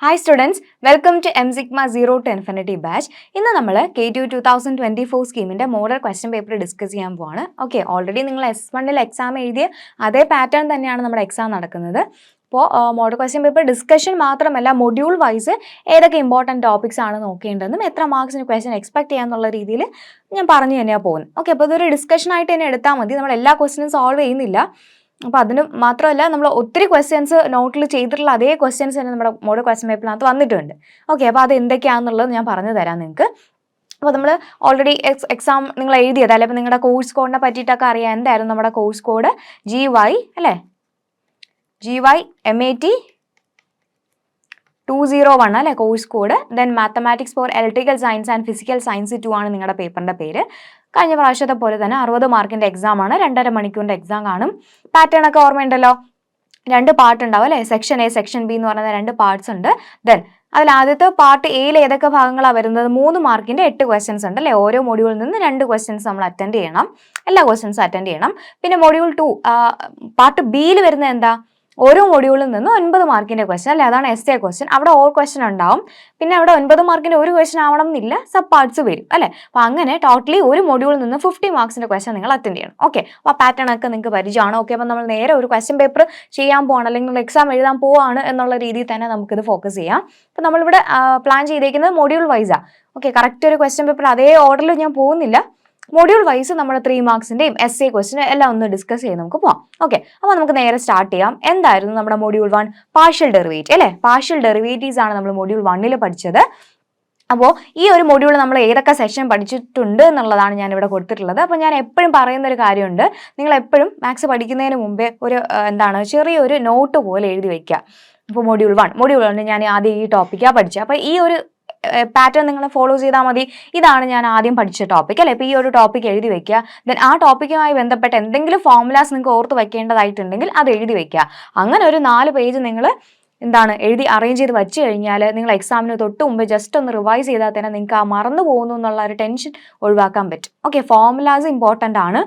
Hi students, welcome to M Sigma 0 to Infinity batch. ഇന്ന് നമ്മൾ K2 2024 സ്കീമിന്റെ model question paper discuss ചെയ്യാൻ പോവാണ്. ഓക്കെ, ഓൾറെഡി നിങ്ങൾ S1 എക്സാം എഴുതിയ അതേ പാറ്റേൺ തന്നെയാണ് നമ്മുടെ എക്സാം നടക്കുന്നത്. അപ്പോൾ മോഡൽ ക്വസ്റ്റ്യൻ പേപ്പർ ഡിസ്കഷൻ മാത്രമല്ല, മൊഡ്യൂൾ വൈസ് ഏതൊക്കെ ഇമ്പോർട്ടൻറ്റ് ടോപ്പിക്സ് ആണ് നോക്കേണ്ടതെന്നും എത്ര മാർക്സിന് ക്വസ്റ്റ്യൻ എക്സ്പെക്ട് ചെയ്യാന്നുള്ള രീതിയിൽ ഞാൻ പറഞ്ഞു തന്നെയാണ് പോകുന്നത്. ഓക്കെ, അപ്പോൾ ഇതൊരു ഡിസ്കഷൻ ആയിട്ട് തന്നെ എടുത്താൽ മതി. നമ്മൾ എല്ലാ ക്വസ്റ്റ്യനും സോൾവ് ചെയ്യുന്നില്ല. അപ്പോൾ അതിന് മാത്രമല്ല, നമ്മൾ ഒത്തിരി ക്വസ്റ്റ്യൻസ് നോട്ടിൽ ചെയ്തിട്ടുള്ള അതേ ക്വസ്റ്റ്യൻസ് തന്നെ നമ്മുടെ മോഡൽ ക്വസ്റ്റ്യൻ പേപ്പറിനകത്ത് വന്നിട്ടുണ്ട്. ഓക്കെ, അപ്പോൾ അത് എന്തൊക്കെയാണെന്നുള്ളത് ഞാൻ പറഞ്ഞു തരാം നിങ്ങൾക്ക്. അപ്പോൾ നമ്മൾ ഓൾറെഡി എക്സാം നിങ്ങൾ എഴുതിയത്, അല്ലെങ്കിൽ നിങ്ങളുടെ കോഴ്സ് കോഡിനെ പറ്റിയിട്ടൊക്കെ അറിയാം. എന്തായിരുന്നു നമ്മുടെ കോഴ്സ് കോഡ്? GY അല്ലേ, GY MAT 201 അല്ലേ course code. Then mathematics four electrical science and physical science 2 ആണ് നിങ്ങളുടെ പേപ്പറിൻ്റെ പേര്. കഴിഞ്ഞ പ്രാവശ്യത്തെ പോലെ തന്നെ 60 മാർക്കിൻ്റെ എക്സാം ആണ്. 2.5 മണിക്കൂറിൻ്റെ എക്സാം കാണും. പാറ്റേൺ ഒക്കെ ഓർമ്മയുണ്ടല്ലോ. 2 പാർട്ട് ഉണ്ടാവും അല്ലേ, സെക്ഷൻ എ സെക്ഷൻ ബി എന്ന് പറയുന്ന 2 പാർട്സ് ഉണ്ട്. ദെൻ അതിൽ ആദ്യത്തെ പാർട്ട് എയിൽ ഏതൊക്കെ ഭാഗങ്ങളാണ് വരുന്നത്? 3 മാർക്കിൻ്റെ 8 ക്വസ്റ്റ്യൻസ് ഉണ്ട് അല്ലേ. ഓരോ മൊഡ്യൂളിൽ നിന്ന് 2 ക്വസ്റ്റ്യൻസ് നമ്മൾ അറ്റൻഡ് ചെയ്യണം. എല്ലാ ക്വസ്റ്റ്യൻസും അറ്റൻഡ് ചെയ്യണം. പിന്നെ മൊഡ്യൂൾ 2 പാർട്ട് ബിയിൽ വരുന്നത് എന്താ? ഓരോ മൊഡ്യൂളിൽ നിന്ന് 9 മാർക്കിൻ്റെ ക്വസ്റ്റ്യൻ അല്ലേ, അതാണ് എസ് എ ക്വസ്റ്റ്യൻ. അവിടെ ഓൾ ക്വസ്റ്റ്യൻ ഉണ്ടാവും. പിന്നെ അവിടെ 9 മാർക്കിൻ്റെ ഒരു ക്വസ്റ്റ്യൻ ആവണം എന്നില്ല, സബ് പാർട്സ് വരും അല്ലേ. അപ്പോൾ അങ്ങനെ ടോട്ടലി ഒരു മൊഡ്യൂളിൽ നിന്ന് 50 മാർക്സിൻ്റെ ക്വസ്റ്റ്യൻ നിങ്ങൾ അറ്റൻഡ് ചെയ്യണം. ഓക്കെ, അപ്പോൾ ആ പാറ്റേൺ ഒക്കെ നിങ്ങൾക്ക് പരിചയമാണ്. ഓക്കെ, അപ്പോൾ നമ്മൾ നേരെ ഒരു ക്വസ്റ്റ്യൻ പേപ്പർ ചെയ്യാൻ പോവാണ്, അല്ലെങ്കിൽ നമ്മൾ എക്സാം എഴുതാൻ പോവാണ് എന്നുള്ള രീതിയിൽ തന്നെ നമുക്കിത് ഫോക്കസ് ചെയ്യാം. അപ്പോൾ നമ്മളിവിടെ പ്ലാൻ ചെയ്തേക്കുന്നത് മൊഡ്യൂൾ വൈസാണ്. ഓക്കെ, കറക്റ്റ് ഒരു ക്വസ്റ്റ്യൻ പേപ്പർ അതേ ഓർഡറിൽ ഞാൻ പോകുന്നില്ല. മൊഡ്യൂൾ വൈസ് നമ്മുടെ 3 മാർക്സിൻ്റെയും എസ് എ ക്വസ്റ്റ്യൻ എല്ലാം ഒന്ന് ഡിസ്കസ് ചെയ്ത് നമുക്ക് പോകാം. ഓക്കെ, അപ്പോൾ നമുക്ക് നേരെ സ്റ്റാർട്ട് ചെയ്യാം. എന്തായിരുന്നു നമ്മുടെ മൊഡ്യൂൾ 1? പാർഷ്യൽ ഡെറിവേറ്റീവ് അല്ലേ. പാർഷ്യൽ ഡെറിവേറ്റീവ്സ് ആണ് നമ്മൾ മൊഡ്യൂൾ 1 പഠിച്ചത്. അപ്പോൾ ഈ ഒരു മൊഡ്യൂൾ നമ്മൾ ഏതൊക്കെ സെഷൻ പഠിച്ചിട്ടുണ്ട് എന്നുള്ളതാണ് ഞാനിവിടെ കൊടുത്തിട്ടുള്ളത്. അപ്പോൾ ഞാൻ എപ്പോഴും പറയുന്ന ഒരു കാര്യമുണ്ട്, നിങ്ങൾ എപ്പോഴും മാത്സ് പഠിക്കുന്നതിന് മുമ്പേ ഒരു ചെറിയൊരു നോട്ട് പോലെ എഴുതി വയ്ക്കുക. ഇപ്പോൾ മൊഡ്യൂൾ 1 ഞാൻ ആദ്യം ഈ ടോപ്പിക്കാണ് പഠിച്ചത്. അപ്പോൾ ഈ ഒരു പാറ്റേൺ നിങ്ങൾ ഫോളോ ചെയ്താൽ മതി. ഇതാണ് ഞാൻ ആദ്യം പഠിച്ച ടോപ്പിക് അല്ലേ. ഇപ്പോൾ ഈ ഒരു ടോപ്പിക് എഴുതി വെക്കുക. ദെൻ ആ ടോപ്പിക്കുമായി ബന്ധപ്പെട്ട എന്തെങ്കിലും ഫോർമുലാസ് നിങ്ങൾക്ക് ഓർത്ത് വെക്കേണ്ടതായിട്ടുണ്ടെങ്കിൽ അത് എഴുതി വെക്കുക. അങ്ങനെ ഒരു 4 പേജ് നിങ്ങൾ എഴുതി അറേഞ്ച് ചെയ്ത് വെച്ച് കഴിഞ്ഞാൽ നിങ്ങൾ എക്സാമിന് തൊട്ട് മുമ്പ് ജസ്റ്റ് ഒന്ന് റിവൈസ് ചെയ്താൽ തന്നെ നിങ്ങൾക്ക് ആ മറന്നു പോകുന്നു എന്നുള്ള ഒരു ടെൻഷൻ ഒഴിവാക്കാൻ പറ്റും. ഓക്കെ, ഫോർമുലാസ് ഇമ്പോർട്ടൻ്റ് ആണ്.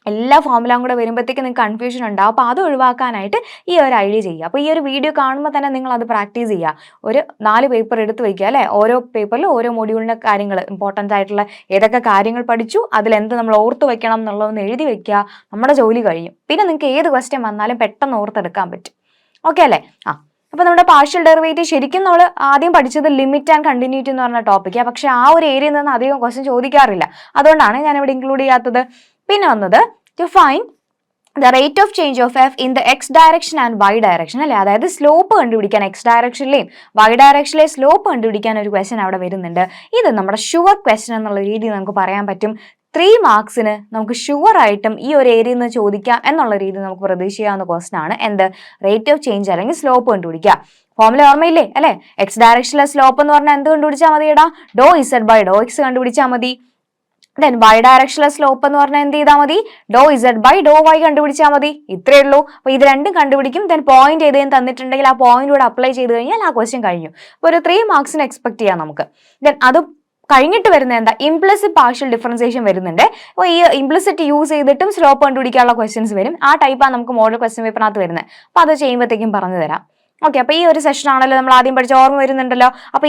എല്ലാ ഫോർമുലയും കൂടെ വരുമ്പോഴത്തേക്ക് നിങ്ങൾക്ക് കൺഫ്യൂഷൻ ഉണ്ടാവും. അപ്പോൾ അത് ഒഴിവാക്കാനായിട്ട് ഈ ഒരു ഐഡിയ ചെയ്യുക. അപ്പോൾ ഈ ഒരു വീഡിയോ കാണുമ്പോൾ തന്നെ നിങ്ങൾ അത് പ്രാക്ടീസ് ചെയ്യുക. ഒരു 4 പേപ്പർ എടുത്ത് വയ്ക്കുക അല്ലേ. ഓരോ പേപ്പറിലും ഓരോ മൊഡ്യൂളിൻ്റെ കാര്യങ്ങൾ, ഇമ്പോർട്ടൻ്റ് ആയിട്ടുള്ള ഏതൊക്കെ കാര്യങ്ങൾ പഠിച്ചു, അതിലെന്ത് നമ്മൾ ഓർത്ത് വെക്കണം എന്നുള്ളതൊന്ന് എഴുതി വെക്കുക. നമ്മുടെ ജോലി കഴിയും. പിന്നെ നിങ്ങൾക്ക് ഏത് ക്വസ്റ്റ്യൻ വന്നാലും പെട്ടെന്ന് ഓർത്തെടുക്കാൻ പറ്റും. ഓക്കെ അല്ലേ. അപ്പോൾ നമ്മുടെ പാർഷ്യൽ ഡെറിവേറ്റീവ് ശരിക്കും നമ്മൾ ആദ്യം പഠിച്ചത് ലിമിറ്റ് ആൻഡ് കണ്ടിന്യൂറ്റി എന്ന് പറഞ്ഞ ടോപ്പിക്കാണ്. പക്ഷേ ആ ഒരു ഏരിയയിൽ നിന്ന് അധികം ക്വസ്റ്റ്യൻ ചോദിക്കാറില്ല. അതുകൊണ്ടാണ് ഞാനിവിടെ ഇൻക്ലൂഡ് ചെയ്യാത്തത്. പിന്നെ വന്നത് to find the rate of change of F in the X direction and Y direction അല്ലേ. അതായത് സ്ലോപ്പ് കണ്ടുപിടിക്കാൻ, എക്സ് ഡയറക്ഷനിലെയും വൈ ഡയറക്ഷനിലെയും സ്ലോപ്പ് കണ്ടുപിടിക്കാൻ ഒരു ക്വസ്റ്റ്യൻ അവിടെ വരുന്നുണ്ട്. ഇത് നമ്മുടെ ഷുവർ ക്വസ്റ്റ്യൻ എന്നുള്ള രീതിയിൽ നമുക്ക് പറയാൻ പറ്റും. 3 മാർക്സിന് നമുക്ക് ഷുവർ ആയിട്ടും ഈ ഒരു ഏരിയയിൽ നിന്ന് ചോദിക്കാം എന്നുള്ള രീതിയിൽ നമുക്ക് പ്രതീക്ഷിക്കാവുന്ന ക്വസ്റ്റ്യൻ ആണ് എന്ത്? റേറ്റ് ഓഫ് ചേഞ്ച് അല്ലെങ്കിൽ സ്ലോപ്പ് കണ്ടുപിടിക്കുക. ഫോർമുല ഓർമ്മയില്ലേ അല്ലേ. എക്സ് ഡയറക്ഷനിലെ സ്ലോപ്പ് എന്ന് പറഞ്ഞാൽ എന്ത് കണ്ടുപിടിച്ചാൽ മതിയടാ? ഡോ ഇസഡ് ബൈ ഡോ എക്സ് കണ്ടുപിടിച്ചാൽ മതി. ദെൻ വൈ ഡയറക്ഷനിലെ സ്ലോപ്പ് എന്ന് പറഞ്ഞാൽ എന്ത് ചെയ്താൽ മതി? ഡോ ഇസഡ് ബൈ ഡോ വൈ കണ്ടുപിടിച്ചാൽ മതി. ഇത്രയേ ഉള്ളൂ. അപ്പോൾ ഇത് രണ്ടും കണ്ടുപിടിക്കും. ദെൻ പോയിന്റ് ഏതെങ്കിലും തന്നിട്ടുണ്ടെങ്കിൽ ആ പോയിന്റിലൂടെ അപ്ലൈ ചെയ്ത് കഴിഞ്ഞാൽ ആ ക്വസ്റ്റ്യൻ കഴിഞ്ഞു. അപ്പോൾ ഒരു 3 മാർക്സിന് എക്സ്പെക്ട് ചെയ്യാം നമുക്ക്. ദെൻ അത് കഴിഞ്ഞിട്ട് വരുന്ന എന്താ? ഇംപ്ലിസിറ്റ് പാർഷ്യൽ ഡിഫറൻസിയേഷൻ വരുന്നുണ്ട്. അപ്പോൾ ഈ ഇംപ്ലിസിറ്റ് യൂസ് ചെയ്തിട്ടും സ്ലോപ്പ് കണ്ടുപിടിക്കാനുള്ള ക്വസ്റ്റ്യൻസ് വരും. ആ ടൈപ്പാണ് നമുക്ക് മോഡൽ ക്വസ്റ്റ്യൻ പേപ്പറിനകത്ത് വരുന്നത്. അപ്പോൾ അത് ചെയ്യുമ്പോഴത്തേക്കും പറഞ്ഞു തരാം. ഓക്കെ, അപ്പോൾ ഈ ഒരു സെഷൻ ആണല്ലോ നമ്മൾ ആദ്യം പഠിച്ച, ഓർമ്മ വരുന്നുണ്ടല്ലോ. അപ്പോൾ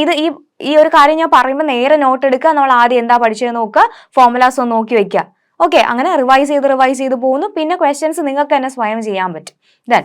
ഈ ഒരു കാര്യം ഞാൻ പറയുമ്പോൾ നേരെ നോട്ട് എടുക്കുക. നമ്മൾ ആദ്യം എന്താ പഠിച്ചത് നോക്കുക, ഫോർമുലാസ് ഒന്ന് നോക്കി വെക്കുക. ഓക്കെ, അങ്ങനെ റിവൈസ് ചെയ്ത് പോകുന്നു. പിന്നെ ക്വസ്റ്റ്യൻസ് നിങ്ങൾക്ക് തന്നെ സ്വയം ചെയ്യാൻ പറ്റും. ദെൻ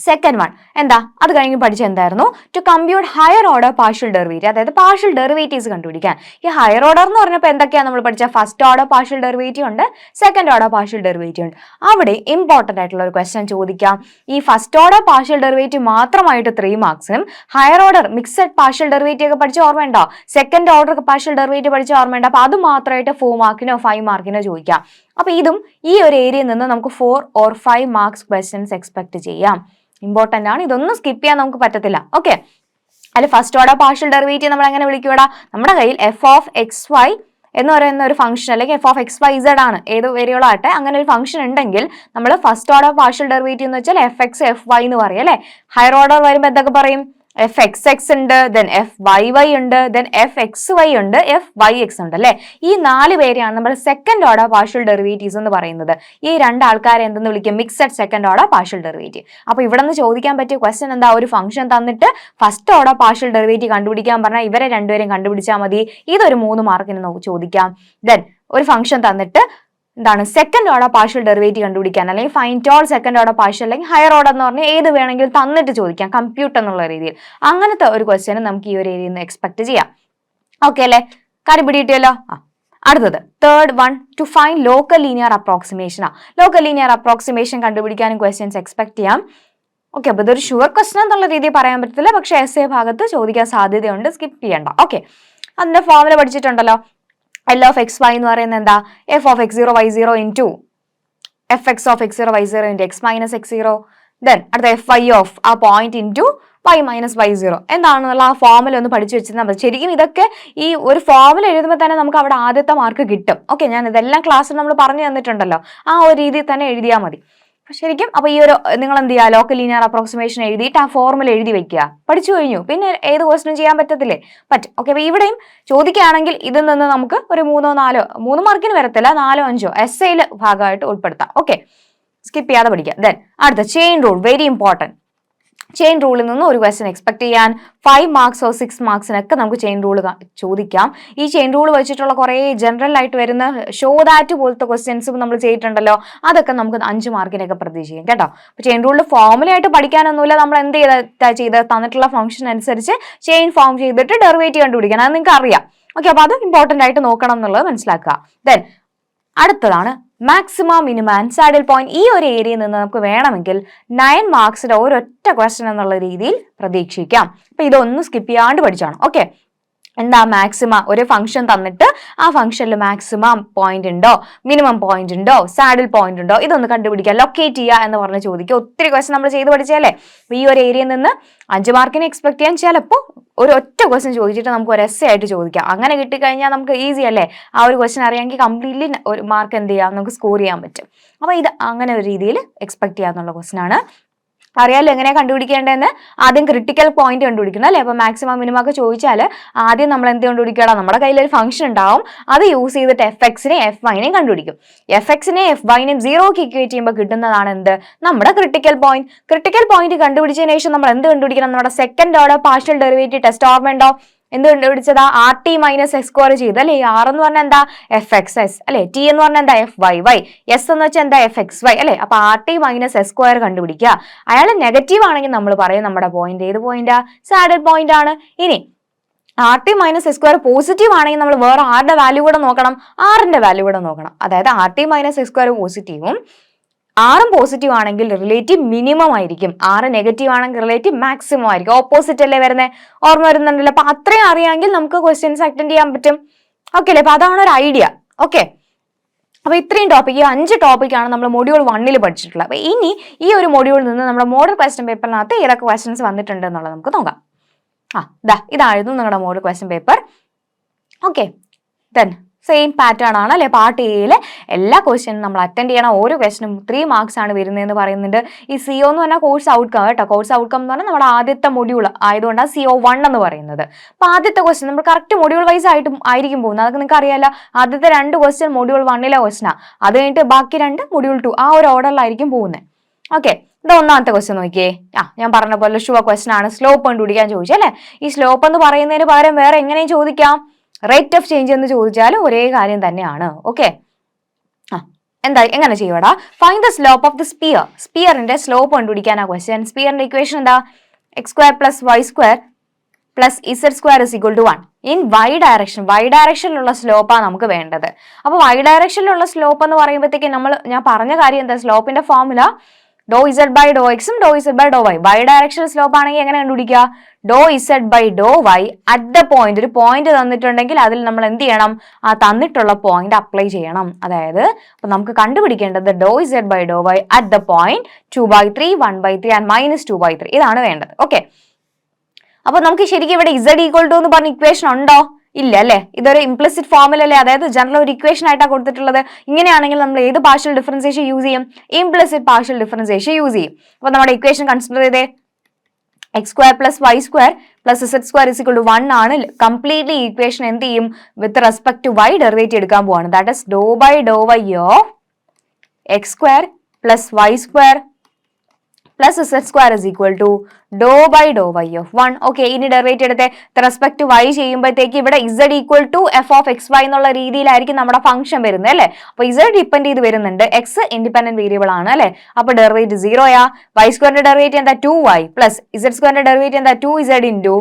സെക്കൻഡ് വൺ എന്താ? അത് കഴിഞ്ഞ് പഠിച്ച എന്തായിരുന്നു? To compute higher order partial derivative, അതായത് പാർഷ്യൽ ഡെറിവേറ്റീവ്സ് കണ്ടുപിടിക്കാൻ. ഈ ഹയർ ഓർഡർ എന്ന് പറഞ്ഞപ്പോൾ എന്തൊക്കെയാണ് നമ്മൾ പഠിച്ച? ഫസ്റ്റ് ഓർഡർ പാർഷ്യൽ ഡെറിവേറ്റീവ് ഉണ്ട്, സെക്കൻഡ് ഓർഡർ പാർഷ്യൽ ഡെറിവേറ്റീവ് ഉണ്ട്. അവിടെ ഇമ്പോർട്ടൻ്റ് ആയിട്ടുള്ള ഒരു ക്വസ്റ്റ്യൻ ചോദിക്കാം. ഈ ഫസ്റ്റ് ഓർഡർ പാർഷ്യൽ ഡെറിവേറ്റീവ് മാത്രമായിട്ട് 3 മാർക്സിനും higher order mixed partial derivative ഒക്കെ പഠിച്ച ഓർമ്മയുണ്ടോ? സെക്കൻഡ് ഓർഡർ പാർഷ്യൽ ഡെറിവേറ്റീവ് പഠിച്ച ഓർമ്മയുണ്ടോ? അപ്പോൾ അത് മാത്രമായിട്ട് 4 മാർക്കിനോ 5 മാർക്കിനോ ചോദിക്കാം. അപ്പോൾ ഇതും ഈ ഒരു ഏരിയയിൽ നിന്ന് നമുക്ക് 4 or 5 മാർക്സ് ക്വസ്റ്റ്യൻസ് എക്സ്പെക്ട് ചെയ്യാം. ഇമ്പോർട്ടൻ്റ് ആണ്, ഇതൊന്നും സ്കിപ്പ് ചെയ്യാൻ നമുക്ക് പറ്റത്തില്ല. ഓക്കെ, അതിൽ ഫസ്റ്റ് ഓർഡർ പാർഷ്യൽ ഡെറിവേറ്റീവ് നമ്മൾ എങ്ങനെ വിളിക്കൂടാ? നമ്മുടെ കയ്യിൽ എഫ് ഓഫ് എക്സ് വൈ എന്ന് പറയുന്ന ഒരു ഫംഗ്ഷൻ, അല്ലെങ്കിൽ F of X Y Z ആണ്, ഏത് വേരിയബിളാട്ടെ, അങ്ങനെ ഒരു ഫംഗ്ഷൻ ഉണ്ടെങ്കിൽ നമ്മൾ ഫസ്റ്റ് ഓർഡർ പാർഷ്യൽ ഡെറിവേറ്റീവ് എന്ന് വെച്ചാൽ എഫ് എക്സ് എഫ് വൈ എന്ന് പറയും അല്ലേ. ഹയർ ഓർഡർ വരുമ്പോൾ എന്തൊക്കെ പറയും? എഫ് എക്സ് എക്സ് ഉണ്ട്, ദെൻ എഫ് വൈ വൈ ഉണ്ട്, ദെൻ എഫ് എക്സ് വൈ ഉണ്ട്, എഫ് വൈ എക്സ് ഉണ്ട് അല്ലെ. ഈ 4 പേരെയാണ് നമ്മൾ സെക്കൻഡ് ഓർഡർ പാർഷ്യൽ ഡെറിവേറ്റീവ്സ് എന്ന് പറയുന്നത്. ഈ 2 ആൾക്കാരെ എന്തെന്ന് വിളിക്കും? Mixed second order partial derivative. അപ്പൊ ഇവിടെ നിന്ന് ചോദിക്കാൻ പറ്റിയ ക്വസ്റ്റ്യൻ എന്താ? ഒരു ഫംഗ്ഷൻ തന്നിട്ട് ഫസ്റ്റ് ഓർഡർ പാർഷ്യൽ ഡെറിവേറ്റീവ് കണ്ടുപിടിക്കാൻ പറഞ്ഞാൽ ഇവരെ രണ്ടുപേരും കണ്ടുപിടിച്ചാൽ മതി. ഇതൊരു 3 മാർക്കിന് ചോദിക്കാം. ദെൻ ഒരു ഫംഗ്ഷൻ തന്നിട്ട് എന്താണ് സെക്കൻഡ് ഓർഡർ പാർഷ്യൽ ഡെറിവേറ്റീവ് കണ്ടുപിടിക്കാൻ, അല്ലെങ്കിൽ find all second order partial, അല്ലെങ്കിൽ ഹയർ ഓർഡർ എന്ന് പറഞ്ഞാൽ ഏത് വേണമെങ്കിലും തന്നിട്ട് ചോദിക്കാം, കമ്പ്യൂട്ട് എന്നുള്ള രീതിയിൽ. അങ്ങനത്തെ ഒരു ക്വസ്റ്റ്യൻ നമുക്ക് ഈ ഒരു ഏരിയയിൽ നിന്ന് എക്സ്പെക്ട് ചെയ്യാം. ഓക്കെ അല്ലെ? കാര്യം പിടികിട്ടിയല്ലോ. അടുത്തത് third one, to find local linear approximation. Local linear approximation കണ്ടുപിടിക്കാനും ക്വസ്റ്റ്യൻസ് എക്സ്പെക്ട് ചെയ്യാം. ഓക്കെ, അപ്പൊ ഇതൊരു ഷുവർ ക്വസ്റ്റൻ എന്നുള്ള രീതിയിൽ പറയാൻ പറ്റത്തില്ല, പക്ഷെ എസ് എ ഭാഗത്ത് ചോദിക്കാൻ സാധ്യതയുണ്ട്, സ്കിപ്പ് ചെയ്യണ്ട. ഓക്കെ, അതിന്റെ ഫോർമുല പഠിച്ചിട്ടുണ്ടല്ലോ. എൽ ഓഫ് എക്സ് വൈ എന്ന് പറയുന്നത് എന്താ? F of X zero Y zero into F X of X zero Y zero into X minus X zero. Then അടുത്ത എഫ് വൈ ഓഫ് ആ point into Y minus Y zero. എന്താണെന്നുള്ള ആ formula ഒന്ന് പഠിച്ചു വെച്ചിരുന്നാൽ മതി. ശരിക്കും ഇതൊക്കെ ഈ ഒരു ഫോർമുല എഴുതുമ്പോൾ തന്നെ നമുക്ക് അവിടെ ആദ്യത്തെ മാർക്ക് കിട്ടും. ഓക്കെ, ഞാൻ ഇതെല്ലാം ക്ലാസ്സിൽ നമ്മൾ പറഞ്ഞു തന്നിട്ടുണ്ടല്ലോ, ആ ഒരു രീതിയിൽ തന്നെ എഴുതിയാൽ മതി ശരിക്കും. അപ്പൊ ഈ ഒരു നിങ്ങൾ എന്ത് ചെയ്യുക? ലോക്കൽ ലീനിയർ അപ്രോക്സിമേഷൻ എഴുതിയിട്ട് ആ ഫോർമുല എഴുതി വെക്കുക. പഠിച്ചു കഴിഞ്ഞു, പിന്നെ ഏത് ക്വസ്റ്റനും ചെയ്യാൻ പറ്റത്തില്ലേ? പറ്റും. ഓക്കെ, അപ്പൊ ഇവിടെയും ചോദിക്കുകയാണെങ്കിൽ ഇതിൽ നിന്ന് നമുക്ക് ഒരു 3 മാർക്കിന് വരത്തില്ല, 4 5 എസ് എയിൽ ഭാഗമായിട്ട് ഉൾപ്പെടുത്താം. ഓക്കെ, സ്കിപ്പ് ചെയ്യാതെ പഠിക്കുക. ദെൻ അടുത്ത chain rule, very important. Chain റൂളിൽ നിന്ന് ഒരു ക്വസ്റ്റൻ എക്സ്പെക്ട് ചെയ്യാൻ 5 മാർക്സോ 6 മാർക്സിനൊക്കെ നമുക്ക് ചെയിൻ റൂൾ ചോദിക്കാം. ഈ ചെയിൻ റൂൾ വെച്ചിട്ടുള്ള കുറേ ജനറൽ ആയിട്ട് വരുന്ന ഷോ ദാറ്റ് പോലത്തെ ക്വസ്റ്റ്യൻസും നമ്മൾ ചെയ്തിട്ടുണ്ടല്ലോ, അതൊക്കെ നമുക്ക് 5 മാർക്കിനൊക്കെ പ്രതീക്ഷിക്കാം കേട്ടോ. അപ്പൊ ചെയിൻ റൂളിൽ ഫോർമുല ആയിട്ട് പഠിക്കാനൊന്നുമില്ല, നമ്മൾ എന്ത് ചെയ്ത് തന്നിട്ടുള്ള ഫംഗ്ഷൻ അനുസരിച്ച് ചെയിൻ ഫോം ചെയ്തിട്ട് ഡെറിവേറ്റീവ് കണ്ടുപിടിക്കണം. അത് നിങ്ങൾക്ക് അറിയാം. ഓക്കെ, അപ്പൊ അത് ഇമ്പോർട്ടന്റ് ആയിട്ട് നോക്കണം എന്നുള്ളത് മനസ്സിലാക്കുക. ദെൻ അടുത്തതാണ് maximum minimum and saddle point. ഈ ഒരു ഏരിയയിൽ നിന്ന് നമുക്ക് വേണമെങ്കിൽ 9 മാർക്സിന്റെ ഒരൊറ്റ ക്വസ്റ്റൻ എന്നുള്ള രീതിയിൽ പ്രതീക്ഷിക്കാം. അപ്പൊ ഇതൊന്നും സ്കിപ്പ് ചെയ്യാണ്ട് പഠിച്ചാണ്. ഓക്കെ, എന്താ മാക്സിമ? ഒരു ഫംഗ്ഷൻ തന്നിട്ട് ആ ഫംഗ്ഷനിൽ മാക്സിമം പോയിന്റ് ഉണ്ടോ, മിനിമം പോയിന്റ് ഉണ്ടോ, സാഡിൽ പോയിന്റ് ഉണ്ടോ, ഇതൊന്ന് കണ്ടുപിടിക്കുക, ലൊക്കേറ്റ് ചെയ്യുക എന്ന് പറഞ്ഞ് ചോദിക്കുക. ഒത്തിരി ക്വസ്റ്റൻ നമ്മൾ ചെയ്ത് പഠിച്ചല്ലേ. അപ്പൊ ഈ ഒരു ഏരിയയിൽ നിന്ന് 5 മാർക്കിന് എക്സ്പെക്ട് ചെയ്യാൻ ചിലപ്പോൾ ഒരു ഒറ്റ ക്വസ്റ്റൻ ചോദിച്ചിട്ട് നമുക്ക് ഒരു എസ് ആയിട്ട് ചോദിക്കാം. അങ്ങനെ കിട്ടിക്കഴിഞ്ഞാൽ നമുക്ക് ഈസി അല്ലേ? ആ ഒരു ക്വസ്റ്റൻ അറിയാമെങ്കിൽ കംപ്ലീറ്റ്ലി ഒരു മാർക്ക് എന്ത് ചെയ്യാം, നമുക്ക് സ്കോർ ചെയ്യാൻ പറ്റും. അപ്പൊ ഇത് അങ്ങനെ ഒരു രീതിയിൽ എക്സ്പെക്ട് ചെയ്യാന്നുള്ള ക്വസ്റ്റൻ ആണ്. അറിയാലോ എങ്ങനെയാ കണ്ടുപിടിക്കേണ്ടതെന്ന്. ആദ്യം ക്രിട്ടിക്കൽ പോയിന്റ് കണ്ടുപിടിക്കണം അല്ലെ. അപ്പൊ മാക്സിമം മിനിമം ഒക്കെ ചോദിച്ചാൽ ആദ്യം നമ്മൾ എന്ത് കണ്ടുപിടിക്കണം? നമ്മുടെ കയ്യിൽ ഒരു ഫംഗ്ഷൻ ഉണ്ടാവും, അത് യൂസ് ചെയ്തിട്ട് എഫ് എക്സിനെയും എഫ് വൈനെയും കണ്ടുപിടിക്കും. എഫ് എക്സിനെയും എഫ് വൈനെയും 0ക്ക് ഇക്വേറ്റ് ചെയ്യുമ്പോൾ കിട്ടുന്നതാണ് എന്ത്? നമ്മുടെ ക്രിട്ടിക്കൽ പോയിന്റ്. ക്രിട്ടിക്കൽ പോയിന്റ് കണ്ടുപിടിച്ചതിന് ശേഷം നമ്മൾ എന്ത് കണ്ടുപിടിക്കണം? നമ്മുടെ second order partial derivative test ഓർമ്മയുണ്ടോ? എന്ത് കണ്ടുപിടിച്ചതാ? R T minus X square ചെയ്ത് അല്ലെ. ആർ എന്ന് പറഞ്ഞാൽ എന്താ? എഫ് എക്സ് എസ് അല്ലെ. ടി എന്ന് പറഞ്ഞാൽ എന്താ? F Y Y. എസ് എന്ന് വെച്ചാൽ എന്താ? എഫ് എക്സ് വൈ അല്ലെ. അപ്പൊ R T minus S square കണ്ടുപിടിക്കുക. അയാൾ നെഗറ്റീവ് ആണെങ്കിൽ നമ്മൾ പറയും നമ്മുടെ പോയിന്റ് ഏത് പോയിന്റാ? സാഡിൽ പോയിന്റ് ആണ്. ഇനി R T minus S square positive ആണെങ്കിൽ നമ്മൾ വേറെ ആരുടെ വാല്യൂ കൂടെ നോക്കണം? ആറിന്റെ വാല്യൂ കൂടെ നോക്കണം. അതായത് R T minus S square പോസിറ്റീവും ആറും പോസിറ്റീവ് ആണെങ്കിൽ റിലേറ്റീവ് മിനിമം ആയിരിക്കും, 6 നെഗറ്റീവ് ആണെങ്കിൽ റിലേറ്റീവ് മാക്സിമം ആയിരിക്കും. ഓപ്പോസിറ്റ് അല്ലേ വരുന്നത്? ഓർമ്മ വരുന്നുണ്ടല്ലോ. അപ്പൊ അത്രയും അറിയാമെങ്കിൽ നമുക്ക് ക്വസ്റ്റ്യൻസ് അറ്റൻഡ് ചെയ്യാൻ പറ്റും. ഓക്കെ അല്ലേ? അപ്പൊ അതാണ് ഒരു ഐഡിയ. ഓക്കെ, അപ്പൊ ഇത്രയും ടോപ്പിക്, ഈ 5 ടോപ്പിക്കാണ് നമ്മൾ മൊഡ്യൂൾ 1 പഠിച്ചിട്ടുള്ളത്. അപ്പൊ ഇനി ഈ ഒരു മൊഡ്യൂളിൽ നിന്ന് നമ്മുടെ മോഡൽ ക്വസ്റ്റ്യൻ പേപ്പറിനകത്ത് ഏതൊക്കെ ക്വസ്റ്റ്യൻസ് വന്നിട്ടുണ്ട് എന്നുള്ളത് നമുക്ക് നോക്കാം. ഇതായിരുന്നു നിങ്ങളുടെ model question paper. Okay, then same pattern ആണ് അല്ലെ. പാർട്ട് എയിലെ എല്ലാ ക്വസ്റ്റ്യനും നമ്മൾ അറ്റൻഡ് ചെയ്യണം. ഓരോ ക്വസ്റ്റ്യനും 3 മാർക്സ് ആണ് വരുന്നതെന്ന് പറയുന്നുണ്ട്. ഈ CO എന്ന് പറഞ്ഞാൽ കോഴ്സ് ഔട്ട്കം കേട്ടോ. കോഴ്സ് ഔട്ട്കം എന്ന് പറഞ്ഞാൽ നമ്മുടെ ആദ്യത്തെ മൊഡ്യൂൾ ആയതുകൊണ്ടാണ് CO1 എന്ന് പറയുന്നത്. അപ്പൊ ആദ്യത്തെ ക്വസ്റ്റ്യൻ നമ്മൾ കറക്റ്റ് മൊഡ്യൂൾ വൈസ് ആയിരിക്കും പോകുന്നത്. അതൊക്കെ നിങ്ങൾക്ക് അറിയാലോ. ആദ്യത്തെ 2 ക്വസ്റ്റ്യൻ മൊഡ്യൂൾ 1 ക്വസ്റ്റ്യനാണ്. അത് കഴിഞ്ഞിട്ട് ബാക്കി 2 മൊഡ്യൂൾ 2, ആ ഒരു ഓർഡറിലായിരിക്കും പോകുന്നത്. ഓക്കെ, ഇത് ഒന്നാമത്തെ ക്വസ്റ്റ്യൻ നോക്കിയേ. ഞാൻ പറഞ്ഞ പോലെ ഷുവർ ക്വസ്റ്റ്യൻ ആണ്. സ്ലോപ്പ് കണ്ടുപിടിക്കാൻ ചോദിച്ചല്ലേ. ഈ സ്ലോപ്പ് എന്ന് പറയുന്നതിന് പകരം വേറെ എങ്ങനെയും ചോദിക്കാം. റേറ്റ് ഓഫ് ചേഞ്ച് എന്ന് ചോദിച്ചാലും ഒരേ കാര്യം തന്നെയാണ്. ഓക്കെ, എങ്ങനെ ചെയ്യടാ? Find the slope of the sphere. സ്പിയറിന്റെ സ്ലോപ്പ് കണ്ടുപിടിക്കാനാ ക്വസ്റ്റ്യൻ. സ്പിയറിന്റെ ഇക്വേഷൻ എന്താ? X square plus Y square plus Z square is equal to 1 in Y direction. Y ഡയറക്ഷനിലുള്ള സ്ലോപ്പാണ് നമുക്ക് വേണ്ടത്. അപ്പൊ വൈ ഡയറക്ഷനിലുള്ള സ്ലോപ്പ് എന്ന് പറയുമ്പോഴത്തേക്ക് ഞാൻ പറഞ്ഞ കാര്യം എന്താ? സ്ലോപ്പിന്റെ formula do Z by do എക്സും do Z by Dr Y. Y directional slope ആണെങ്കിൽ എങ്ങനെ കണ്ടുപിടിക്കുക? Do Z by Dr Y at the point. ഒരു പോയിന്റ് തന്നിട്ടുണ്ടെങ്കിൽ അതിൽ നമ്മൾ എന്ത് ചെയ്യണം? ആ തന്നിട്ടുള്ള പോയിന്റ് അപ്ലൈ ചെയ്യണം. അതായത് അപ്പൊ നമുക്ക് കണ്ടുപിടിക്കേണ്ടത് do Z by Dr Y at the point 2/3, 1/3 and -2/3. ഇതാണ് വേണ്ടത്. ഓക്കെ, അപ്പൊ നമുക്ക് ശരിക്കും ഇവിടെ ഇസഡ് ഈക്വൽ ടു എന്ന് പറഞ്ഞ ഇക്വേഷൻ ഉണ്ടോ? ഇല്ല അല്ലെ. ഇതൊരു ഇംപ്ലിസിറ്റ് ഫോർമുല അല്ലേ. അതായത് ജനറൽ ഒരു ഇക്വേഷൻ ആയിട്ടാണ് കൊടുത്തിട്ടുള്ളത്. ഇങ്ങനെയാണെങ്കിൽ നമ്മൾ ഏത് പാർഷ്യൽ ഡിഫറൻസിയേഷൻ യൂസ് ചെയ്യും? ഇംപ്ലിസിറ്റ് പാർഷ്യൽ ഡിഫറൻസിയേഷൻ യൂസ് ചെയ്യും. അപ്പൊ നമ്മുടെ ഇക്വേഷൻ കൺസിഡർ ചെയ്തേ. X square plus Y square plus Z square is equal to 1 ആണ്. കംപ്ലീറ്റ്ലി ഈക്വേഷൻ എന്ത് ചെയ്യും? With respect to Y derivative എടുക്കാൻ പോവാണ്. That is Dr by Dr Y of X square plus Y square plus Z square is equal to doe by Dr Y of 1. Okay, ഇനി derivative എടുത്തെ respect to Y ചെയ്യുമ്പോഴത്തേക്ക് ഇവിടെ Z equal to F of X Y എന്നുള്ള രീതിയിലായിരിക്കും നമ്മുടെ function വരുന്നത് അല്ലെ. അപ്പൊ Z depend ചെയ്ത് വരുന്നുണ്ട്, എക്സ് ഇൻഡിപെൻഡന്റ് വേരിയബിൾ ആണ് അല്ലെ. അപ്പൊ ഡെറിവേറ്റീവ് 0 വൈ സ്ക്വയറിന്റെ ഡെറിവേറ്റീവ് എന്താ 2y പ്ലസ് ഇസഡ് സ്ക്വയറിന്റെ ഡെറിവേറ്റീവ് എന്താ 2z into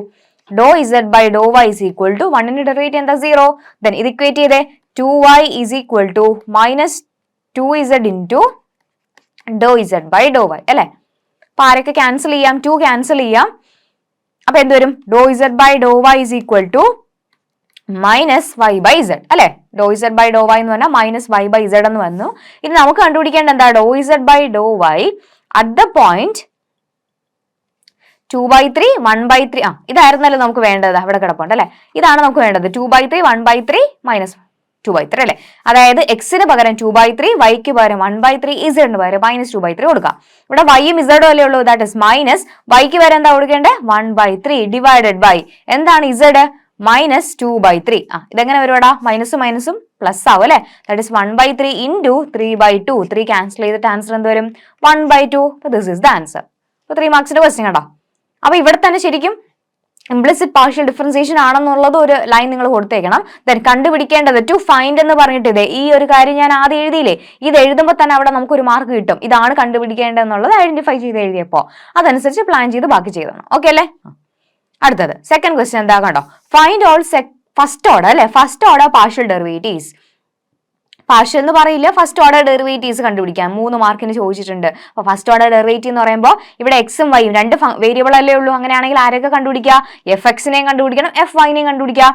do Z by Dr Y is equal to 1ന്റെ ഡെറിവേറ്റീവ് എന്താ 0. ദെൻ ഇത് ഇക്വേറ്റ് ചെയ്തേ 2y is equal to minus 2z into do Z by Dr Y അല്ലെ. അപ്പൊ ആരൊക്കെ ക്യാൻസൽ ചെയ്യാം? 2 ക്യാൻസൽ ചെയ്യാം. അപ്പൊ എന്ത് വരും? Do Z by Dr Y is equal to minus Y by Z അല്ലെ. Do Z by Dr Y എന്ന് പറഞ്ഞാൽ മൈനസ് വൈ ബൈ ഇസഡ് എന്ന് വന്നു. ഇനി നമുക്ക് കണ്ടുപിടിക്കേണ്ട എന്താ? Do Z by Dr Y at the point 2/3 1/3. ഇതായിരുന്നല്ലോ നമുക്ക് വേണ്ടത്, അവിടെ കിടപ്പുണ്ട് അല്ലെ. ഇതാണ് നമുക്ക് വേണ്ടത് 2/3 1/3 മൈനസ് 2/3 അല്ലെ. അതായത് എക്സിന് പകരം 2/3, വൈക്ക് പകരം 1/3, ഇസഡിന് പകരം മൈനസ് 2/3 കൊടുക്കാം. ഇവിടെ വൈയും ഇസഡും അല്ലേ ഉള്ളൂ, ദാറ്റ് ഇസ് മൈനസ് വൈക്ക് വരെ എന്താ കൊടുക്കേണ്ടത്? 1/3 ഡിവൈഡഡ് ബൈ എന്താണ് ഇസഡ്? മൈനസ് 2/3. ഇതെങ്ങനെ വരുവാടാ? മൈനസും മൈനസും പ്ലസ് ആവും അല്ലെ. That is 1/3 into 3/2. 3 ക്യാൻസൽ ചെയ്തിട്ട് ആൻസർ എന്ത് വരും? 1/2. This is the answer. 3 മാർക്സിന്റെ ക്വസ്റ്റ്യൻ കേട്ടോ. അപ്പൊ ഇവിടെ തന്നെ ശരിക്കും ഇംപ്ലിസിറ്റ് പാർഷ്യൽ ഡിഫറൻസിയേഷൻ ആണെന്നുള്ളത് ഒരു ലൈൻ നിങ്ങൾ കൊടുത്തേക്കണം. ദെൻ കണ്ടുപിടിക്കേണ്ടത് ടു ഫൈൻഡ് എന്ന് പറഞ്ഞിട്ട് ഈ ഒരു കാര്യം ഞാൻ ആദ്യം എഴുതിയില്ലേ, ഇത് എഴുതുമ്പോൾ തന്നെ അവിടെ നമുക്ക് ഒരു മാർക്ക് കിട്ടും. ഇതാണ് കണ്ടുപിടിക്കേണ്ടതെന്നുള്ളത് ഐഡന്റിഫൈ ചെയ്ത് എഴുതിയപ്പോൾ അതനുസരിച്ച് പ്ലാൻ ചെയ്ത് ബാക്കി ചെയ്തണം. ഓക്കെ അല്ലേ? അടുത്തത് സെക്കൻഡ് ക്വസ്റ്റ്യൻ എന്താ കണ്ടോ? ഫൈൻഡ് ഓൾ ഫസ്റ്റ് ഓർഡർ അല്ലെ, first order partial derivatives. Partial എന്ന് പറയില്ല, ഫസ്റ്റ് ഓർഡർ ഡെറിവേറ്റീവ്സ് കണ്ടുപിടിക്കാം. 3 മാർക്കിന് ചോദിച്ചിട്ടുണ്ട്. അപ്പൊ ഫസ്റ്റ് ഓർഡർ ഡെറിവേറ്റീവ് എന്ന് പറയുമ്പോൾ ഇവിടെ എക്സും വൈയും രണ്ട് വേരിയബിൾ അല്ലേ ഉള്ളൂ. അങ്ങനെയാണെങ്കിൽ ആരൊക്കെ കണ്ടുപിടിക്കുക? എഫ് എക്സിനെയും കണ്ടുപിടിക്കണം, എഫ് വൈനെയും കണ്ടുപിടിക്കുക.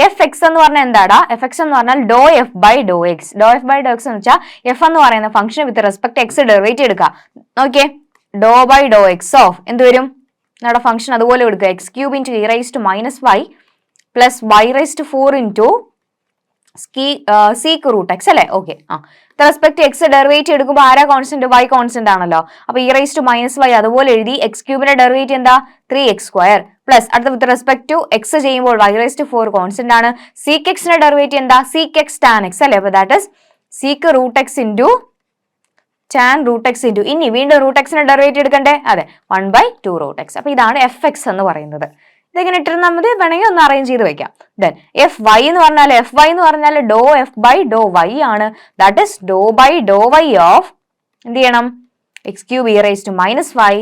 എഫ് എക്സ് എന്ന് പറഞ്ഞാൽ എന്താടാ? എഫ് എക്സ് എന്ന് പറഞ്ഞാൽ do F by Dr X. Do F by Dr X എന്ന് വെച്ചാൽ എഫ് എന്ന് പറയുന്ന function with respect X derivative എടുക്കുക. Okay, do by Dr X of എന്ത് വരും? നമ്മുടെ ഫംഗ്ഷൻ അതുപോലെ കൊടുക്കുക. X cube into E raise to minus Y plus Y raise to 4 into seek root X അല്ലെ. ഓക്കെ, റെസ്പെക്ട് എക്സ് ഡെറിവേറ്റീവ് എടുക്കുമ്പോൾ ആരാ constant? Y constant ആണല്ലോ. അപ്പൊ E raise to minus Y അതുപോലെ എഴുതി. എക്സ് ക്യൂബിന്റെ ഡെറിവേറ്റീവ് എന്താ? 3x സ്ക്വയർ പ്ലസ് അടുത്ത with respect to X ചെയ്യുമ്പോൾ വൈ റൈസ് ടു 4 കോൺസ്റ്റന്റ് ആണ്. സീക്ക് എക്സിന്റെ ഡെറിവേറ്റീവ് എന്താ? സീക്ക് എക്സ് ടാൻ എക്സ് അല്ലെ. അപ്പൊ that is sec root X into tan root X into ഇനി വീണ്ടും റൂട്ട് എക്സിന്റെ ഡെറിവേറ്റീവ് എടുക്കണ്ടേ? അതെ, 1/2 റൂട്ട് എക്സ്. അപ്പൊ ഇതാണ് എഫ് എക്സ് എന്ന് പറയുന്നത്. ഇതെങ്ങനെ ഇട്ടിരുന്നാൽ മതി, വേണമെങ്കിൽ ഒന്ന് അറേഞ്ച് ചെയ്ത് വെക്കാം. ദെൻ എഫ് വൈ എന്ന് പറഞ്ഞാൽ do F by Dr Y ആണ്. That is Dr by Dr Y of എന്ത് ചെയ്യണം? X cube E raise to minus Y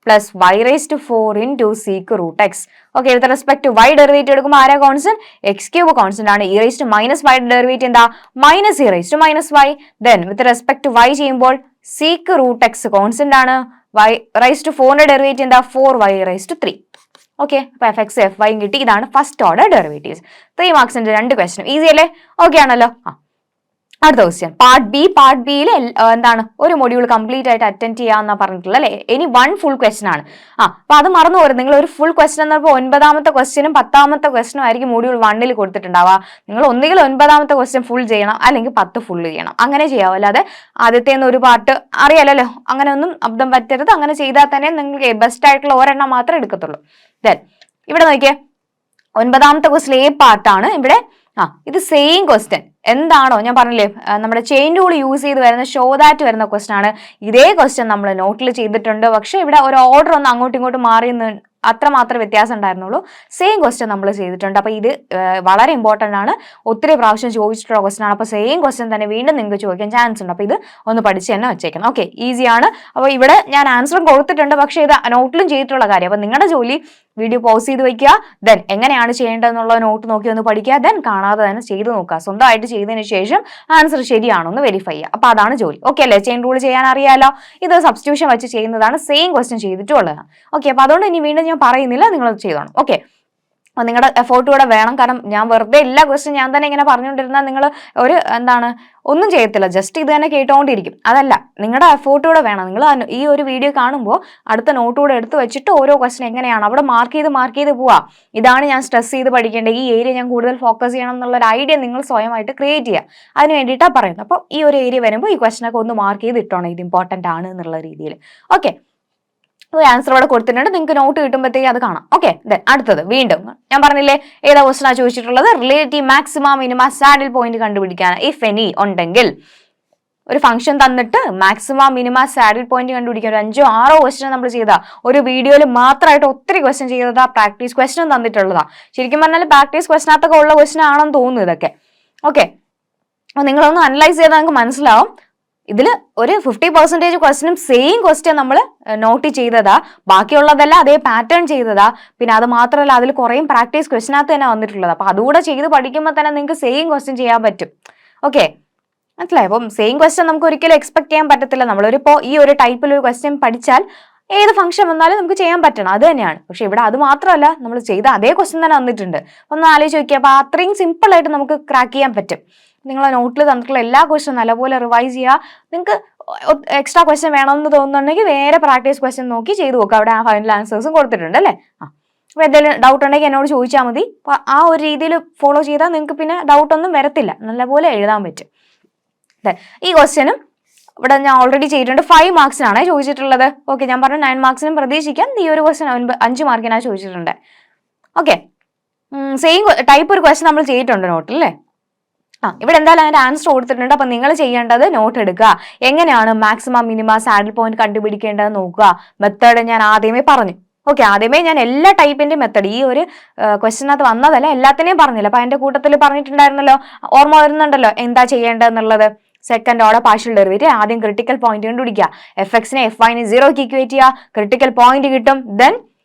plus Y raise to 4 into seek root X. Okay, with respect to Y derivative എടുക്കുമ്പോൾ ആരാ constant? X cube constant ആണ്. E raise to minus Y derivative എന്താ? Minus E raise to minus Y. Then with respect to Y ചെയ്യുമ്പോൾ seek root X constant ആണ്. Y raise to 4ന്റെ derivative എന്താ? 4y raise to 3. Okay, അപ്പൊ F X F വൈയും കിട്ടി. ഇതാണ് first order derivatives. 3 മാർക്സിന്റെ 2 ക്വസ്റ്റ്യൻ. ഈസി അല്ലേ? ഓക്കെ ആണല്ലോ. അടുത്ത ക്വസ്റ്റ്യൻ പാർട്ട് ബി. പാർട്ട് ബിയിൽ എന്താണ്? ഒരു മൊഡ്യൂൾ കംപ്ലീറ്റ് ആയിട്ട് അറ്റൻഡ് ചെയ്യാമെന്നാ പറഞ്ഞിട്ടുള്ളത് അല്ലെ. ഇനി 1 ഫുൾ ക്വസ്റ്റ്യൻ ആണ്. അപ്പൊ അത് മറന്നു പോരും. നിങ്ങൾ ഒരു ഫുൾ ക്വസ്റ്റ്യൻ എന്ന് പറയുമ്പോൾ 9ാമത്തെ ക്വസ്റ്റ്യനും 10ാമത്തെ ക്വസ്റ്റ്യനും ആയിരിക്കും മൊഡ്യൂൾ 1ൽ കൊടുത്തിട്ടുണ്ടാവുക. നിങ്ങൾ ഒന്നുകിൽ 9ാമത്തെ ക്വസ്റ്റ്യൻ ഫുൾ ചെയ്യണം, അല്ലെങ്കിൽ 10 ഫുൾ ചെയ്യണം. അങ്ങനെ ചെയ്യാവും. അല്ലാതെ ആദ്യത്തെ ഒരു പാർട്ട് അറിയാലോ, അങ്ങനെ ഒന്നും അബ്ദം പറ്റരുത്. അങ്ങനെ ചെയ്താൽ തന്നെ നിങ്ങൾക്ക് ബെസ്റ്റ് ആയിട്ടുള്ള ഒരെണ്ണം മാത്രമേ എടുക്കത്തുള്ളൂ. ദെൻ ഇവിടെ നോക്കിയേ, 9ാമത്തെ ക്വസ്റ്റ്യൻ എ പാർട്ടാണ്. ഇവിടെ ഇത് സെയിം ക്വസ്റ്റ്യൻ എന്താണോ ഞാൻ പറഞ്ഞില്ലേ, നമ്മുടെ ചെയിൻ റൂൾ യൂസ് ചെയ്ത് വരുന്ന ഷോ ദാറ്റ് വരുന്ന ക്വസ്റ്റ്യൻ ആണ്. ഇതേ ക്വസ്റ്റ്യൻ നമ്മൾ നോട്ടിൽ ചെയ്തിട്ടുണ്ട്. പക്ഷെ ഇവിടെ ഒരു ഓർഡർ ഒന്ന് അങ്ങോട്ടും ഇങ്ങോട്ടും മാറി അത്രമാത്രം വ്യത്യാസം ഉണ്ടായിരുന്നുള്ളൂ. സെയിം ക്വസ്റ്റ്യൻ നമ്മൾ ചെയ്തിട്ടുണ്ട്. അപ്പൊ ഇത് വളരെ ഇമ്പോർട്ടന്റ് ആണ്. ഒത്തിരി പ്രാവശ്യം ചോദിച്ചിട്ടുള്ള ക്വസ്റ്റ്യൻ ആണ്. അപ്പൊ സെയിം ക്വസ്റ്റ്യൻ തന്നെ വീണ്ടും നിങ്ങൾക്ക് ചോദിക്കാൻ ചാൻസ് ഉണ്ട്. അപ്പൊ ഇത് ഒന്ന് പഠിച്ച് തന്നെ വെച്ചേക്കണം. ഓക്കെ, ഈസിയാണ്. അപ്പൊ ഇവിടെ ഞാൻ ആൻസറും കൊടുത്തിട്ടുണ്ട്, പക്ഷെ ഇത് നോട്ടിലും ചെയ്തിട്ടുള്ള കാര്യം. അപ്പൊ നിങ്ങളുടെ ജോലി വീഡിയോ പോസ് ചെയ്ത് വെക്കുക. ദെൻ എങ്ങനെയാണ് ചെയ്യേണ്ടതെന്നുള്ള നോട്ട് നോക്കി ഒന്ന് പഠിക്കുക. ദെൻ കാണാതെ തന്നെ ചെയ്ത് നോക്കുക. സ്വന്തമായിട്ട് ചെയ്തതിന് ശേഷം ആൻസർ ശരിയാണോ എന്ന് വെരിഫൈ ചെയ്യുക. അപ്പൊ അതാണ് ജോലി. ഓക്കെ അല്ലേ? ചെയിൻ റൂൾ ചെയ്യാൻ അറിയാലോ. ഇത് സബ്സ്റ്റിറ്റ്യൂഷൻ വെച്ച് ചെയ്യുന്നതാണ്. സെയിം ക്വസ്റ്റ്യൻ ചെയ്തിട്ടുള്ളതാണ്. ഓക്കെ, അപ്പൊ അതുകൊണ്ട് ഇനി വീണ്ടും ഞാൻ പറയുന്നില്ല, നിങ്ങൾ ചെയ്തോണം. ഓക്കെ, നിങ്ങളുടെ എഫോർട്ട് കൂടെ വേണം. കാരണം ഞാൻ വെറുതെ എല്ലാ ക്വസ്റ്റ്യൻ ഞാൻ തന്നെ ഇങ്ങനെ പറഞ്ഞുകൊണ്ടിരുന്നാൽ നിങ്ങൾ ഒരു ഒന്നും ചെയ്യത്തില്ല, ജസ്റ്റ് ഇത് തന്നെ കേട്ടുകൊണ്ടിരിക്കും. അതല്ല, നിങ്ങളുടെ എഫോർട്ട് കൂടെ വേണം. നിങ്ങൾ ഈ ഒരു വീഡിയോ കാണുമ്പോൾ അടുത്ത നോട്ട് കൂടെ എടുത്ത് വെച്ചിട്ട് ഓരോ ക്വസ്റ്റ്യൻ എങ്ങനെയാണ് അവിടെ മാർക്ക് ചെയ്ത് പോവാ. ഇതാണ് ഞാൻ സ്ട്രെസ് ചെയ്ത് പഠിക്കേണ്ടത്, ഈ ഏരിയ ഞാൻ കൂടുതൽ ഫോക്കസ് ചെയ്യണം എന്നുള്ളൊരു ഐഡിയ നിങ്ങൾ സ്വയമായിട്ട് ക്രിയേറ്റ് ചെയ്യുക. അതിന് വേണ്ടിയിട്ടാണ് പറയുന്നത്. അപ്പോൾ ഈ ഒരു ഏരിയ വരുമ്പോൾ ഈ ക്വസ്റ്റ്യനൊക്കെ ഒന്ന് മാർക്ക് ചെയ്ത് ഇട്ടോണം, ഇത് ഇമ്പോർട്ടൻ്റ് ആണ് എന്നുള്ള രീതിയിൽ. ഓക്കെ, ഒരു ആൻസർ ഇവിടെ കൊടുത്തിട്ടുണ്ട്, നിങ്ങൾക്ക് നോട്ട് കിട്ടുമ്പോഴത്തേക്ക് അത് കാണാം. ഓക്കെ, അടുത്തത് വീണ്ടും ഞാൻ പറഞ്ഞില്ലേ ഏതാ ക്വസ്റ്റനാ ചോദിച്ചിട്ടുള്ളത്, relative maximum minima saddle point കണ്ടുപിടിക്കാൻ ഇഫ് എനി ഉണ്ടെങ്കിൽ. ഒരു ഫംഗ്ഷൻ തന്നിട്ട് മാക്സിമം മിനിമ സാഡിൽ പോയിന്റ് കണ്ടുപിടിക്കാൻ ഒരു 5-6 ക്വസ്റ്റൻ നമ്മൾ ചെയ്താ, ഒരു വീഡിയോയിൽ മാത്രമായിട്ട് ഒത്തിരി ക്വസ്റ്റൻ ചെയ്തതാ, പ്രാക്ടീസ് ക്വസ്റ്റൻ തന്നിട്ടുള്ളതാ. ശരിക്കും പറഞ്ഞാൽ പ്രാക്ടീസ് ക്വസ്റ്റനകത്തൊക്കെ ഉള്ള ക്വസ്റ്റൻ ആണെന്ന് തോന്നുന്നു ഇതൊക്കെ. ഓക്കെ, അപ്പൊ നിങ്ങളൊന്ന് അനലൈസ് ചെയ്താൽ നിങ്ങൾക്ക് മനസ്സിലാവും. ഇതിൽ ഒരു 50% ക്വസ്റ്റനും സെയിം ക്വസ്റ്റ്യൻ നമ്മൾ നോട്ട് ചെയ്തതാ, ബാക്കിയുള്ളതെല്ലാം അതേ പാറ്റേൺ ചെയ്തതാ. പിന്നെ അത് മാത്രമല്ല അതിൽ കുറേ പ്രാക്ടീസ് ക്വസ്റ്റനകത്ത് തന്നെ വന്നിട്ടുള്ളത്. അപ്പൊ അതുകൂടെ ചെയ്ത് പഠിക്കുമ്പോൾ തന്നെ നിങ്ങൾക്ക് സെയിം ക്വസ്റ്റ്യൻ ചെയ്യാൻ പറ്റും. ഓക്കെ, മനസ്സിലായി? അപ്പം സെയിം ക്വസ്റ്റ്യൻ നമുക്ക് ഒരിക്കലും എക്സ്പെക്ട് ചെയ്യാൻ പറ്റത്തില്ല. നമ്മളൊരിപ്പോൾ ഈ ഒരു ടൈപ്പിൽ ഒരു ക്വസ്റ്റ്യൻ പഠിച്ചാൽ ഏത് ഫംഗ്ഷൻ വന്നാലും നമുക്ക് ചെയ്യാൻ പറ്റണം, അത് തന്നെയാണ്. പക്ഷെ ഇവിടെ അത് മാത്രമല്ല, നമ്മൾ ചെയ്ത അതേ ക്വസ്റ്റ്യൻ തന്നെ വന്നിട്ടുണ്ട്. ഒന്ന് ആലോചിച്ച് നോക്കിയാൽ അപ്പൊ അത്രയും സിമ്പിൾ ആയിട്ട് നമുക്ക് ക്രാക്ക് ചെയ്യാൻ പറ്റും. നിങ്ങളെ നോട്ടിൽ തന്നിട്ടുള്ള എല്ലാ ക്വസ്റ്റ്യൻ നല്ലപോലെ റിവൈസ് ചെയ്യുക. നിങ്ങൾക്ക് എക്സ്ട്രാ ക്വസ്റ്റ്യൻ വേണമെന്ന് തോന്നുന്നുണ്ടെങ്കിൽ വേറെ പ്രാക്ടീസ് ക്വസ്റ്റ്യൻ നോക്കി ചെയ്ത് നോക്കുക. അവിടെ ആ ഫൈനൽ ആൻസേഴ്സും കൊടുത്തിട്ടുണ്ട് അല്ലേ. അപ്പോൾ എന്തെങ്കിലും ഡൗട്ട് ഉണ്ടെങ്കിൽ എന്നോട് ചോദിച്ചാൽ മതി. അപ്പോൾ ആ ഒരു രീതിയിൽ ഫോളോ ചെയ്താൽ നിങ്ങൾക്ക് പിന്നെ ഡൗട്ടൊന്നും വരത്തില്ല, നല്ലപോലെ എഴുതാൻ പറ്റും. ഈ ക്വസ്റ്റ്യനും ഇവിടെ ഞാൻ ഓൾറെഡി ചെയ്തിട്ടുണ്ട്. 5 മാർക്സിനാണ് ചോദിച്ചിട്ടുള്ളത്. ഓക്കെ, ഞാൻ പറഞ്ഞു 9 മാർക്സിനും പ്രതീക്ഷിക്കാം. ഈ ഒരു ക്വസ്റ്റ്യൻ 5 മാർക്കിനാണ് ചോദിച്ചിട്ടുണ്ട്. ഓക്കെ, സെയിം ടൈപ്പ് ഒരു ക്വസ്റ്റ്യൻ നമ്മൾ ചെയ്തിട്ടുണ്ട് നോട്ടിൽ അല്ലേ. ഇവിടെ എന്തായാലും അതിന്റെ ആൻസർ കൊടുത്തിട്ടുണ്ട്. അപ്പൊ നിങ്ങൾ ചെയ്യേണ്ടത് നോട്ട് എടുക്കുക. എങ്ങനെയാണ് മാക്സിമം മിനിമ സാഡിൽ പോയിന്റ് കണ്ടുപിടിക്കേണ്ടത് നോക്കുക. മെത്തേഡ് ഞാൻ ആദ്യമേ പറഞ്ഞു. ഓക്കെ, ആദ്യമേ ഞാൻ എല്ലാ ടൈപ്പിന്റെ മെത്തേഡ് ഈ ഒരു ക്വസ്റ്റ്യനകത്ത് വന്നതല്ല, എല്ലാത്തിനെയും പറഞ്ഞില്ല. അപ്പൊ അതിന്റെ കൂട്ടത്തിൽ പറഞ്ഞിട്ടുണ്ടായിരുന്നല്ലോ, ഓർമ്മ വരുന്നുണ്ടല്ലോ എന്താ ചെയ്യേണ്ടതെന്നുള്ളത്. സെക്കൻഡ് ഓർഡർ പാർഷ്യൽ ഡെറിവേറ്റീവ് ആദ്യം ക്രിട്ടിക്കൽ പോയിന്റ് കണ്ടുപിടിക്കുക. എഫ്-എക്സിനെ F-നെ 0ക്ക് ഇക്വേറ്റ് ചെയ്യുക, ക്രിട്ടിക്കൽ പോയിന്റ് കിട്ടും. Then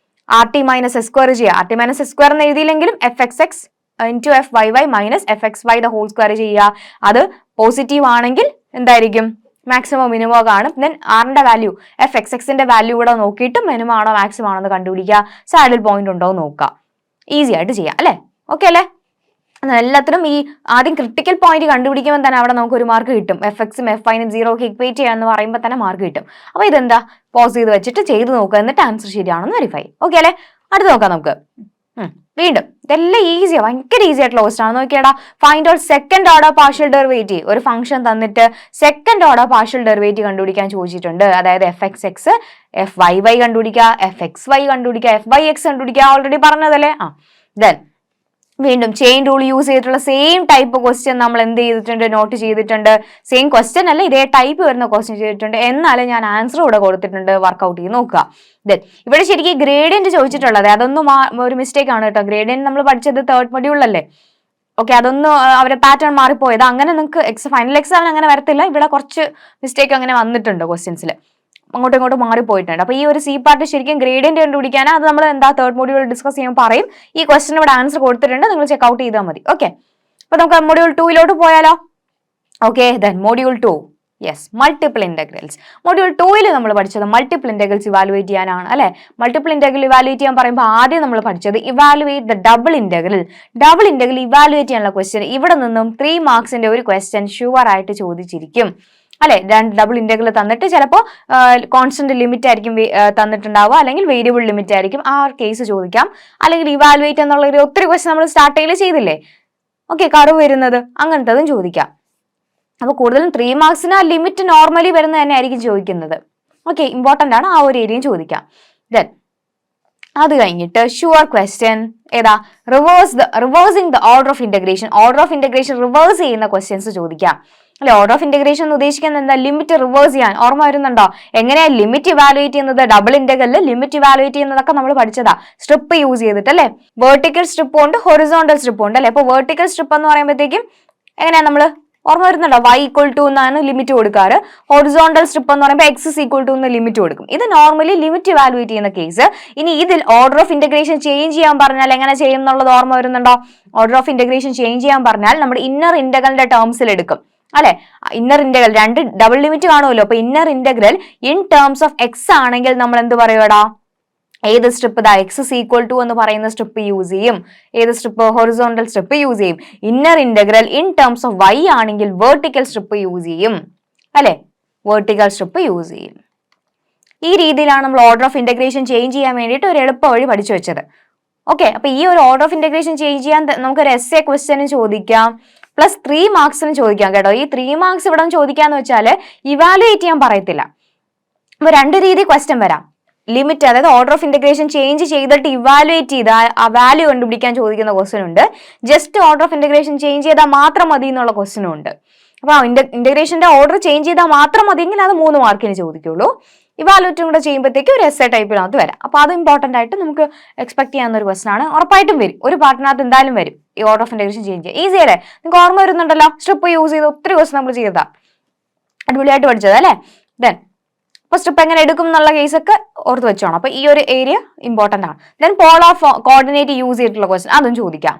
RT minus S square ചെയ്യുക. RT മൈനസ് എസ് സ്ക്വയർ എന്ന് എഴുതിയില്ലെങ്കിലും FXX into FYY minus FXY the whole square ചെയ്യുക. അത് പോസിറ്റീവ് ആണെങ്കിൽ എന്തായിരിക്കും, മാക്സിമം മിനിമം കാണും. ദെൻ ആറിന്റെ വാല്യൂ FXXന്റെ വാല്യൂ കൂടെ നോക്കിയിട്ട് മിനിമം ആണോ മാക്സിമം ആണോ എന്ന് കണ്ടുപിടിക്കുക. സാഡിൽ പോയിന്റ് ഉണ്ടോ എന്ന് നോക്കുക. ഈസി ആയിട്ട് ചെയ്യാം അല്ലേ. ഓക്കെ അല്ലേ. എല്ലാത്തിനും ഈ ആദ്യം ക്രിട്ടിക്കൽ പോയിന്റ് കണ്ടുപിടിക്കുമ്പോൾ തന്നെ അവിടെ നമുക്ക് ഒരു മാർക്ക് കിട്ടും. എഫ്-എക്സും F-നും 0ക്ക് ഇക്വേറ്റ് ചെയ്യാന്ന് പറയുമ്പോൾ തന്നെ മാർക്ക് കിട്ടും. അപ്പൊ ഇതെന്താ പോസ് ചെയ്ത് വെച്ചിട്ട് ചെയ്ത് നോക്കുക, എന്നിട്ട് ആൻസർ ശരിയാണെന്ന് വെരിഫൈ. ഓക്കെ അല്ലേ. അടുത്ത് നോക്കാം നമുക്ക്. വീണ്ടും ഇതെല്ലാം ഈസിയാ, ഭയങ്കര ഈസി ആയിട്ടുള്ള ക്വസ്റ്റൻ ആണ്. നോക്കിയാടാ, find out second order partial derivative. ഒരു ഫംഗ്ഷൻ തന്നിട്ട് സെക്കൻഡ് ഓർഡർ പാർഷ്യൽ ഡെറിവേറ്റീവ് കണ്ടുപിടിക്കാൻ ചോദിച്ചിട്ടുണ്ട്. അതായത് FXX, FYY കണ്ടുപിടിക്കുക, FXY കണ്ടുപിടിക്കുക, FYX കണ്ടുപിടിക്കുക. ഓൾറെഡി പറഞ്ഞതല്ലേ. ദെൻ വീണ്ടും ചെയിൻ റൂൾ യൂസ് ചെയ്തിട്ടുള്ള സെയിം ടൈപ്പ് ക്വസ്റ്റ്യൻ നമ്മൾ എന്ത് ചെയ്തിട്ടുണ്ട്, നോട്ട് ചെയ്തിട്ടുണ്ട്. സെയിം ക്വസ്റ്റ്യൻ അല്ല, ഇതേ ടൈപ്പ് വരുന്ന ക്വസ്റ്റ്യൻ ചെയ്തിട്ടുണ്ട്. എന്നാലും ഞാൻ ആൻസർ ഇവിടെ കൊടുത്തിട്ടുണ്ട്, വർക്ക്ഔട്ട് ചെയ്ത് നോക്കുക. ഇവിടെ ശരിക്കും ഗ്രേഡിയന്റ് ചോദിച്ചിട്ടുള്ളത്, അതൊന്നും ഒരു മിസ്റ്റേക്ക് ആണ് കേട്ടോ. ഗ്രേഡിയന്റ് നമ്മൾ പഠിച്ചത് 3rd മൊഡ്യൂളിലല്ലേ. ഓക്കെ, അതൊന്നും അവരുടെ പാറ്റേൺ മാറിപ്പോയത്. അങ്ങനെ നിങ്ങൾക്ക് ഫൈനൽ എക്സാമിന് അങ്ങനെ വരത്തില്ല. ഇവിടെ കുറച്ച് മിസ്റ്റേക്ക് അങ്ങനെ വന്നിട്ടുണ്ട് ക്വസ്റ്റ്യൻസിൽ, അങ്ങോട്ടും ഇങ്ങോട്ടും മാറിപ്പോയിട്ടുണ്ട്. അപ്പൊ ഈ ഒരു സി പാർട്ട് ശരിക്കും ഗ്രേഡിയന്റ് കണ്ടുപിടിക്കാനാ. അത് നമ്മൾ എന്താ 3rd മൊഡ്യൂൾ ഡിസ്കസ് ചെയ്യുമ്പോൾ പറയും. ഈ ക്വസ്റ്റ്യൻ ഇവിടെ ആൻസർ കൊടുത്തിട്ടുണ്ട്, നിങ്ങൾ ചെക്ക്ഔട്ട് ചെയ്താൽ മതി. ഓക്കെ, അപ്പൊ നമുക്ക് മൊഡ്യൂൾ 2 പോയാലോ. Okay, then module 2, yes, multiple integrals. Module 2 നമ്മൾ പഠിച്ചത് മൾട്ടിപ്പിൾ ഇന്റഗ്രൽസ് ഇവാലുവേറ്റ് ചെയ്യാനാണ് അല്ലെ. മൾട്ടിപ്പിൾ ഇന്റഗ്രൽ ഇവാലുവേറ്റ് ചെയ്യാൻ പറയുമ്പോൾ ആദ്യം നമ്മൾ പഠിച്ചത് evaluate the double integral. Double integral evaluate ചെയ്യാനുള്ള ക്വസ്റ്റ്യൻ ഇവിടെ നിന്നും 3 മാർക്സിന്റെ ഒരു ക്വസ്റ്റ്യൻ ഷുവർ ആയിട്ട് ചോദിച്ചിരിക്കും അല്ലെ. രണ്ട് ഡബിൾ ഇന്റഗ്രൽ തന്നിട്ട് ചിലപ്പോൾ കോൺസ്റ്റന്റ് ലിമിറ്റ് ആയിരിക്കും തന്നിട്ടുണ്ടാവുക, അല്ലെങ്കിൽ വേരിയബിൾ ലിമിറ്റ് ആയിരിക്കും. ആ കേസ് ചോദിക്കാം. അല്ലെങ്കിൽ ഇവാലുവേറ്റ് എന്നുള്ള ഒരു ഒത്തിരി ക്വസ്റ്റ്യൻ നമ്മൾ സ്റ്റാർട്ടിങ്ങിൽ ചെയ്തില്ലേ. ഓക്കെ, കർവ് വരുന്നത് അങ്ങനത്തതും ചോദിക്കാം. അപ്പൊ കൂടുതലും 3 മാർക്സിന് ലിമിറ്റ് നോർമലി വരുന്നത് തന്നെ ആയിരിക്കും ചോദിക്കുന്നത്. ഓക്കെ, ഇമ്പോർട്ടന്റ് ആണ്, ആ ഒരു ഏരിയയും ചോദിക്കാം. ദെൻ അത് കഴിഞ്ഞിട്ട് ഷുവർ ക്വസ്റ്റ്യൻ ഏതാ, reversing the order of integration. Order of integration reverse ചെയ്യുന്ന ക്വസ്റ്റ്യൻസ് ചോദിക്കാം അല്ലെ. ഓർഡർ ഓഫ് ഇന്റഗ്രേഷൻ എന്ന് ഉദ്ദേശിക്കുന്നത് എന്താ, ലിമിറ്റ് റിവേഴ്സ് ചെയ്യാൻ. ഓർമ്മ വരുന്നുണ്ടോ എങ്ങനെയാ ലിമിറ്റ് ഇവാലുവേറ്റ് ചെയ്യുന്നത്? ഡബിൾ ഇന്റഗ്രലിൽ ലിമിറ്റ് ഇവാലുവേറ്റ് ചെയ്യുന്നതൊക്കെ നമ്മൾ പഠിച്ചതാ, സ്ട്രിപ്പ് യൂസ് ചെയ്തിട്ട് അല്ലെ. വെർട്ടിക്കൽ സ്ട്രിപ്പ് ഉണ്ട്, ഹൊറിസോണ്ടൽ സ്ട്രിപ്പ് ഉണ്ട് അല്ലെ. അപ്പൊ വെർട്ടിക്കൽ സ്ട്രിപ്പ് എന്ന് പറയുമ്പോഴത്തേക്കും എങ്ങനെയാ നമ്മൾ ഓർമ്മ വരുന്നുണ്ടോ, y=2 എന്നാണ് ലിമിറ്റ് കൊടുക്കാറ്. ഹൊറിസോണ്ടൽ സ്ട്രിപ്പ് എന്ന് പറയുമ്പോൾ x=2 എന്ന് ലിമിറ്റ് കൊടുക്കും. ഇത് നോർമലി ലിമിറ്റ് ഇവാലുവേറ്റ് ചെയ്യുന്ന കേസ്. ഇനി ഇതിൽ ഓർഡർ ഓഫ് ഇന്റഗ്രേഷൻ ചേഞ്ച് ചെയ്യാൻ പറഞ്ഞാൽ എങ്ങനെ ചെയ്യും എന്നുള്ളത് ഓർമ്മ വരുന്നുണ്ടോ. ഓർഡർ ഓഫ് ഇന്റഗ്രേഷൻ ചേഞ്ച് ചെയ്യാൻ പറഞ്ഞാൽ നമ്മുടെ ഇന്നർ ഇന്റഗ്രലിന്റെ ടേംസിൽ എടുക്കും അല്ലെ. ഇന്നർ ഇന്റഗ്രൽ രണ്ട് ഡബിൾ ലിമിറ്റ് കാണുമല്ലോ. അപ്പൊ inner integral in terms of X ആണെങ്കിൽ നമ്മൾ എന്ത് പറയുടാ, ഏത് സ്ട്രിപ്പ് ദാ x=2 എന്ന് പറയുന്ന സ്ട്രിപ്പ് യൂസ് ചെയ്യും. ഏത് സ്ട്രിപ്പ്, ഹൊറിസോണ്ടൽ സ്ട്രിപ്പ് യൂസ് ചെയ്യും. Inner integral in terms of y ആണെങ്കിൽ വെർട്ടിക്കൽ സ്ട്രിപ്പ് യൂസ് ചെയ്യും അല്ലെ. വെർട്ടിക്കൽ സ്ട്രിപ്പ് യൂസ് ചെയ്യും. ഈ രീതിയിലാണ് നമ്മൾ ഓർഡർ ഓഫ് ഇന്റഗ്രേഷൻ ചേഞ്ച് ചെയ്യാൻ വേണ്ടിയിട്ട് ഒരു എളുപ്പ വഴി പഠിച്ചു വെച്ചത്. ഓക്കെ, അപ്പൊ ഈ ഒരു ഓർഡർ ഓഫ് ഇന്റഗ്രേഷൻ ചേഞ്ച് ചെയ്യാൻ നമുക്കൊരു എസ്എ ക്വസ്റ്റ്യനും ചോദിക്കാം, പ്ലസ് 3 മാർക്സിനും ചോദിക്കാം കേട്ടോ. ഈ 3 മാർക്സ് ഇവിടെ ചോദിക്കാന്ന് വെച്ചാൽ ഇവാലുവേറ്റ് ചെയ്യാൻ പറയത്തില്ല. അപ്പൊ രണ്ട് രീതി ക്വസ്റ്റ്യൻ വരാം. ലിമിറ്റ്, അതായത് ഓർഡർ ഓഫ് ഇന്റഗ്രേഷൻ ചേഞ്ച് ചെയ്തിട്ട് ഇവാലുവേറ്റ് ചെയ്ത് ആ വാല്യൂ കണ്ടുപിടിക്കാൻ ചോദിക്കുന്ന ക്വസ്റ്റ്യൻ ഉണ്ട്. Just order of integration change ചെയ്താൽ മാത്രം മതി എന്നുള്ള ക്വസ്റ്റ്യനും ഉണ്ട്. അപ്പൊ ഇന്റഗ്രേഷന്റെ ഓർഡർ ചേഞ്ച് ചെയ്താൽ മാത്രം മതിയെങ്കിൽ അത് 3 മാർക്കിന് ചോദിക്കുള്ളൂ. ഇവാലുവേറ്റും കൂടെ ചെയ്യുമ്പോഴത്തേക്ക് ഒരു എസ്സേ ടൈപ്പിനകത്ത് വരാം. അപ്പൊ അത് ഇമ്പോർട്ടന്റ് ആയിട്ട് നമുക്ക് എക്സ്പെക്ട് ചെയ്യാവുന്ന ഒരു ക്വസ്റ്റൻ ആണ്. ഉറപ്പായിട്ടും വരും, ഒരു പാർട്ടിനകത്ത് എന്തായാലും വരും ഈ ഓർഡർ ഓഫ് ഇന്റഗ്രേഷൻ ചേഞ്ച് ചെയ്യുക. ഈസി അല്ലേ? നിങ്ങൾക്ക് ഓർമ്മ വരുന്നുണ്ടല്ലോ, സ്ട്രിപ്പ് യൂസ് ചെയ്ത് ഒത്തിരി ക്വസ്റ്റൻ നമ്മൾ ചെയ്തതാ, അടിപൊളിയായിട്ട് പഠിച്ചത് അല്ലേ? ദെൻ അപ്പൊ സ്ട്രിപ്പ് എങ്ങനെ എടുക്കും എന്നുള്ള കേസൊക്കെ ഓർത്ത് വെച്ചോണം. അപ്പൊ ഈ ഒരു ഏരിയ ഇമ്പോർട്ടന്റ് ആണ്. ദെൻ പോളാർ കോർഡിനേറ്റ് യൂസ് ചെയ്തിട്ടുള്ള ക്വസ്റ്റൻ അതും ചോദിക്കാം.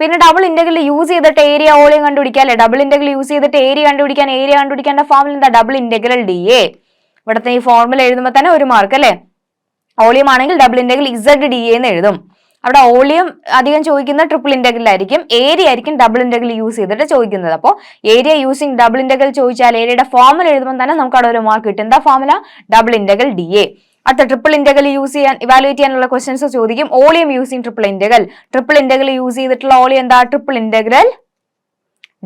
പിന്നെ ഡബിൾ ഇന്റഗ്രൽ യൂസ് ചെയ്തിട്ട് ഏരിയ വോളിയം കണ്ടുപിടിക്കാം അല്ലെ? ഡബിൾ ഇന്റഗ്രൽ യൂസ് ചെയ്തിട്ട് ഏരിയ കണ്ടുപിടിക്കേണ്ട ഫോർമുല എന്താ? Double integral D A. ഇവിടുത്തെ ഈ ഫോർമുല എഴുതുമ്പോൾ തന്നെ 1 മാർക്ക് അല്ലെ? വോളിയം ആണെങ്കിൽ ഡബിൾ ഇന്റഗ്രൽ ഇസഡ് ഡി എന്ന് എഴുതും. അവിടെ വോളിയം അധികം ചോദിക്കുന്നത് ട്രിപ്പിൾ ഇന്റഗ്രൽ ആയിരിക്കും, ഏരിയ ആയിരിക്കും ഡബിൾ ഇന്റഗ്രൽ യൂസ് ചെയ്തിട്ട് ചോദിക്കുന്നത്. അപ്പോൾ ഏരിയ യൂസിങ് ഡബിൾ ഇന്റഗ്രൽ ചോദിച്ചാൽ ഏരിയയുടെ ഫോർമുല എഴുതുമ്പോൾ തന്നെ നമുക്ക് അവിടെ 1 മാർക്ക് കിട്ടും. എന്താ formula? Double integral D A. അടുത്ത ട്രിപ്പിൾ ഇന്റഗ്രൽ യൂസ് ചെയ്യാൻ ഇവാലുവേറ്റ് ചെയ്യാനുള്ള ക്വസ്റ്റൻസ് ചോദിക്കും. Volume using triple integral use ചെയ്തിട്ടുള്ള വോളിയം എന്താ? Triple integral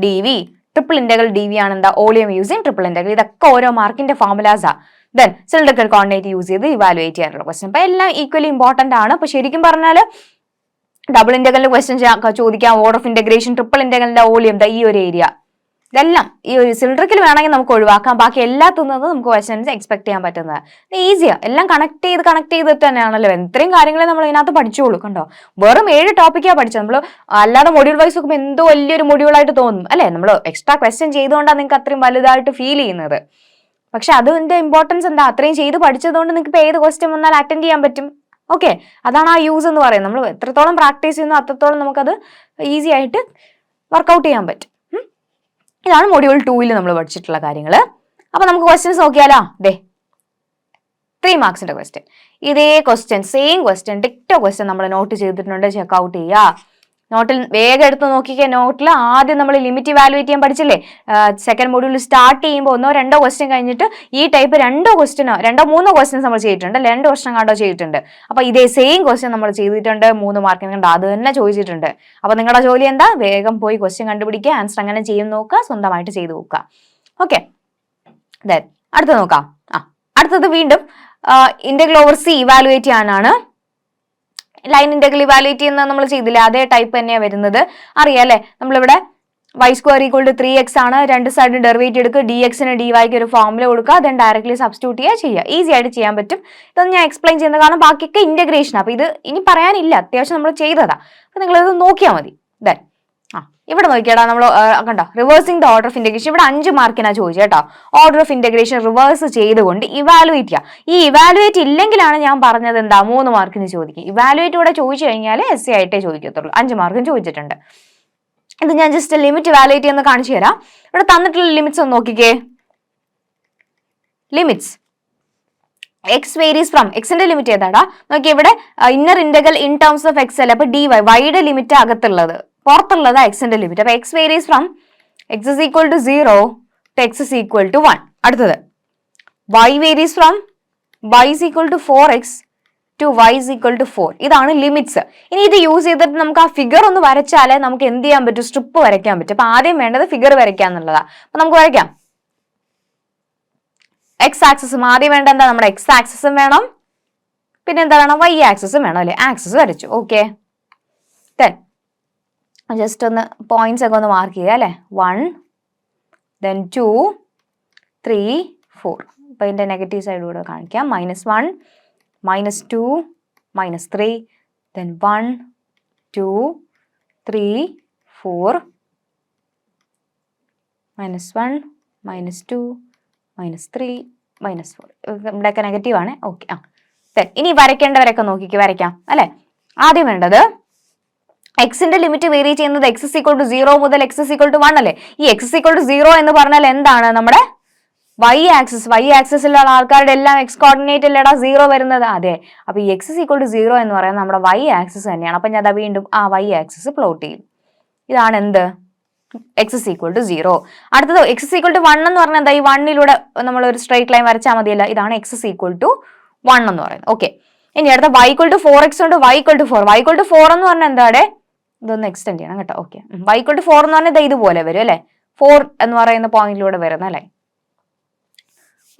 D V. Triple integral D V ആണ് എന്താ? Volume using triple integral. ഇതൊക്കെ ഓരോ മാർക്കിന്റെ ഫോർമുലാസാ. ദെൻ സിലിണ്ടറിക്കൽ കോർഡിനേറ്റ് യൂസ് ചെയ്ത് ഇവാലുവേറ്റ് ചെയ്യാനുള്ള ക്വസ്റ്റൻ. അപ്പൊ എല്ലാം ഈക്വലി ഇമ്പോർട്ടന്റ് ആണ്. അപ്പൊ ശരിക്കും പറഞ്ഞാൽ ഡബിൾ ഇന്റഗ്രലിന്റെ ക്വസ്റ്റൻ ചോദിക്കാം, ഓർഡർ ഓഫ് ഇന്റഗ്രേഷൻ, ട്രിപ്പിൾ ഇന്റഗ്രലിന്റെ വോളിയം, ഈ ഒരു ഏരിയ, ഇതെല്ലാം ഈ ഒരു സിലിണ്ടറിക്കൽ വേണമെങ്കിൽ നമുക്ക് ഒഴിവാക്കാം. ബാക്കി എല്ലാത്തുന്നത് നമുക്ക് ക്വസ്റ്റൻസ് എക്സ്പെക്ട് ചെയ്യാൻ പറ്റുന്നത് ഈസിയാ. എല്ലാം കണക്ട് ചെയ്തിട്ട് തന്നെയാണല്ലോ. ഇത്രയും കാര്യങ്ങളെ നമ്മൾ ഇതിനകത്ത് പഠിച്ചോളൂ. കണ്ടോ, വെറും 7 ടോപ്പിക്കാ പഠിച്ചത്. നമ്മൾ അല്ലാതെ മൊഡ്യൂൾ വൈസ് നോക്കുമ്പോൾ എന്തോ വലിയൊരു മൊഡ്യൂളായിട്ട് തോന്നും അല്ലെ? നമ്മൾ എക്സ്ട്രാ ക്വസ്റ്റൻ ചെയ്തുകൊണ്ടാണ് നിങ്ങൾക്ക് അത്രയും വലുതായിട്ട് ഫീൽ ചെയ്യുന്നത്. പക്ഷെ അതിന്റെ ഇമ്പോർട്ടൻസ് എന്താ? അത്രയും ചെയ്ത് പഠിച്ചതുകൊണ്ട് നിങ്ങൾക്ക് ഇപ്പൊ ഏത് ക്വസ്റ്റ്യൻ വന്നാൽ അറ്റൻഡ് ചെയ്യാൻ പറ്റും. ഓക്കെ, അതാണ് ആ യൂസ് എന്ന് പറയുന്നത്. നമ്മൾ എത്രത്തോളം പ്രാക്ടീസ് ചെയ്യുന്നു അത്രത്തോളം നമുക്കത് ഈസി ആയിട്ട് വർക്ക്ഔട്ട് ചെയ്യാൻ പറ്റും. ഇതാണ് മൊഡ്യൂൾ 2 നമ്മൾ പഠിച്ചിട്ടുള്ള കാര്യങ്ങൾ. അപ്പൊ നമുക്ക് ക്വസ്റ്റ്യൻസ് നോക്കിയാലോ? 3 മാർക്സിന്റെ ക്വസ്റ്റ്യൻ. ഇതേ ക്വസ്റ്റ്യൻ, സെയിം ക്വസ്റ്റ്യൻ, ഡിക്റ്റോ ക്വസ്റ്റ്യൻ നമ്മൾ നോട്ട് ചെയ്തിട്ടുണ്ട്. ചെക്ക്ഔട്ട് ചെയ്യുക. നോട്ടിൽ വേഗം എടുത്ത് നോക്കിക്കേ. നോട്ടിൽ ആദ്യം നമ്മൾ ലിമിറ്റ് ഇവാലുവേറ്റ് ചെയ്യാൻ പഠിച്ചില്ലേ? സെക്കൻഡ് മൊഡ്യൂൾ സ്റ്റാർട്ട് ചെയ്യുമ്പോൾ 1-2 ക്വസ്റ്റ്യൻ കഴിഞ്ഞിട്ട് ഈ ടൈപ്പ് 2-3 ക്വസ്റ്റ്യൻസ് നമ്മൾ ചെയ്തിട്ടുണ്ട്. 2 ക്വസ്റ്റ്യൻ കണ്ടോ ചെയ്തിട്ടുണ്ട്. അപ്പൊ ഇതേ സെയിം ക്വസ്റ്റ്യൻ നമ്മൾ ചെയ്തിട്ടുണ്ട്. 3 മാർക്കിന് കണ്ടോ അത് തന്നെ ചോദിച്ചിട്ടുണ്ട്. അപ്പൊ നിങ്ങളുടെ ജോലി എന്താ? വേഗം പോയി ക്വസ്റ്റ്യൻ കണ്ടുപിടിക്കുക, ആൻസർ അങ്ങനെ ചെയ്യും നോക്കുക, സ്വന്തമായിട്ട് ചെയ്ത് നോക്കുക. ഓക്കെ, അടുത്ത് നോക്കാം. അടുത്തത് വീണ്ടും ഇന്റഗ്രൽ ഓവർ സി ഇവാലുവേറ്റ് ചെയ്യാനാണ്. ലൈൻ ഇന്റഗ്രൽ ഇവാലുവേറ്റ് ചെയ്യുന്നത് നമ്മൾ ചെയ്തില്ല, അതേ ടൈപ്പ് തന്നെയാണ് വരുന്നത്. അറിയാം അല്ലെ? നമ്മളിവിടെ y² = 3x ആണ്. 2 സൈഡ് ഡെറിവേറ്റീവ് എടുക്കുക, dxന് dyക്ക് ഒരു ഫോർമുല കൊടുക്കുക, ദെൻ ഡയറക്ട്ലി സബ്സ്റ്റിറ്റ്യൂട്ട് ചെയ്യുക. ഈസി ആയിട്ട് ചെയ്യാൻ പറ്റും. ഇതൊന്നും ഞാൻ എക്സ്പ്ലെയിൻ ചെയ്യുന്നത് കാരണം ബാക്കിയൊക്കെ ഇന്റഗ്രേഷൻ. അപ്പൊ ഇത് ഇനി പറയാനില്ല, അത്യാവശ്യം നമ്മൾ ചെയ്തതാ. അപ്പൊ നിങ്ങളിത് നോക്കിയാൽ മതി. ദെൻ ഇവിടെ നോക്കിയാടാ, നമ്മൾ കണ്ടോ reversing the order of integration. ഇവിടെ 5 മാർക്കിനാ ചോദിച്ചു കേട്ടോ. ഓർഡർ ഓഫ് ഇന്റഗ്രേഷൻ റിവേഴ്സ് ചെയ്തുകൊണ്ട് ഇവാലുവേറ്റ് ചെയ്യുക. ഈ ഇവാലുവേറ്റ് ഇല്ലെങ്കിലാണ് ഞാൻ പറഞ്ഞത് എന്താ 3 മാർക്കിന് ചോദിക്കും. ഇവാലുവേറ്റ് കൂടെ ചോദിച്ചു കഴിഞ്ഞാൽ എസ് ആയിട്ടേ ചോദിക്കത്തുള്ളൂ. 5 മാർക്കിന് ചോദിച്ചിട്ടുണ്ട്. ഇത് ഞാൻ ജസ്റ്റ് ലിമിറ്റ് ഇവാലുവേറ്റ് ചെയ്യുന്ന കാണിച്ചു തരാം. ഇവിടെ തന്നിട്ടുള്ള ലിമിറ്റ്സ് ഒന്ന് നോക്കിക്കേ. ലിമിറ്റ്സ് എക്സ് വേരീസ് ഫ്രം, എക്സിന്റെ ലിമിറ്റ് ഏതാടാ നോക്കി. ഇവിടെ inner integral in terms of X അല്ല, അപ്പൊ ഡി വൈയുടെ ലിമിറ്റ് അകത്തുള്ളത്, പുറത്തുള്ളതാ എക്സിന്റെ ലിമിറ്റ്. അപ്പൊ X varies from X is equal to 0 to X is equal to 1. അടുത്തത് Y varies from Y is equal to 4x to Y is equal to 4. ഇതാണ് limits. ഇനി ഇത് use ചെയ്തിട്ട് നമുക്ക് ആ ഫിഗർ ഒന്ന് വരച്ചാലേ നമുക്ക് എന്ത് ചെയ്യാൻ പറ്റും? സ്ട്രിപ്പ് വരയ്ക്കാൻ പറ്റും. അപ്പൊ ആദ്യം വേണ്ടത് ഫിഗർ വരയ്ക്കാന്നുള്ളതാ. അപ്പൊ നമുക്ക് വരയ്ക്കാം. എക്സ് ആക്സിസും ആദ്യം വേണ്ട എന്താ? നമ്മുടെ എക്സ് ആക്സിസും വേണം, പിന്നെ എന്താ വേണം? വൈ ആക്സിസും വേണം അല്ലെ? ആക്സിസ് വരച്ചു. ഓക്കെ, ജസ്റ്റ് ഒന്ന് പോയിന്റ്സ് ഒക്കെ ഒന്ന് മാർക്ക് ചെയ്യുക അല്ലെ? 1 then 2 3 4. അപ്പൊ ഇതിന്റെ നെഗറ്റീവ് സൈഡ് കൂടെ കാണിക്കാം. -1 -2 -3 then 1 2 3 4 -1 -2 -3 -4. ഇവിടെയൊക്കെ നെഗറ്റീവ് ആണ്. ഓക്കെ, ഇനി വരയ്ക്കേണ്ടവരൊക്കെ നോക്കിക്ക് വരയ്ക്കാം അല്ലെ? ആദ്യം വേണ്ടത് എക്സിന്റെ ലിമിറ്റ് വേരി ചെയ്യുന്നത് എക്സ് ഇസ് ഈക്വൽ ടു 0 മുതൽ എക്സ് ഇസ് ഈക്വൽ ടു 1 അല്ലേ? ഈ എക്സ് ഇസ് ഈക്വൽ ടു 0 എന്ന് പറഞ്ഞാൽ എന്താണ്? നമ്മുടെ വൈ ആക്സിസിലുള്ള ആൾക്കാരുടെ എല്ലാം എക്സ് കോർഡിനേറ്റ് അല്ലേടാ 0 വരുന്നത്. അതെ, അപ്പൊ ഈ എക്സ് ഇസ് ഈക്വൽ ടു 0 എന്ന് പറയുന്നത് നമ്മുടെ വൈ ആക്സിസ് തന്നെയാണ്. അപ്പൊ ഞാൻ വീണ്ടും ആ വൈ ആക്സിസ് പ്ലോട്ട് ചെയ്യും. ഇതാണ് എന്ത്? X is equal to 0. അടുത്തത് എക്സ് ഇസ് ഈക്വൽ ടു 1 എന്ന് പറഞ്ഞാൽ എന്താ? ഈ 1-ലൂടെ നമ്മൾ ഒരു സ്ട്രൈറ്റ് ലൈൻ വരച്ചാൽ മതിയല്ല. ഇതാണ് എക്സ് ഇസ് ഈക്വൽ ടു 1 എന്ന് പറയുന്നത്. ഓക്കെ, ഇനി അടുത്ത y ഈക്വൽ ടു 4x ഉണ്ട്, y equal to 4. y equal to 4 എന്ന് പറഞ്ഞാൽ എന്താണ്? ഇതൊന്ന് എക്സ്റ്റെൻഡ് ചെയ്യണം കേട്ടോ. ഓക്കെ, y ഈക്വൽ ടു 4 എന്ന് പറഞ്ഞാൽ ഇതുപോലെ വരും അല്ലെ? 4 എന്ന് പറയുന്ന പോയിന്റിലൂടെ വരുന്ന അല്ലെ?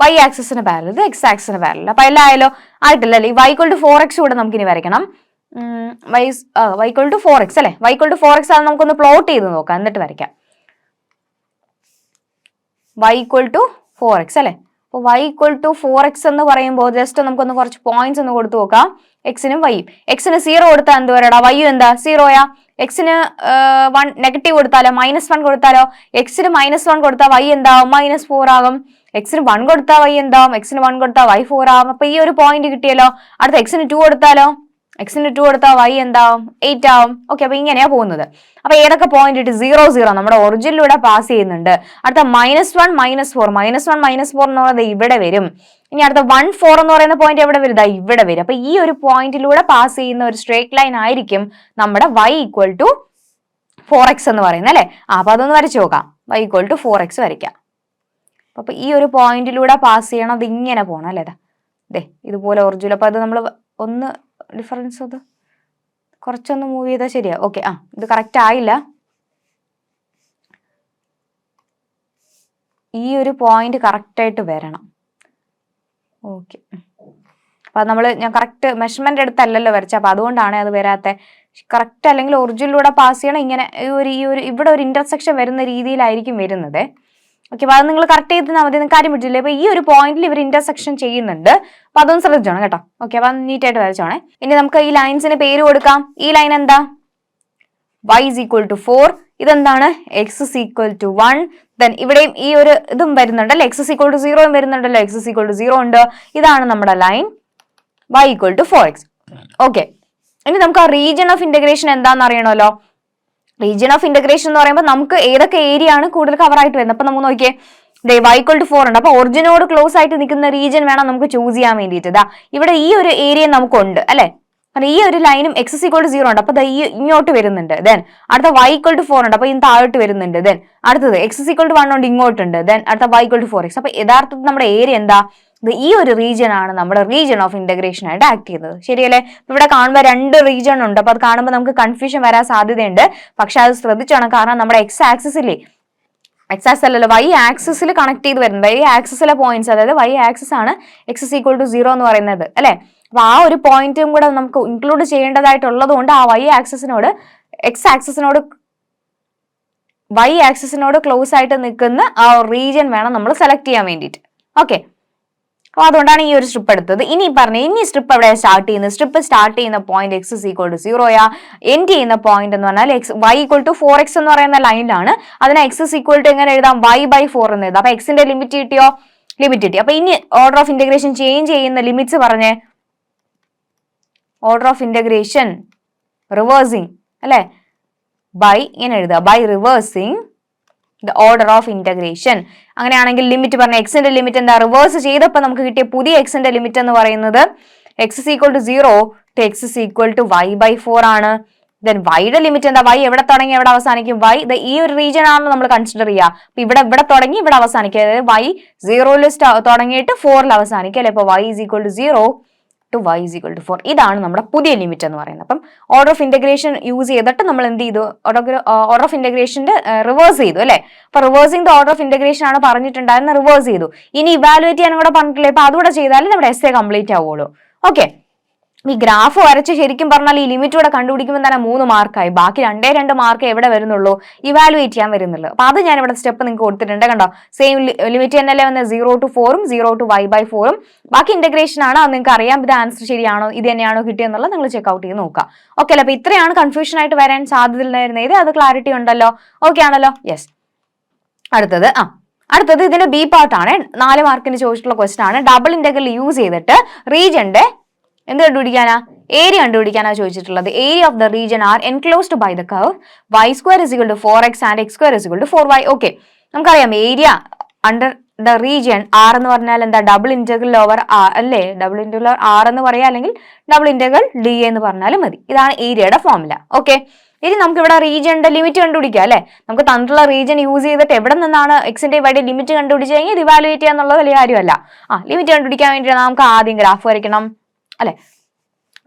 y ആക്സിസിന് പാരലൽ, ഇത് x ആക്സിസിന് പാരലൽ. അപ്പൊ എല്ലാം ആയാലോ? ആയിട്ടില്ല അല്ലേ? y = 4x കൂടെ നമുക്ക് ഇനി വരയ്ക്കണം. y = 4x അല്ലെ? y = 4x ആണ്, നമുക്കൊന്ന് പ്ലോട്ട് ചെയ്ത് നോക്കാം എന്നിട്ട് വരയ്ക്കാം. y = 4x അല്ലെ? അപ്പോൾ y = 4x എന്ന് പറയുമ്പോൾ ജസ്റ്റ് നമുക്കൊന്ന് കുറച്ച് പോയിന്റ്സ് ഒന്ന് കൊടുത്തു നോക്കാം. എക്സിനും വൈയും. എക്സിന് 0 കൊടുത്താൽ എന്ത് വരടാ? വൈയും എന്താ? 0യാ. എക്സിന് 1 നെഗറ്റീവ് കൊടുത്താലോ? -1 കൊടുത്താലോ? എക്സിന് -1 കൊടുത്താൽ y എന്താവും? -4 ആകും. എക്സിന് 1 കൊടുത്താൽ y എന്താവും? എക്സിന് 1 കൊടുത്താൽ y 4 ആകും. അപ്പൊ ഈ ഒരു പോയിന്റ് കിട്ടിയല്ലോ. അടുത്ത എക്സിന് 2 കൊടുത്താലോ? എക്സിന് 2 കൊടുത്താൽ y എന്താവും? 8 ആവും. ഓക്കെ, അപ്പൊ ഇങ്ങനെയാ പോകുന്നത്. അപ്പൊ ഏതൊക്കെ പോയിന്റ് ഇട്ട് 0 0 നമ്മുടെ ഒറിജിനിലൂടെ പാസ് ചെയ്യുന്നുണ്ട്. അടുത്ത -1 -4 -1 -4 എന്ന് പറയുന്നത് ഇവിടെ വരും. ഇനി അടുത്ത 1 4 എന്ന് പറയുന്ന പോയിന്റ് എവിടെ വരും? ഇവിടെ വരും. അപ്പൊ ഈ ഒരു പോയിന്റിലൂടെ പാസ് ചെയ്യുന്ന ഒരു സ്ട്രേറ്റ് ലൈൻ ആയിരിക്കും നമ്മുടെ y = 4x എന്ന് പറയുന്നത് അല്ലെ? അപ്പൊ അതൊന്ന് വരച്ചു നോക്കാം. y = 4x വരയ്ക്കാം. അപ്പൊ ഈ ഒരു പോയിന്റിലൂടെ പാസ് ചെയ്യണം, അത് ഇങ്ങനെ പോകണം അല്ലേ? ഇതുപോലെ ഒറിജിനൽ. അപ്പൊ അത് നമ്മൾ ഒന്ന് ഡിഫറൻസ് അത് കുറച്ചൊന്ന് മൂവ് ചെയ്താൽ ശരിയാ. ഓക്കെ, ഇത് കറക്റ്റ് ആയില്ല. ഈ ഒരു പോയിന്റ് കറക്റ്റ് ആയിട്ട് വരണം. ഓക്കെ, അപ്പൊ ഞാൻ കറക്റ്റ് മെഷർമെന്റ് എടുത്തല്ലല്ലോ വരച്ച, അപ്പൊ അതുകൊണ്ടാണ് അത് വരാത്തെ. കറക്റ്റ് അല്ലെങ്കിൽ ഒറിജിനിലൂടെ പാസ് ചെയ്യണം. ഇങ്ങനെ ഇവിടെ ഒരു ഇന്റർസെക്ഷൻ വരുന്ന രീതിയിലായിരിക്കും വരുന്നത്. ഓക്കെ, അപ്പൊ അത് നിങ്ങൾ കറക്റ്റ് ചെയ്താൽ മതി. നിങ്ങൾക്ക് കാര്യം പറ്റില്ലേ? അപ്പൊ ഈ ഒരു പോയിന്റിൽ ഇവർ ഇന്റർസെക്ഷൻ ചെയ്യുന്നുണ്ട്. അപ്പൊ അതൊന്ന് ശ്രദ്ധിച്ചോണം കേട്ടോ. ഓക്കെ, അപ്പൊ നീറ്റായിട്ട് വരച്ചോണേ. ഇനി നമുക്ക് ഈ ലൈൻസിന് പേര് കൊടുക്കാം. ഈ ലൈൻ എന്താ? y = 4. ഇതെന്താണ്? x = 1. ദെൻ ഇവിടെയും ഈ ഒരു ഇതും വരുന്നുണ്ടല്ലോ, x = 0 വരുന്നുണ്ടല്ലോ, x = 0 ഉണ്ട്. ഇതാണ് നമ്മുടെ ലൈൻ y = 4x. ഓക്കെ, ഇനി നമുക്ക് ആ റീജിയൻ ഓഫ് ഇന്റഗ്രേഷൻ എന്താണെന്ന് അറിയണമല്ലോ. റീജിയൻ ഓഫ് ഇന്റഗ്രേഷൻ എന്ന് പറയുമ്പോൾ നമുക്ക് ഏതൊക്കെ ഏരിയ ആണ് കൂടുതൽ കവർ ആയിട്ട് വരുന്നത്. അപ്പൊ നമുക്ക് നോക്കിയേ, y = 4 ഉണ്ട്. അപ്പൊ ഒറിജിനോട് ക്ലോസ് ആയിട്ട് നിൽക്കുന്ന റീജിയൻ വേണം നമുക്ക് ചൂസ് ചെയ്യാൻ വേണ്ടിയിട്ട്. ഇവിടെ ഈ ഒരു ഏരിയ നമുക്കുണ്ട് അല്ലെ? ഈ ഒരു ലൈനും x = 0 ഉണ്ട്. അപ്പൊ ഇങ്ങോട്ട് വരുന്നുണ്ട്. ദെൻ അടുത്ത y = 4 ഉണ്ട്. അപ്പൊ ഇത് താഴോട്ട് വരുന്നുണ്ട്. ദെൻ അടുത്തത് x = 1 ഉണ്ട്, ഇങ്ങോട്ടുണ്ട്. ദെൻ അടുത്ത y = 4x. അപ്പൊ യഥാർത്ഥത്തിൽ നമ്മുടെ ഏരിയ എന്താ? ഈ ഒരു റീജിയൻ ആണ് നമ്മുടെ റീജിയൻ ഓഫ് ഇന്റഗ്രേഷൻ ആയിട്ട് ആക്ട് ചെയ്യുന്നത്. ശരിയല്ലേ? ഇവിടെ കാണുമ്പോൾ 2 റീജിയൻ ഉണ്ട്. അപ്പൊ അത് കാണുമ്പോൾ നമുക്ക് കൺഫ്യൂഷൻ വരാൻ സാധ്യതയുണ്ട്. പക്ഷെ അത് ശ്രദ്ധിച്ചോണം. കാരണം നമ്മുടെ x ആക്സിസിലെ അല്ലല്ലോ, y ആക്സിസിൽ കണക്ട് ചെയ്ത് വരുന്നത്. ഈ ആക്സിസിലെ പോയിന്റ്സ്, അതായത് y ആക്സിസ് ആണ് x = 0 എന്ന് പറയുന്നത് അല്ലെ? അപ്പൊ ആ ഒരു പോയിന്റും കൂടെ നമുക്ക് ഇൻക്ലൂഡ് ചെയ്യേണ്ടതായിട്ടുള്ളത് കൊണ്ട് ആ y ആക്സിസിനോട് ക്ലോസ് ആയിട്ട് നിൽക്കുന്ന ആ റീജിയൻ വേണം നമ്മൾ സെലക്ട് ചെയ്യാൻ വേണ്ടിയിട്ട്. ഓക്കെ, അപ്പൊ അതുകൊണ്ടാണ് ഈ ഒരു സ്ട്രിപ്പ് എടുത്തത്. ഇനി സ്ട്രിപ്പ് എവിടെ സ്റ്റാർട്ട് ചെയ്യുന്നത്? സ്ട്രിപ്പ് സ്റ്റാർട്ട് ചെയ്യുന്ന പോയിന്റ് x = 0 എൻഡ് ചെയ്യുന്ന പോയിന്റ് എന്ന് പറഞ്ഞാൽ y = 4x എന്ന് പറയുന്ന ലൈനിലാണ്. അതിനെ x = എങ്ങനെ എഴുതാം? y/4 എന്ന് എഴുതാം. അപ്പൊ എക്സിന്റെ ലിമിറ്റ് കിട്ടിയോ? ലിമിറ്റ് കിട്ടി. അപ്പൊ ഇനി ഓർഡർ ഓഫ് ഇന്റഗ്രേഷൻ ചേഞ്ച് ചെയ്യുന്ന ലിമിറ്റ്സ് പറഞ്ഞേ. ഓർഡർ ഓഫ് ഇന്റഗ്രേഷൻ റിവേഴ്സിങ് അല്ലെ? ഇങ്ങനെ എഴുതുക, by reversing the order of integration. അങ്ങനെയാണെങ്കിൽ ലിമിറ്റ് പറഞ്ഞ എക്സിന്റെ ലിമിറ്റ് എന്താ? റിവേഴ്സ് ചെയ്തപ്പോൾ നമുക്ക് കിട്ടിയ പുതിയ എക്സിന്റെ ലിമിറ്റ് എന്ന് പറയുന്നത് x = 0 to x = y/4 ആണ്. ദെൻ വൈയുടെ ലിമിറ്റ് എന്താ? y എവിടെ തുടങ്ങി എവിടെ അവസാനിക്കും? y ഈ ഒരു റീജിയൻ ആണെന്ന് നമ്മൾ കൺസിഡർ ചെയ്യുക. അപ്പൊ ഇവിടെ തുടങ്ങി ഇവിടെ അവസാനിക്കുക. അതായത് y 0 തുടങ്ങിയിട്ട് 4 അവസാനിക്കുക അല്ലെ? അപ്പൊ y = 0 to y = 4. ഇതാണ് നമ്മുടെ പുതിയ ലിമിറ്റ് എന്ന് പറയുന്നത്. അപ്പം ഓർഡർ ഓഫ് ഇന്റഗ്രേഷൻ യൂസ് ചെയ്തിട്ട് നമ്മൾ എന്ത് ചെയ്തു? ഓർഡർ ഓഫ് ഇന്റഗ്രേഷന്റെ റിവേഴ്സ് ചെയ്തു അല്ലെ? അപ്പൊ reversing the order of integration ആണ് പറഞ്ഞിട്ടുണ്ടായിരുന്ന, റിവേഴ്സ് ചെയ്തു. ഇനി ഇവാലുവേറ്റ് ചെയ്യാനും കൂടെ പറഞ്ഞിട്ടില്ലേ? അപ്പൊ അതുകൂടെ ചെയ്താലും നമ്മുടെ എസ്സേ കംപ്ലീറ്റ് ആവുള്ളൂ. ഓക്കെ, ഈ ഗ്രാഫ് വരച്ച് ശരിക്കും പറഞ്ഞാൽ ഈ ലിമിറ്റ് കൂടെ കണ്ടുപിടിക്കുമ്പോൾ തന്നെ 3 മാർക്കായി. ബാക്കി 2 മാർക്ക് എവിടെ വരുന്നുള്ളൂ? ഇവാലുവേറ്റ് ചെയ്യാൻ വരുന്നുള്ളൂ. അപ്പൊ അത് ഞാൻ ഇവിടെ സ്റ്റെപ്പ് നിങ്ങൾക്ക് കൊടുത്തിട്ടുണ്ട്. കണ്ടോ? സെയിം ലിമിറ്റ് തന്നെയല്ലേ വന്നത്? 0 to 4 0 to y/4. ബാക്കി ഇന്റഗ്രേഷൻ ആണ്. അത് നിങ്ങൾക്ക് അറിയാം ഇത് ആൻസർ ശരിയാണോ, ഇത് തന്നെയാണോ കിട്ടിയെന്നുള്ളത് നിങ്ങൾ ചെക്ക്ഔട്ട് ചെയ്ത് നോക്കുക. ഓക്കെ അല്ലേ? അപ്പൊ ഇത്രയാണ് കൺഫ്യൂഷൻ ആയിട്ട് വരാൻ സാധ്യതയുണ്ടായിരുന്നത്. അത് ക്ലാരിറ്റി ഉണ്ടല്ലോ? ഓക്കെ ആണല്ലോ? യെസ്. അടുത്തത് ഇതിന്റെ ബി പാർട്ട് ആണ്. 4 മാർക്കിന് ചോദിച്ചിട്ടുള്ള ക്വസ്റ്റൻ ആണ്. ഡബിൾ ഇന്റഗ്രൽ യൂസ് ചെയ്തിട്ട് റീജിയന്റെ എന്ത് കണ്ടുപിടിക്കാനാ? ഏരിയ കണ്ടുപിടിക്കാനാ ചോദിച്ചിട്ടുള്ളത്. Area of the region R enclosed by the curve y² = 4x and x² = 4y. Okay, നമുക്കറിയാം area under the region R എന്ന് പറഞ്ഞാൽ എന്താ? ഡബിൾ ഇന്റഗ്രൽ ഓവർ ആർ അല്ലേ? ഡബിൾ ഇന്റഗ്രൽ ആർ എന്ന് പറയാ, അല്ലെങ്കിൽ ഡബിൾ ഇന്റഗ്രൽ ഡി എന്ന് പറഞ്ഞാലും മതി. ഇതാണ് ഏരിയയുടെ ഫോർമുല. ഓക്കെ, ഇനി നമുക്ക് ഇവിടെ റീജിയന്റെ ലിമിറ്റ് കണ്ടുപിടിക്കാം അല്ലെ? നമുക്ക് തന്നിട്ടുള്ള റീജിയൻ യൂസ് ചെയ്തിട്ട് എവിടെ നിന്നാണ് എക്സിന്റെ വൈയുടെ ലിമിറ്റ് കണ്ടുപിടിച്ച് കഴിഞ്ഞാൽ ഇത് ഇവാലുവേറ്റ് ചെയ്യാന്നുള്ളത് വലിയ കാര്യമല്ല. ലിമിറ്റ് കണ്ടുപിടിക്കാൻ വേണ്ടിയിട്ട് നമുക്ക് ആദ്യം ഗ്രാഫ് വരയ്ക്കണം അല്ലെ?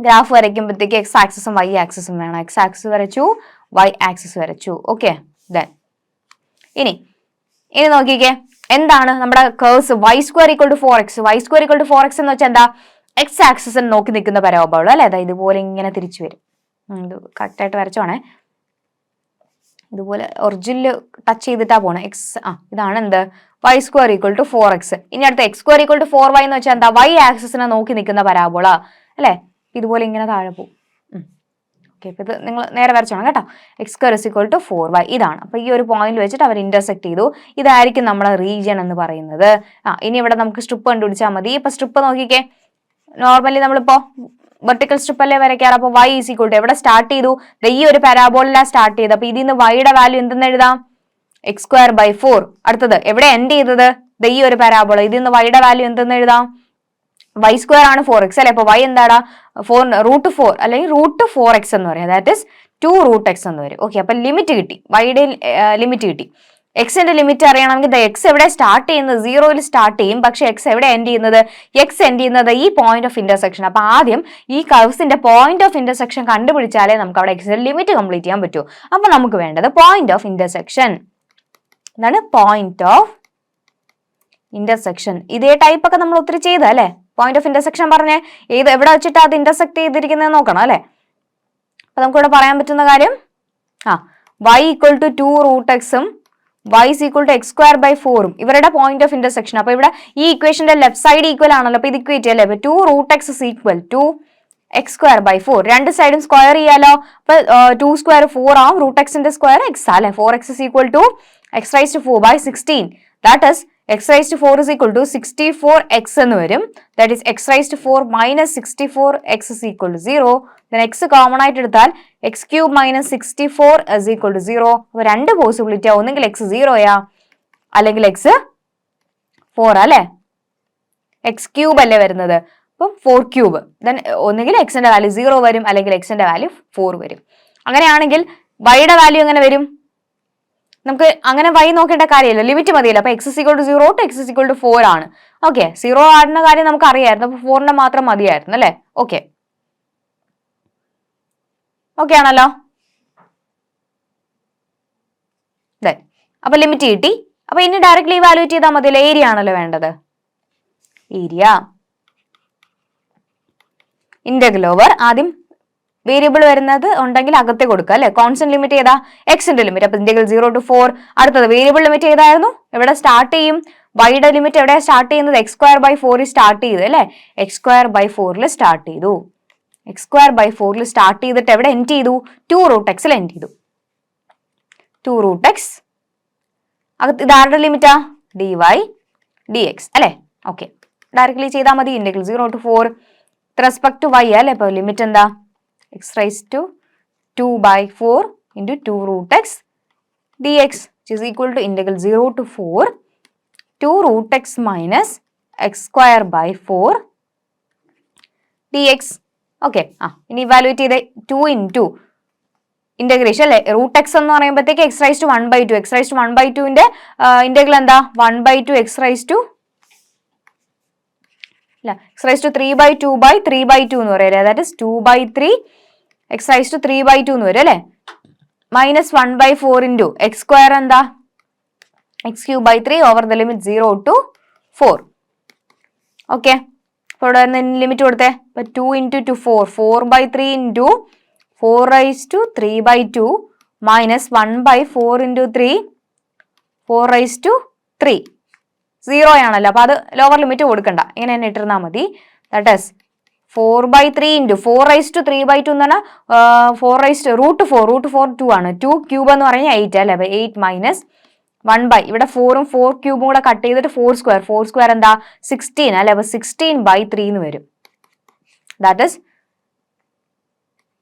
ഗ്രാഫ് വരയ്ക്കുമ്പോഴത്തേക്ക് x ആക്സിസും y ആക്സിസും വേണം. x ആക്സിസ് വരച്ചു, y ആക്സിസ് വരച്ചു. ഓക്കെ, ദെൻ ഇനി നോക്കിക്കേ, എന്താണ് നമ്മുടെ curse y² = 4x. y² = 4x എന്ന് വെച്ചാൽ എന്താ? എക്സ് ആക്സിസിന് നോക്കി നിൽക്കുന്ന പരാബോള അല്ലെ? അതായത് ഇതുപോലെ ഇങ്ങനെ തിരിച്ചു വരും. ഇത് കറക്റ്റായിട്ട് വരച്ചോണേ. ഇതുപോലെ ഒറിജിനൽ ടച്ച് ചെയ്തിട്ടാ പോണേ. ഇതാണ് എന്ത്? y² = 4x. ഇനി അടുത്ത x² = 4y എന്ന് വെച്ചാൽ എന്താ? y ആക്സിസിനെ നോക്കി നിൽക്കുന്ന പരാബോള അല്ലെ? ഇതുപോലെ ഇങ്ങനെ താഴെ പോകും. ഓക്കെ, അപ്പൊ ഇത് നിങ്ങൾ നേരെ വരച്ചോണം കേട്ടോ. x² = 4y ഇതാണ്. അപ്പൊ ഈ ഒരു പോയിന്റ് വെച്ചിട്ട് അവർ ഇന്റർസെക്ട് ചെയ്തു. ഇതായിരിക്കും നമ്മുടെ റീജിയൻ എന്ന് പറയുന്നത്. ഇനി ഇവിടെ നമുക്ക് സ്ട്രിപ്പ് കണ്ടുപിടിച്ചാൽ മതി. ഇപ്പൊ സ്ട്രിപ്പ് നോക്കിക്കേ. നോർമലി നമ്മളിപ്പോ വെർട്ടിക്കൽ സ്ട്രിപ്പ് അല്ലേ വരയ്ക്കാറ്. അപ്പൊ y = എവിടെ സ്റ്റാർട്ട് ചെയ്തു? ഈ ഒരു പാരാബോളിലാണ് സ്റ്റാർട്ട് ചെയ്തത്. അപ്പൊ ഇതിൽ നിന്ന് വൈയുടെ വാല്യൂ എന്തെന്ന് എഴുതാം? x²/4. അടുത്തത് എവിടെ എൻഡ് ചെയ്തത്? ഈ ഒരു പാരാബോള. ഇതിൽ നിന്ന് വൈയുടെ വാല്യൂ എന്തെന്ന് എഴുതാം? y² ആണ് 4x അല്ലെ? അപ്പൊ y എന്താടാ? √4 അല്ലെങ്കിൽ √4x എന്ന് പറയാം. ദാറ്റ് ഇസ് 2√x എന്ന് വരും. ഓക്കെ, അപ്പൊ ലിമിറ്റ് കിട്ടി. വൈയുടെ ലിമിറ്റ് കിട്ടി. എക്സിന്റെ ലിമിറ്റ് അറിയണമെങ്കിൽ എക്സ് എവിടെ സ്റ്റാർട്ട് ചെയ്യുന്നത്? 0യിൽ സ്റ്റാർട്ട് ചെയ്യും. പക്ഷെ എക്സ് എവിടെ എൻഡ് ചെയ്യുന്നത്? എക്സ് എൻഡ് ചെയ്യുന്നത് ഈ പോയിന്റ് ഓഫ് ഇന്റർസെക്ഷൻ. അപ്പൊ ആദ്യം ഈ കർവ്സിന്റെ പോയിന്റ് ഓഫ് ഇന്റർസെക്ഷൻ കണ്ടുപിടിച്ചാലേ നമുക്ക് അവിടെ എക്സിന്റെ ലിമിറ്റ് കംപ്ലീറ്റ് ചെയ്യാൻ പറ്റൂ. അപ്പൊ നമുക്ക് വേണ്ടത് പോയിന്റ് ഓഫ് ഇന്റർസെക്ഷൻ. എന്താണ് പോയിന്റ് ഓഫ് ഇന്റർസെക്ഷൻ? ഇതേ ടൈപ്പ് ഒക്കെ നമ്മൾ ഒത്തിരി ചെയ്ത അല്ലെ? പോയിന്റ് ഓഫ് ഇന്റർസെക്ഷൻ പറഞ്ഞേ എവിടെ വെച്ചിട്ട് അത് ഇന്റർസെക്ട് ചെയ്തിരിക്കുന്നത് നോക്കണം അല്ലെ? അപ്പൊ നമുക്കിവിടെ പറയാൻ പറ്റുന്ന കാര്യം y = 2√x ഉം y = x²/4 ഇവരുടെ പോയിന്റ് ഓഫ് ഇന്റർസെക്ഷൻ. അപ്പൊ ഇവിടെ ഈ ഇക്വേഷന്റെ ലെഫ്റ്റ് സൈഡ് ഈക്വൽ ആണല്ലോ. അപ്പൊ ഇത് ഇക്വേറ്റ് ചെയ്യാം അല്ലെ? 2√x = x²/4. രണ്ട് സൈഡും സ്ക്വയർ ചെയ്യാലോ. അപ്പൊ 2² 4 ആവും. √xന്റെ സ്ക്വയർ x അല്ലെ? 4x = x⁴/16. That is x⁴ = 64x എന്ന് വരും. That is x⁴ - 64x = 0. x common ആയിട്ട് എടുത്താൽ x³ - 64 = 0. അപ്പൊ രണ്ട് പോസിബിലിറ്റി ആ. ഒന്നെങ്കിൽ x 0 അല്ലെങ്കിൽ x 4 അല്ലെ? x³ അല്ലേ വരുന്നത്. അപ്പം 4³ ദെൻ ഒന്നെങ്കിൽ എക്സിന്റെ വാല്യൂ 0 വരും അല്ലെങ്കിൽ എക്സിന്റെ വാല്യൂ 4 വരും. അങ്ങനെയാണെങ്കിൽ വൈയുടെ വാല്യൂ എങ്ങനെ വരും? നമുക്ക് അങ്ങനെ y നോക്കേണ്ട കാര്യമില്ല, ലിമിറ്റ് മതിയല്ലോ. അപ്പൊ x = 0 to x = 4 ആണ്. ഓക്കെ, 0 ആടുന്ന കാര്യം നമുക്ക് അറിയായിരുന്നു. അപ്പൊ 4ന്റെ മാത്രം മതിയായിരുന്നു അല്ലെ? ഓക്കെ ആണല്ലോ. അപ്പൊ ലിമിറ്റ് കിട്ടി. അപ്പൊ ഇനി ഡയറക്ട്ലി ഇവാലുവേറ്റ് ചെയ്താൽ മതിയല്ലോ. ഏരിയ ആണല്ലോ വേണ്ടത്. ഏരിയ ഇന്റഗ്രൽ ഓവർ ആദ്യം വേരിയബിൾ വരുന്നത് ഉണ്ടെങ്കിൽ അകത്തെ കൊടുക്കുക അല്ലെ? കോൺസ്റ്റന്റ് ലിമിറ്റ് ചെയ്താ എക്സിന്റെ ലിമിറ്റ്. അപ്പൊ ഇന്റഗ്രൽ 0 to 4. അടുത്തത് വേരിയബിൾ ലിമിറ്റ് ചെയ്തായിരുന്നു. എവിടെ സ്റ്റാർട്ട് ചെയ്യും? വൈയുടെ ലിമിറ്റ് എവിടെ സ്റ്റാർട്ട് ചെയ്യുന്നത്? x²/4 സ്റ്റാർട്ട് ചെയ്തു അല്ലെ? x²/4 സ്റ്റാർട്ട് ചെയ്തു. x²/4 സ്റ്റാർട്ട് ചെയ്തിട്ട് എവിടെ എൻഡ് ചെയ്തു? 2√x എൻഡ് ചെയ്തു. 2√x അകത്ത് ഇതാരുടെ ലിമിറ്റാ? dy dx അല്ലെ? ഓക്കെ, ഡയറക്ട്ലി ചെയ്താൽ മതി. Integral 0 to 4 respect to y അല്ലെ? അപ്പൊ ലിമിറ്റ് എന്താ? x⁴ - 2/4 into 2√x dx is equal to integral 0 to 4 2√x minus x²/4 dx. Okay, ഇനി ഇവാലുവേറ്റ് ചെയ്ത് 2 into ഇന്റഗ്രേഷൻ അല്ലെ? √x എന്ന് പറയുമ്പോഴത്തേക്ക് x⁴ - 1/2. x⁴ - 1/2ന്റെ ഇന്റഗ്രൽ എന്താ? 1/2 x⁴ അല്ല x⁴ 3/2/3/2 എന്ന് പറയാം. ദാറ്റ് ഇസ് 2/3 x⁴ 3/2 എന്ന് വരും അല്ലെ? -1/4 into x² എന്താ? x³ over the limit 0 to 4. Okay, അപ്പൊ ഇവിടെ ലിമിറ്റ് കൊടുത്തേ. 2 into 2 4 4/3 into 4⁻³ minus 1/4 into 3 4⁻3 0 ആണല്ലോ. അപ്പൊ അത് ലോവർ ലിമിറ്റ് കൊടുക്കണ്ട, ഇങ്ങനെ തന്നെ ഇട്ടിരുന്നാൽ മതി. ദാറ്റ് ഈസ് 4/3 into 4⁻3/2 എന്ന് പറഞ്ഞാൽ 4√4 2 ആണ്. 2³ എന്ന് പറഞ്ഞാൽ 8 അല്ലെ? 8 മൈനസ് 1/, ഇവിടെ 4ഉം 4³ കൂടെ കട്ട് ചെയ്തിട്ട് 4² എന്താ? 16 അല്ലെ? അപ്പൊ 16/3 എന്ന് വരും. ദാറ്റ് ഈസ്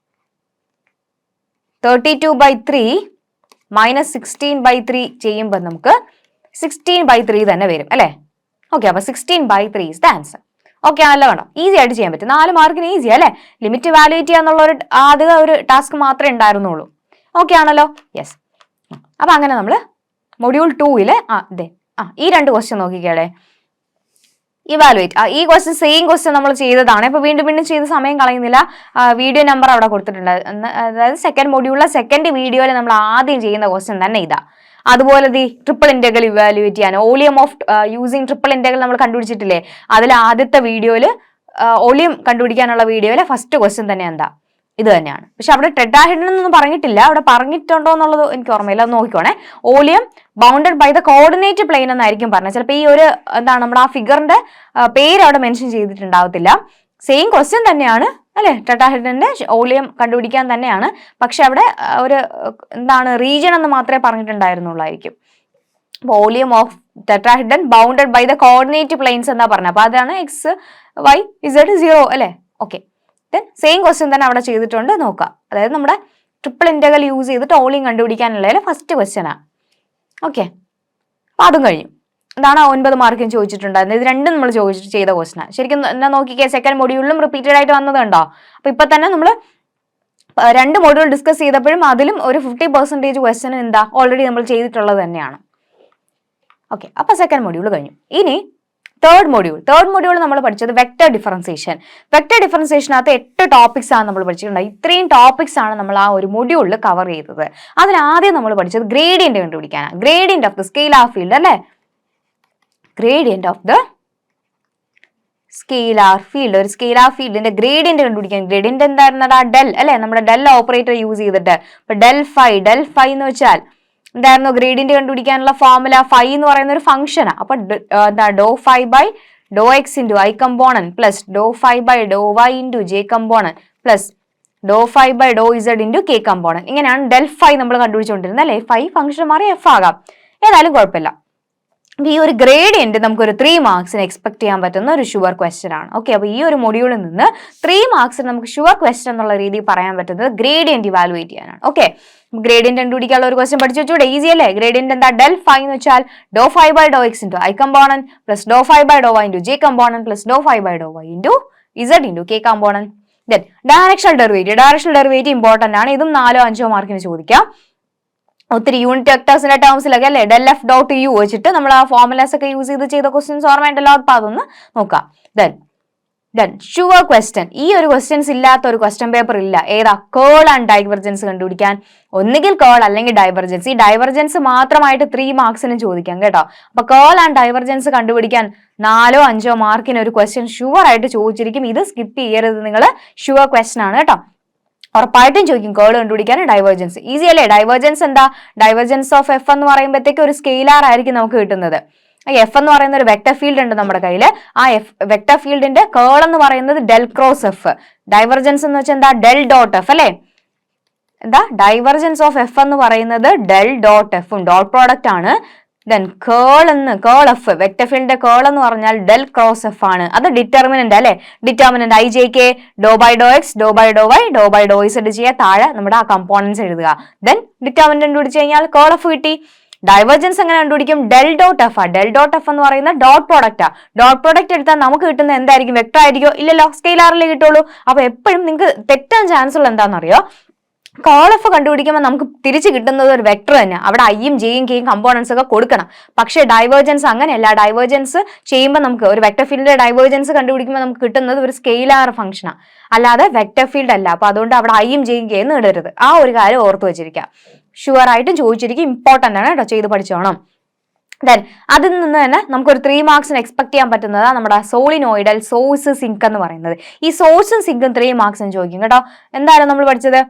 32/3 മൈനസ് 16/3 ചെയ്യുമ്പോൾ നമുക്ക് 16/3 തന്നെ വരും അല്ലെ? ഓക്കെ, അപ്പൊ 16/3 is the answer. ഓക്കെ ആണല്ലോ? വേണം, ഈസി ആയിട്ട് ചെയ്യാൻ പറ്റും. 4 മാർക്കിന് ഈസി അല്ലെ? ലിമിറ്റ് വാല്യൂറ്റ് ചെയ്യാന്നുള്ള ആദ്യ ഒരു ടാസ്ക് മാത്രമേ ഉണ്ടായിരുന്നുള്ളൂ. ഓക്കെ ആണല്ലോ? യെസ്. അപ്പൊ അങ്ങനെ നമ്മൾ മൊഡ്യൂൾ 2-ല് ഈ 2 ക്വസ്റ്റ്യൻ നോക്കിക്കേളെ. ഇവാലുവേറ്റ്. ഈ ക്വസ്റ്റ്യൻ സെയിം ക്വസ്റ്റ്യൻ നമ്മൾ ചെയ്തതാണ്. ഇപ്പൊ വീണ്ടും ചെയ്ത് സമയം കളയുന്നില്ല. വീഡിയോ നമ്പർ അവിടെ കൊടുത്തിട്ടുണ്ട്. അതായത് സെക്കൻഡ് മൊഡ്യൂളിലെ സെക്കൻഡ് വീഡിയോയിൽ നമ്മൾ ആദ്യം ചെയ്യുന്ന ക്വസ്റ്റ്യൻ തന്നെ ഇതാ. അതുപോലെ ദി ട്രിപ്പിൾ ഇന്റഗ്രൽ ഇവാലുവേറ്റ് ചെയ്യാൻ volume of using triple integral നമ്മൾ കണ്ടുപിടിച്ചിട്ടില്ലേ, അതിൽ ആദ്യത്തെ വീഡിയോയിൽ വോളിയം കണ്ടുപിടിക്കാനുള്ള വീഡിയോയിലെ ഫസ്റ്റ് ക്വസ്റ്റ്യൻ തന്നെ എന്താ, ഇത് തന്നെയാണ്. പക്ഷെ അവിടെ ടെട്രാഹെഡ്രൺ എന്നൊന്നും പറഞ്ഞിട്ടില്ല, അവിടെ പറഞ്ഞിട്ടുണ്ടോ എന്നുള്ളത് എനിക്ക് ഓർമ്മയില്ല, അത് നോക്കിക്കോണേ. Volume bounded by the coordinate plane എന്നായിരിക്കും പറഞ്ഞത്. ചിലപ്പോൾ ഈ ഒരു എന്താണ് നമ്മുടെ ആ ഫിഗറിന്റെ പേര് അവിടെ മെൻഷൻ ചെയ്തിട്ടുണ്ടാവത്തില്ല. സെയിം ക്വസ്റ്റ്യൻ തന്നെയാണ് അല്ലെ, ടെട്രാഹെഡ്രന്റെ വോളിയം കണ്ടുപിടിക്കാൻ തന്നെയാണ്. പക്ഷെ അവിടെ ഒരു എന്താണ് റീജിയൻ എന്ന് മാത്രമേ പറഞ്ഞിട്ടുണ്ടായിരുന്നുള്ളായിരിക്കും. Volume of tetrahedron bounded by the coordinate planes എന്നാ പറഞ്ഞത്. അപ്പൊ അതാണ് എക്സ് വൈ ഇസഡ് 0 അല്ലെ. ഓക്കെ, ദെൻ സെയിം ക്വസ്റ്റ്യൻ തന്നെ അവിടെ ചെയ്തിട്ടുണ്ട്, നോക്കുക. അതായത് നമ്മുടെ ട്രിപ്പിൾ ഇന്റഗ്രൽ യൂസ് ചെയ്തിട്ട് വോളിയം കണ്ടുപിടിക്കാനുള്ളതിൽ ഫസ്റ്റ് ക്വസ്റ്റ്യനാണ്. ഓക്കെ, അപ്പൊ അതും കഴിഞ്ഞു. ഇതാണ് 9 മാർക്കിന് ചോദിച്ചിട്ടുണ്ടായിരുന്നത്. ഇത് രണ്ടും നമ്മൾ ചെയ്ത ക്വസ്റ്റ്യൻ. ശരിക്കും എന്നാ നോക്കിക്കേ, സെക്കൻഡ് മൊഡ്യൂളിലും റിപ്പീറ്റഡ് ആയിട്ട് വന്നത് കണ്ടോ. അപ്പൊ ഇപ്പൊ തന്നെ നമ്മൾ 2 മൊഡ്യൂൾ ഡിസ്കസ് ചെയ്തപ്പോഴും അതിലും ഒരു 50% ക്വസ്റ്റ്യൻ എന്താ ഓൾറെഡി നമ്മൾ ചെയ്തിട്ടുള്ളത് തന്നെയാണ്. ഓക്കെ, അപ്പൊ സെക്കൻഡ് മൊഡ്യൂൾ കഴിഞ്ഞു. ഇനി തേർഡ് മൊഡ്യൂൾ നമ്മൾ പഠിച്ചത് വെക്ടർ ഡിഫറൻസിയേഷൻ. വെക്ടർ ഡിഫറൻസിയേഷനകത്ത് 8 ടോപ്പിക്സ് ആണ് നമ്മൾ പഠിച്ചിട്ടുണ്ട്. ഇത്രയും ടോപ്പിക്സ് ആണ് നമ്മൾ ആ ഒരു മൊഡ്യൂളിൽ കവർ ചെയ്തത്. അതിലാദ്യം നമ്മൾ പഠിച്ചത് ഗ്രേഡിയന്റ് കണ്ടുപിടിക്കാനാണ്. Gradient of the scalar field അല്ലെ, gradient of the scalar field. ഒരു സ്കെയിലാർ ഫീൽഡിന്റെ ഗ്രേഡിയന്റ് കണ്ടുപിടിക്കാൻ. ഗ്രേഡിയന്റ് എന്തായിരുന്നടാ, ഡെൽ അല്ലെ, നമ്മുടെ ഡെൽ ഓപ്പറേറ്റർ യൂസ് ചെയ്തിട്ട്. ഇപ്പൊ ഡെൽ ഫൈ എന്ന് വെച്ചാൽ എന്തായിരുന്നു ഗ്രേഡിയന്റ് കണ്ടുപിടിക്കാനുള്ള ഫോർമുല? ഫൈ എന്ന് പറയുന്ന ഒരു ഫംഗ്ഷനാണ്. അപ്പൊ എന്താ ഡോ phi by Dr X into I component plus Dr phi by Dr Y into J component plus Dr phi by Dr Z into K component. ഇങ്ങനെയാണ് ഡെൽ ഫൈ നമ്മൾ കണ്ടുപിടിച്ചുകൊണ്ടിരുന്നത് അല്ലെ. ഫൈ ഫംഗ്ഷൻ മാറി എഫ് ആകാം, ഏതായാലും കുഴപ്പമില്ല. ഈ ഒരു ഗ്രേഡിയന്റ് നമുക്കൊരു 3 മാർക്സിന് എക്സ്പെക്ട് ചെയ്യാൻ പറ്റുന്ന ഒരു ഷുവർ ക്വസ്റ്റ്യൻ ആണ്. ഓക്കെ, അപ്പൊ ഈ ഒരു മൊഡ്യൂളിൽ നിന്ന് 3 മാർക്സിന് നമുക്ക് ഷുവർ ക്വസ്റ്റ്യൻ എന്നുള്ള രീതിയിൽ പറയാൻ പറ്റുന്നത് ഗ്രേഡിയന്റ് ഇവാലുവേറ്റ് ചെയ്യാനാണ്. ഓക്കെ, ഗ്രേഡിയന്റ് കണ്ടുപിടിക്കാനുള്ള ഒരു ക്വസ്റ്റ്യൻ പഠിച്ചു വെച്ചൂടെ, ഈസി അല്ലേ. ഗ്രേഡിയന്റ് എന്താ, ഡെൽ ഫൈ എന്ന് വെച്ചാൽ do phi by Dr X into I component plus Dr phi by Dr Y into J component plus Dr phi by Dr Y into Z into K component. Then directional derivative important ആണ്. ഇതും 4-5 മാർക്കിന് ചോദിക്കാം. ഒത്തിരി unit വെക്ടേഴ്സിന്റെ ടേംസിലൊക്കെ അല്ലെ, del F dot U വെച്ചിട്ട് നമ്മൾ ആ formulas ഒക്കെ യൂസ് ചെയ്ത ക്വസ്റ്റ്യൻസ് ഓർമ്മയുണ്ടല്ലോ. അപ്പൊ അതൊന്ന് നോക്കാം. Then sure question. ഈ ഒരു ക്വസ്റ്റ്യൻസ് ഇല്ലാത്ത ഒരു ക്വസ്റ്റ്യൻ പേപ്പർ ഇല്ല. ഏതാ? കേൾ ആൻഡ് ഡൈവർജൻസ് കണ്ടുപിടിക്കാൻ. ഒന്നുകിൽ കേൾ അല്ലെങ്കിൽ ഡൈവർജൻസ്. ഈ ഡൈവർജൻസ് മാത്രമായിട്ട് 3 മാർക്സിന് ചോദിക്കാം കേട്ടോ. അപ്പൊ കേൾ ആൻഡ് ഡൈവർജൻസ് കണ്ടുപിടിക്കാൻ 4-5 മാർക്കിന് ഒരു ക്വസ്റ്റ്യൻ ഷുവർ ആയിട്ട് ചോദിച്ചിരിക്കും. ഇത് സ്കിപ്പ് ചെയ്യരുത് നിങ്ങൾ, ഷുവർ ക്വസ്റ്റ്യൻ ആണ് കേട്ടോ. ഉറപ്പായിട്ടും ചോദിക്കും കേൾ കണ്ടുപിടിക്കാൻ ഡൈവേർജൻസ്. ഈസി അല്ലേ. ഡൈവേർജൻസ് എന്താ, ഡൈവേർജൻസ് ഓഫ് എഫ് എന്ന് പറയുമ്പോഴത്തേക്ക് ഒരു സ്കെയിലാർ ആയിരിക്കും നമുക്ക് കിട്ടുന്നത്. എഫ് എന്ന് പറയുന്ന ഒരു വെക്ടർ ഫീൽഡ് ഉണ്ട് നമ്മുടെ കയ്യിൽ. ആ വെക്ടർ ഫീൽഡിന്റെ കേൾ എന്ന് പറയുന്നത് ഡെൽ ക്രോസ് എഫ്. ഡൈവർജൻസ് എന്ന് വെച്ചാൽ എന്താ, ഡെൽ ഡോട്ട് എഫ് അല്ലെ. എന്താ ഡൈവർജൻസ് ഓഫ് എഫ് എന്ന് പറയുന്നത് ഡെൽ ഡോട്ട് എഫും ഡോട്ട് പ്രോഡക്റ്റ് ആണ്. ദെൻ കേൾ എഫ് വെക്ടർ ഫീൽഡിന്റെ കേൾ എന്ന് പറഞ്ഞാൽ ഡെൽ ക്രോസ് എഫ് ആണ്. അത് ഡിറ്റർമിനന്റ് അല്ലെ. Determinant I J K doh by Dr X doh by Dr Y doh by Dr Z ചെയ്യുക, താഴെ നമ്മുടെ ആ കമ്പോണൻസ് എഴുതുക. ദെൻ ഡിറ്റർമിനന്റ് കണ്ടുപിടിച്ച് കഴിഞ്ഞാൽ കേൾ എഫ് കിട്ടി. ഡൈവേർജൻസ് എങ്ങനെ കണ്ടുപിടിക്കും? Del dot F. Del dot F എന്ന് പറയുന്ന ഡോട്ട് പ്രോഡക്റ്റാ. ഡോട്ട് പ്രോഡക്റ്റ് എടുത്താൽ നമുക്ക് കിട്ടുന്ന എന്തായിരിക്കും? വെക്ടർ ആയിരിക്കോ? ഇല്ലല്ലോ, സ്കെയിലാറിലേ കിട്ടുള്ളൂ. അപ്പൊ എപ്പോഴും നിങ്ങൾക്ക് തെറ്റാൻ ചാൻസ് ഉള്ള എന്താണെന്നറിയോ, കേൾ എഫ് കണ്ടുപിടിക്കുമ്പോൾ നമുക്ക് തിരിച്ചു കിട്ടുന്നത് ഒരു വെക്ടർ തന്നെ. അവിടെ ഐയും ജെയും കെയും കമ്പോണൻസ് ഒക്കെ കൊടുക്കണം. പക്ഷേ ഡൈവേർജൻസ് അങ്ങനെയല്ല. ഡൈവേർജൻസ് ചെയ്യുമ്പോൾ നമുക്ക് ഒരു വെക്ടർ ഫീൽഡിന്റെ ഡൈവേർജൻസ് കണ്ടുപിടിക്കുമ്പോൾ നമുക്ക് കിട്ടുന്നത് ഒരു സ്കെയിലാർ ഫംഗ്ഷനാണ്, അല്ലാതെ വെക്ടർ ഫീൽഡ് അല്ല. അപ്പൊ അതുകൊണ്ട് അവിടെ ഐയും ജെയും കെയും ഇടരുത്. ആ ഒരു കാര്യം ഓർത്ത് വെച്ചിരിക്കുക. ഷുവർ ആയിട്ടും ചോദിച്ചിരിക്കും, ഇമ്പോർട്ടന്റ് ആണ് കേട്ടോ, ചെയ്ത് പഠിച്ചോണം. ദെൻ അതിൽ നിന്ന് തന്നെ നമുക്കൊരു 3 മാർക്സിന് എക്സ്പെക്ട് ചെയ്യാൻ പറ്റുന്നതാണ് നമ്മുടെ സോളിനോയിഡൽ സോഴ്സ് സിങ്ക് എന്ന് പറയുന്നത്. ഈ സോഴ്സും സിങ്കും 3 മാർക്സിന് ചോദിക്കും കേട്ടോ. എന്തായാലും നമ്മൾ പഠിച്ചത്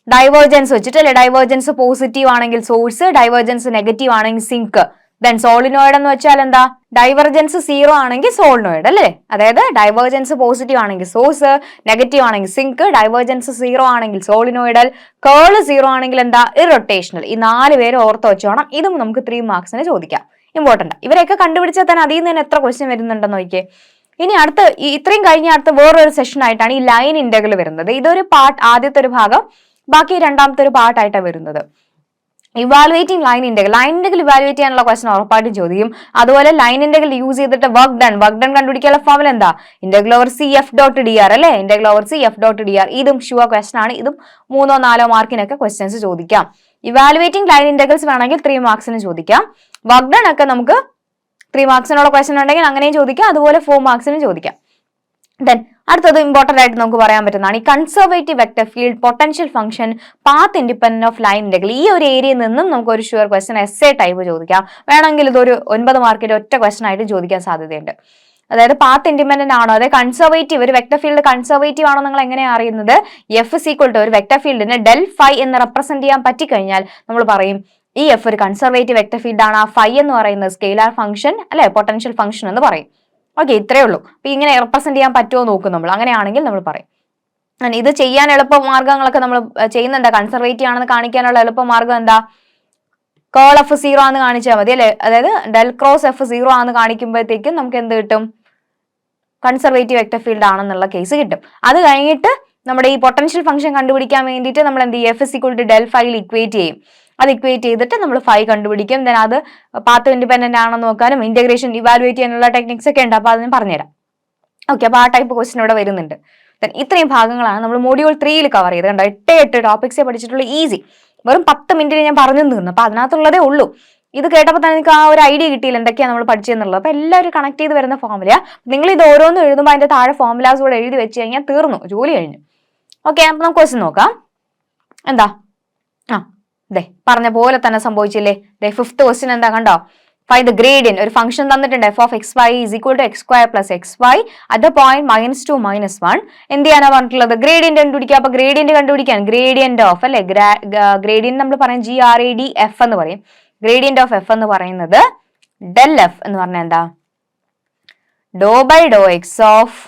ഡൈവേർജൻസ് വെച്ചിട്ട് അല്ലെ. ഡൈവേർജൻസ് പോസിറ്റീവ് ആണെങ്കിൽ സോഴ്സ്, ഡൈവേർജൻസ് നെഗറ്റീവ് ആണെങ്കിൽ സിങ്ക്. ദെൻ സോളിനോയിഡ് എന്ന് വെച്ചാൽ എന്താ, ഡൈവർജൻസ് 0 ആണെങ്കിൽ സോളിനോയിഡ് അല്ലേ. അതായത് ഡൈവേർജൻസ് പോസിറ്റീവ് ആണെങ്കിൽ സോഴ്സ്, നെഗറ്റീവ് ആണെങ്കിൽ സിങ്ക്, ഡൈവേർജൻസ് 0 ആണെങ്കിൽ സോളിനോയിഡൽ, കേൾ 0 ആണെങ്കിൽ എന്താ, ഇറൊട്ടേഷണൽ. ഈ 4 പേര് ഓർത്ത് വെച്ചോണം. ഇതും നമുക്ക് 3 മാർക്സിന് ചോദിക്കാം. ഇമ്പോർട്ടന്റ്. ഇവരെയൊക്കെ കണ്ടുപിടിച്ചാൽ തന്നെ അതിൽ നിന്ന് തന്നെ എത്ര ക്വസ്റ്റ്യൻ വരുന്നുണ്ടെന്ന് നോക്കിയേ. ഇനി അടുത്ത ഇത്രയും കഴിഞ്ഞ അടുത്ത വേറൊരു സെഷൻ ആയിട്ടാണ് ഈ ലൈൻ ഇന്റഗ്രൽ വരുന്നത്. ഇതൊരു പാർട്ട്, ആദ്യത്തെ ഒരു ഭാഗം, ബാക്കി രണ്ടാമത്തെ ഒരു പാർട്ടായിട്ടാണ് വരുന്നത്. Evaluating line integral. Line integral evaluate ചെയ്യാനുള്ള ക്വസ്റ്റൻ ഉറപ്പായിട്ടും ചോദിക്കും. അതുപോലെ ലൈൻ ഇന്റഗ്രൽ യൂസ് ചെയ്തിട്ട് വർക്ക് ഡൺ കണ്ടുപിടിക്കാനുള്ള ഫോർമുല എന്താ, integral over C F dot D R അല്ലെ. Integral over C F dot D R. ഇതും ഷുവർ ക്വസ്റ്റൻ ആണ്. ഇതും 3-4 മാർക്കിനൊക്കെ ക്വസ്റ്റ്യൻസ് ചോദിക്കാം. ഇവാലുവേറ്റിംഗ് ലൈൻ ഇന്റഗ്രൽസ് വേണമെങ്കിൽ 3 മാർക്സിന് ചോദിക്കാം. വർക്ക് ഡൺ ഒക്കെ നമുക്ക് 3 മാർക്സിനുള്ള ക്വസ്റ്റൻ ഉണ്ടെങ്കിൽ അങ്ങനെയും ചോദിക്കാം. അതുപോലെ 4 മാർക്സിനും ചോദിക്കാം. ദെൻ അടുത്തത് ഇമ്പോർട്ടന്റ് ആയിട്ട് നമുക്ക് പറയാൻ പറ്റുന്നതാണ് ഈ conservative vector field potential function path independent of line integral. ഈ ഒരു ഏരിയയിൽ നിന്നും നമുക്ക് ഒരു ഷുവർ ക്വസ്റ്റൻ എസ്സേ ടൈപ്പ് ചോദിക്കാം. വേണമെങ്കിൽ ഇതൊരു 9 മാർക്കിന്റെ ഒറ്റ ക്വസ്റ്റൻ ആയിട്ട് ചോദിക്കാൻ സാധ്യതയുണ്ട്. അതായത് പാത്ത് ഇൻഡിപെൻഡന്റ് ആണോ, അതായത് കൺസർവേറ്റീവ്, ഒരു വെക്ടർ ഫീൽഡ് കൺസർവേറ്റീവ് ആണോ നിങ്ങൾ എങ്ങനെയാണ് അറിയുന്നത്? എഫ് ഇസ് ഈക്വൽ ടു ഒരു വെക്ടർ ഫീൽഡിന് ഡെൽ ഫൈ എന്ന് റെപ്രസെന്റ് ചെയ്യാൻ പറ്റിക്കഴിഞ്ഞാൽ നമ്മൾ പറയും ഈ എഫ് ഒരു കൺസർവേറ്റീവ് വെക്ടർ ഫീൽഡ് ആണ്. ആ ഫൈ എന്ന് പറയുന്നത് സ്കെയിലാർ ഫംഗ്ഷൻ അല്ലെ, പൊട്ടൻഷ്യൽ ഫംഗ്ഷൻ എന്ന് പറയും. ഓക്കെ, ഇത്രയേ ഉള്ളൂ. അപ്പൊ ഇങ്ങനെ റെപ്രസെന്റ് ചെയ്യാൻ പറ്റുമോ നോക്കും നമ്മൾ. അങ്ങനെയാണെങ്കിൽ നമ്മൾ പറയും. ഇത് ചെയ്യാൻ എളുപ്പമാർഗ്ഗങ്ങളൊക്കെ നമ്മൾ ചെയ്യുന്നുണ്ട്. കൺസർവേറ്റീവ് ആണെന്ന് കാണിക്കാനുള്ള എളുപ്പമാർഗ്ഗം എന്താ? കേൾ എഫ് 0 ആണെന്ന് കാണിച്ചാൽ മതി അല്ലെ. അതായത് ഡെൽ ക്രോസ് എഫ് 0 ആണെന്ന് കാണിക്കുമ്പോഴത്തേക്കും നമുക്ക് എന്ത് കിട്ടും? കൺസർവേറ്റീവ് വെക്ടർ ഫീൽഡ് ആണെന്നുള്ള കേസ് കിട്ടും. അത് കഴിഞ്ഞിട്ട് നമ്മുടെ ഈ പൊട്ടൻഷ്യൽ ഫംഗ്ഷൻ കണ്ടുപിടിക്കാൻ വേണ്ടിയിട്ട് നമ്മൾ എന്ത് ചെയ്യും? F is equal to del phi equate ചെയ്യും. അത് ഇക്വേറ്റ് ചെയ്തിട്ട് നമ്മൾ ഫൈ കണ്ടുപിടിക്കും. ദെൻ അത് പാത്ത് ഇൻഡിപെൻഡന്റ് ആണെന്ന് നോക്കാനും ഇന്റഗ്രേഷൻ ഇവാലുവേറ്റ് ചെയ്യാനുള്ള ടെക്നിക്സ് ഒക്കെ ഉണ്ട്. അപ്പൊ അത് ഞാൻ പറഞ്ഞുതരാം. ഓക്കെ, അപ്പൊ ആ ടൈപ്പ് ക്വസ്റ്റൻ ഇവിടെ വരുന്നുണ്ട്. ദെൻ ഇത്രയും ഭാഗങ്ങളാണ് നമ്മൾ മൊഡ്യൂൾ 3 കവർ ചെയ്ത്. കണ്ടോ, 8 ടോപ്പിക്സേ പഠിച്ചിട്ടുള്ള. ഈസി, വെറും 10 മിനിറ്റിൽ ഞാൻ പറഞ്ഞു തീർന്നു. അപ്പൊ അതിനകത്തുള്ളതേ ഉള്ളൂ. ഇത് കേട്ടപ്പോൾ തന്നെ എനിക്ക് ആ ഒരു ഐഡിയ കിട്ടിയില്ല എന്തൊക്കെയാണ് നമ്മൾ പഠിച്ചെന്നുള്ളത്. അപ്പൊ എല്ലാവരും കണക്ട് ചെയ്ത് വരുന്ന ഫോർമുല. നിങ്ങൾ ഇത് ഓരോന്നും എഴുതുമ്പോൾ അതിന്റെ താഴെ ഫോർമുലാസ് കൂടെ എഴുതി വെച്ച് കഴിഞ്ഞാൽ തീർന്നു, ജോലി കഴിഞ്ഞു. ഓക്കെ, അപ്പൊ നമുക്ക് ക്വസ്റ്റൻ നോക്കാം. എന്താ? ദേ പറഞ്ഞ പോലെ തന്നെ സംഭവിച്ചില്ലേ. ദേ 5th ക്വസ്റ്റ്യൻ എന്താ? കണ്ടോ, ഫൈൻഡ് ദ ഗ്രേഡിയന്റ്. ഒരു ഫംഗ്ഷൻ തന്നിട്ടുണ്ട് F of X Y is equal to X square plus X Y at the point -2 -1. എന്ത് ചെയ്യാനാ പറഞ്ഞിട്ടുള്ളത്? ഗ്രേഡിയന്റ് കണ്ടുപിടിക്കുക. അപ്പൊ ഗ്രേഡിയന്റ് കണ്ടുപിടിക്കാൻ ഗ്രേഡിയന്റ് ഓഫ് അല്ലെ, ഗ്രേഡിയന്റ് നമ്മൾ പറയും GRADF എന്ന് പറയും. ഗ്രേഡിയന്റ് ഓഫ് എഫ് എന്ന് പറയുന്നത് ഡെൽ എഫ് എന്ന് പറഞ്ഞാൽ എന്താ? ഡോ ബൈ ഡോ എക്സ് ഓഫ്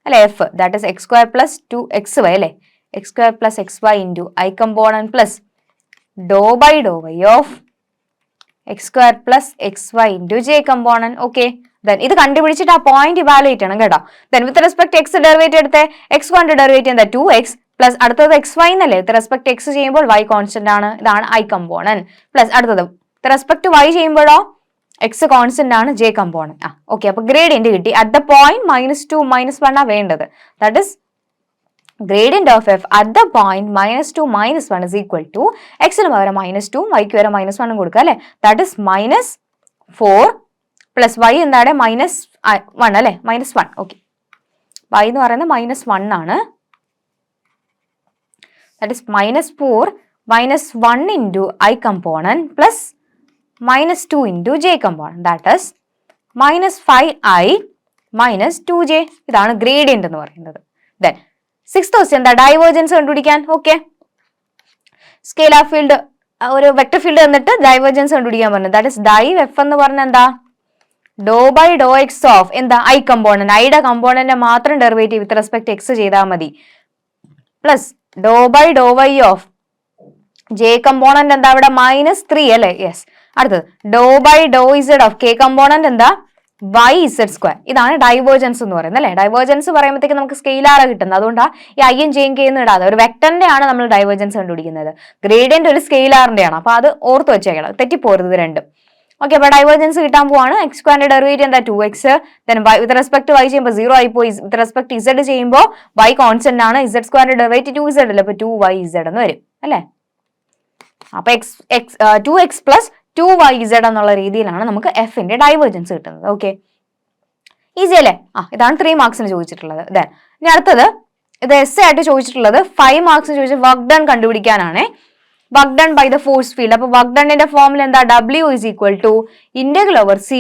അല്ലെ F, that is X square plus 2xy അല്ലെ, X square plus X Y into I component plus doh by Dr Y of X square plus X Y into J component. Okay, then ഇത് കണ്ടുപിടിച്ചിട്ട് ആ point evaluate ചെയ്യണം കേട്ടോ. Then with respect X derivative എടുത്ത് X കൊണ്ട് derivative ചെയ്യുന്നത് 2x plus അടുത്തത് X Y എന്നല്ലേ, വിത്ത് റെസ്പെക്ട് എക്സ് ചെയ്യുമ്പോൾ y കോൺസ്റ്റന്റ് ആണ്, ഇതാണ് ഐ കമ്പോണന്റ്. പ്ലസ് അടുത്തത് വിത്ത് റെസ്പെക്ട് y ചെയ്യുമ്പോഴോ എക്സ് കോൺസ്റ്റന്റ് ആണ്, ജെ കമ്പോണന്റ്. ഓക്കെ, അപ്പൊ ഗ്രേഡിയന്റ് കിട്ടി. അറ്റ് ദ പോയിന്റ് -2 -1 ആ വേണ്ടത്. That is gradient of f at the point -2 -1 is equal to x ന് പകരം -2 y ക്ക് വരെ -1 കൊടുക്കുക അല്ലെ. ദാറ്റ് ഇസ് -4 പ്ലസ് y എന്താണ്? -1 അല്ലെ, -1. ഓക്കെ, y എന്ന് പറയുന്നത് -1 ആണ്. That is -4 -1 into I component plus -2 into J component. That is -5i -2j. ഇതാണ് ഗ്രേഡിയന്റ് എന്ന് പറയുന്നത്. ദെൻ 6th ക്വസ്റ്റ്യൻ എന്താ? ഡൈവേർജൻസ് കണ്ടുപിടിക്കാൻ. ഓക്കെ, സ്കെയിലാർ ഫീൽഡ് ഒരു വെക്ടർ ഫീൽഡ് തന്നിട്ട് ഡൈവേർജൻസ് കണ്ടുപിടിക്കാൻ പറഞ്ഞു. ദാറ്റ് ഇസ് ഡൈവ് എഫ് എന്ന് പറഞ്ഞാൽ എന്താ? ഡോ ബൈ ഡോ എക്സ് ഓഫ് എന്താ? I component. ഐയുടെ കമ്പോണന്റ് മാത്രം ഡെറിവേറ്റീവ് വിത്ത് റെസ്പെക്ട് എക്സ് ചെയ്താൽ മതി. Plus doh by Dr Y of J component എന്താ? അവിടെ -3 അല്ലെ. യെസ്. അടുത്തത് do by Dr Z of K component എന്താ? y(z²). ഇതാണ് ഡൈവേർജൻസ് എന്ന് പറയുന്നത് അല്ലെ. ഡൈവേർജൻസ് പറയുമ്പോഴത്തേക്ക് നമുക്ക് സ്കെയിലാറാണ് കിട്ടുന്നത്. അതുകൊണ്ടാണ് ഈ ഐയും ജെയും കെയും ഇടാതെ ഒരു വെക്ടറിന്റെ ആണ് നമ്മൾ ഡൈവേർജൻസ് കണ്ടുപിടിക്കുന്നത്. ഗ്രേഡിയന്റ് ഒരു സ്കെയിലാറിന്റെ ആണ്. അപ്പൊ അത് ഓർത്ത് വെച്ചേക്കണം, തെറ്റിപ്പോരുത് ഇത് രണ്ടും. ഓക്കെ, അപ്പൊ ഡൈവേർജൻസ് കിട്ടാൻ പോവാണ്. എക്സ് സ്ക്വയറിന്റെ ഡെറിവേറ്റീവ് എന്താ? 2x. Then with respect y ചെയ്യുമ്പോൾ 0 ആയി പോയി. വിത്ത് റെസ്പെക്ട് z ചെയ്യുമ്പോൾ y കോൺസ്റ്റന്റ് ആണ്. z സ്ക്വയറിന്റെ ഡെറിവേറ്റീവ് 2z അല്ലേ, അപ്പൊ 2yz എന്ന് വരും അല്ലെ. അപ്പൊ 2x പ്ലസ് 2yz എന്നുള്ള രീതിയിലാണ് നമുക്ക് എഫിന്റെ ഡൈവേർജൻസ് കിട്ടുന്നത്. ഓക്കെ, ഈസി അല്ലേ? ഇതാണ് 3 മാർക്സിന് ചോദിച്ചിട്ടുള്ളത്. ദെൻ ഇനി അടുത്തത് ഇത് എസ് ആയിട്ട് ചോദിച്ചിട്ടുള്ളത് 5 മാർക്സിന് ചോദിച്ച വർക്ക് ഡൺ കണ്ടുപിടിക്കാനാണ്. Work done by the force field. അപ്പൊ വർക്ക് ഡണ്ണിന്റെ ഫോമിൽ എന്താ? W is equal to integral over C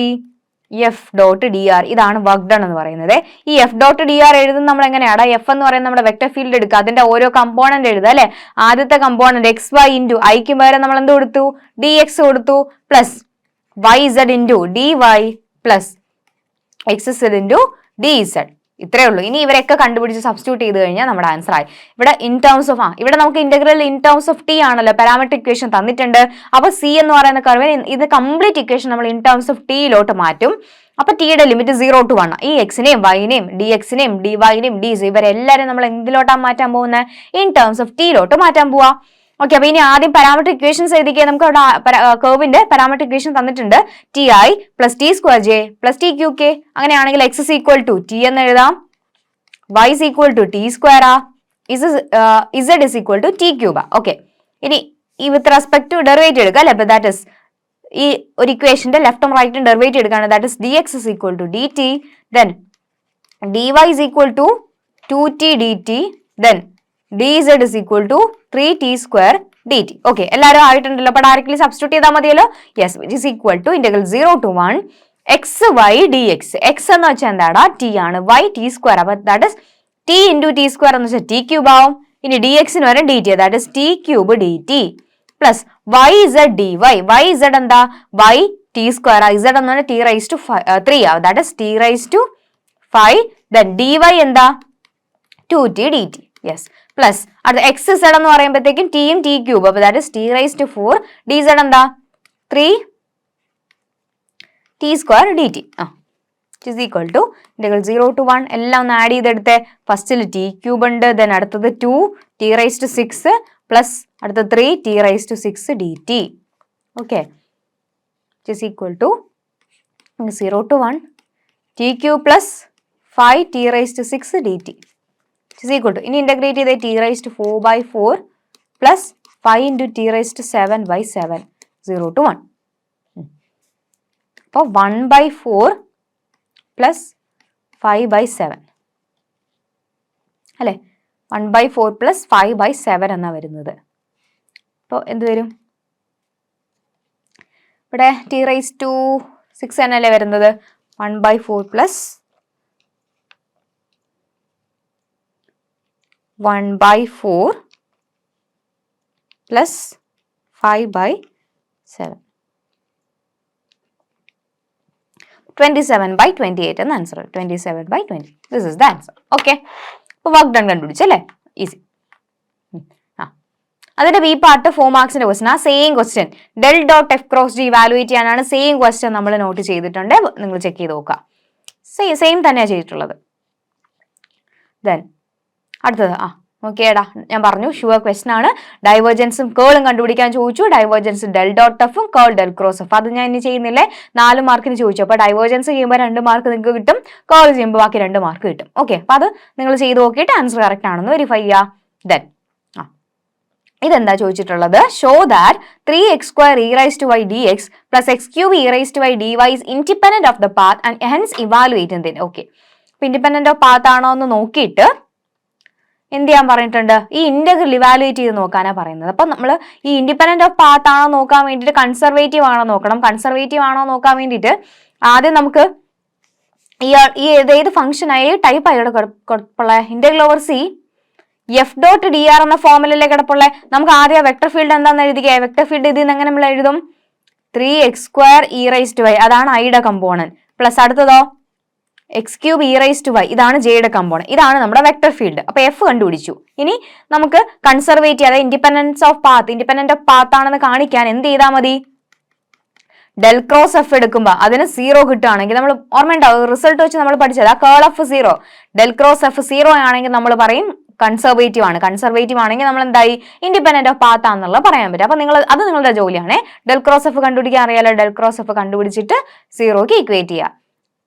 F dot D R. ഇതാണ് വർക്ക് ഡൺ എന്ന് പറയുന്നത്. ഈ എഫ് ഡോട്ട് ഡി ആർ എഴുതുന്നത് നമ്മൾ എങ്ങനെയാണ്? എഫ് എന്ന് പറയുന്നത് നമ്മുടെ വെക്ടർ ഫീൽഡ് എടുക്കുക, അതിന്റെ ഓരോ കമ്പോണന്റ് എഴുതുക അല്ലെ. ആദ്യത്തെ കമ്പോണന്റ് എക്സ് വൈ ഇൻറ്റു ഐക്ക് പകരം നമ്മൾ എന്ത് കൊടുത്തു? ഡി എക്സ് കൊടുത്തു plus Y Z into D Y plus X Z into D Z. ഇത്രേ ഉള്ളൂ. ഇനി ഇവരൊക്കെ കണ്ടുപിടിച്ച് സബ്സ്റ്റിറ്റ്യൂട്ട് ചെയ്ത് കഴിഞ്ഞാൽ നമ്മുടെ ആൻസർ ആയി. ഇവിടെ ഇൻ ടേംസ് ഓഫ് ഇവിടെ നമുക്ക് integral in terms of T ആണല്ലോ, പാരാമെട്രിക് ഇക്വേഷൻ തന്നിട്ടുണ്ട്. അപ്പൊ സി എന്ന് പറയുന്ന കർവിന് ഇത് കംപ്ലീറ്റ് ഇക്വേഷൻ നമ്മൾ ഇൻ ടേംസ് ഓഫ് ടിയിലോട്ട് മാറ്റും. അപ്പൊ ടിയുടെ ലിമിറ്റ് 0 to 1. ഈ എക്സിനെയും വൈനെയും ഡി എക്സിനെയും ഡി വൈനെയും ഡി ഇവരെല്ലാരും നമ്മൾ എന്തിലോട്ടാണ് മാറ്റാൻ പോകുന്നത്? ഇൻ ടേംസ് ഓഫ് ടിയിലോട്ട് മാറ്റാൻ പോവാ. ഓക്കെ, അപ്പൊ ഇനി ആദ്യം പാരാമെട്രിക് ഇക്വേഷൻസ് എഴുതിക്കുക. നമുക്ക് അവിടെ കർവിന്റെ പാരാമെട്രിക് ഇക്വേഷൻ തന്നിട്ടുണ്ട്. T i plus t square j plus t cube k. അങ്ങനെയാണെങ്കിൽ x is equal to t എന്ന് എഴുതാം, y is equal to t square ആ, z is equal to t cube. Okay, ഇനി ഈ വിത്ത് റെസ്പെക്ട് ടു ഡെറിവേറ്റീവ് എടുക്കുക അല്ലെ. That is ഈ ഒരു ഇക്വേഷന്റെ ലെഫ്റ്റും റൈറ്റും ഡെറിവേറ്റീവ് എടുക്കുകയാണ്. That is D X is equal to D T. Then dy is equal to 2t dt, then dz is equal to 3t square dt. Okay, എല്ലാവരും ആയിട്ടുണ്ടല്ലോ. അപ്പൊ directly substitute ചെയ്താൽ മതിയല്ലോ. Yes, which is equal to integral 0 to 1 xy dx. x എന്ന് വെച്ചാൽ എന്താടാ? t ആണ്. y t square. അപ്പൊ that is t into t square എന്ന് വെച്ചാൽ ടി ക്യൂബ് ആവും. ഇനി ഡി എക്സിന് വരെ dt, that is t cube d t plus Y z d y. Y z എന്താ? Y t square. ഇസഡ് എന്ന് പറഞ്ഞാൽ ടി റൈസ് ടു 3 ആവും. That is t raise to 5. Then d y എന്താ? 2t dt. Yes, plus അടുത്ത x z എന്ന് പറയുമ്പോഴത്തേക്കും ടിയും t cube. അപ്പൊ that is t raise to 4. D z എന്താ? 3 t square d T. Is equal to integral 0 to 1 എല്ലാം ഒന്ന് add ചെയ്തെടുത്ത്. ഫസ്റ്റിൽ ടി ക്യൂബ് ഉണ്ട്, ദെൻ അടുത്തത് 2 ടി റൈസ് ടു 6 പ്ലസ് അടുത്ത 3 T raise to 6 D T. Okay, is equal to 0 to 1 T cube plus 5 T raise to 6 D T. Is equal to ഇനി integrate ചെയ്ത് T raise to 4/4 plus 5 into T raise to 7/7. 0 to 1. അപ്പോൾ 1/4 plus 5/7 അല്ലേ? 1/4 plus 5/7 എന്നാ വരുന്നത്. അപ്പോൾ എന്ത് വരും? ഇവിടെ ടി റൈസ് ടു 6 എന്നല്ലേ വരുന്നത്. 1/4 പ്ലസ് 1/4 പ്ലസ് 5/7. 27/28 എന്ന answer. 27/20. This is the answer. Okay, അപ്പോൾ വർക്ക് ഡൺ കണ്ടുപിടിച്ചല്ലേ? ഈസി. അതിന്റെ ബി പാർട്ട് 4 മാർക്സിന്റെ ക്വസ്റ്റൻ. ആ same question del dot F cross G evaluate ചെയ്യാനാണ് സെയിം ക്വസ്റ്റ്യൻ നമ്മൾ നോട്ട് ചെയ്തിട്ടുണ്ട്. നിങ്ങൾ ചെക്ക് ചെയ്ത് നോക്കുക. സെയിം തന്നെയാണ് ചെയ്തിട്ടുള്ളത്. ദെൻ അടുത്തത് ഓക്കേടാ, ഞാൻ പറഞ്ഞു ഷുവർ ക്വസ്റ്റൻ ആണ്. ഡൈവേർജൻസും കേളും കണ്ടുപിടിക്കാൻ ചോദിച്ചു. ഡൈവേർജൻസ് ഡെൽ ഡോട്ട് എഫും കേൾ ഡെൽ ക്രോസ് എഫ്. അത് ഞാൻ ഇനി ചെയ്യുന്നില്ലേ, 4 മാർക്കിന് ചോദിച്ചു. അപ്പോൾ ഡൈവേർജൻസ് ചെയ്യുമ്പോൾ 2 മാർക്ക് നിങ്ങൾക്ക് കിട്ടും, കേൾ ചെയ്യുമ്പോൾ ബാക്കി 2 മാർക്ക് കിട്ടും. ഓക്കെ, അപ്പോൾ അത് നിങ്ങൾ ചെയ്ത് നോക്കിയിട്ട് ആൻസർ കറക്റ്റ് ആണെന്ന് വെരിഫൈ ചെയ്യുക. ദെൻ ഇതെന്താ ചോദിച്ചിട്ടുള്ളത്? Show that 3x² e raised to y dx plus x³ e raised to y dy is independent of the path and hence evaluate എന്തിന്. ഓക്കെ, അപ്പോൾ ഇൻഡിപെൻഡന്റ് ഓഫ് പാത്ത് ആണോ എന്ന് നോക്കിയിട്ട് എന്ത് ചെയ്യാൻ പറഞ്ഞിട്ടുണ്ട്? ഈ ഇന്റഗ്രൽ ഇവാലുവേറ്റ് ചെയ്ത് നോക്കാനാ പറയുന്നത്. അപ്പം നമ്മൾ ഈ ഇൻഡിപെൻഡന്റ് ഓഫ് പാത്ത് ആണോ നോക്കാൻ വേണ്ടിയിട്ട് കൺസർവേറ്റീവ് ആണോ നോക്കണം. കൺസർവേറ്റീവ് ആണോ നോക്കാൻ വേണ്ടിയിട്ട് ആദ്യം നമുക്ക് ഈ ഏത് ഫംഗ്ഷൻ ആയി ടൈപ്പ് ആയിട്ട് കിടപ്പുള്ള integral over C F dot D r എന്ന ഫോമിലല്ലേ കിടപ്പുള്ള. നമുക്ക് ആദ്യം വെക്ടർ ഫീൽഡ് എന്താണെന്ന് എഴുതിക്കുക. വെക്ടർ ഫീൽഡ് ഇതിൽ നിന്ന് എങ്ങനെ നമ്മൾ എഴുതും? 3x² e raised to y, അതാണ് ഐയുടെ കമ്പോണന്റ്. പ്ലസ് അടുത്തതോ x³ e raised to y, ഇതാണ് ജെയുടെ കമ്പോണന്റ്. ഇതാണ് നമ്മുടെ വെക്ടർ ഫീൽഡ്. അപ്പൊ എഫ് കണ്ടുപിടിച്ചു. ഇനി നമുക്ക് കൺസർവേറ്റ് അതായത് independence of path, independent of path ആണെന്ന് കാണിക്കാൻ എന്ത് ചെയ്താൽ മതി? ഡെൽ ക്രോസ് എഫ് എടുക്കുമ്പോൾ അതിന് 0 കിട്ടുകയാണെങ്കിൽ നമ്മൾ ഓർമ്മയുണ്ടാവും, റിസൾട്ട് വെച്ച് നമ്മൾ പഠിച്ചത് ആ curl of 0. Del cross F 0 ആണെങ്കിൽ നമ്മൾ പറയും കൺസർവേറ്റീവ് ആണ്. കൺസർവേറ്റീവ് ആണെങ്കിൽ നമ്മൾ എന്തായി? ഇൻഡിപെൻഡന്റ് ഓഫ് പാത്ത് ആണെന്നുള്ള പറയാൻ പറ്റും. അപ്പൊ അത് നിങ്ങളുടെ ജോലിയാണ്. ഡെൽ ക്രോസ് എഫ് കണ്ടുപിടിക്കാൻ അറിയാലോ. ഡെൽ ക്രോസ് എഫ് കണ്ടുപിടിച്ചിട്ട് 0ക്ക് ഈക്വേറ്റ് ചെയ്യുക.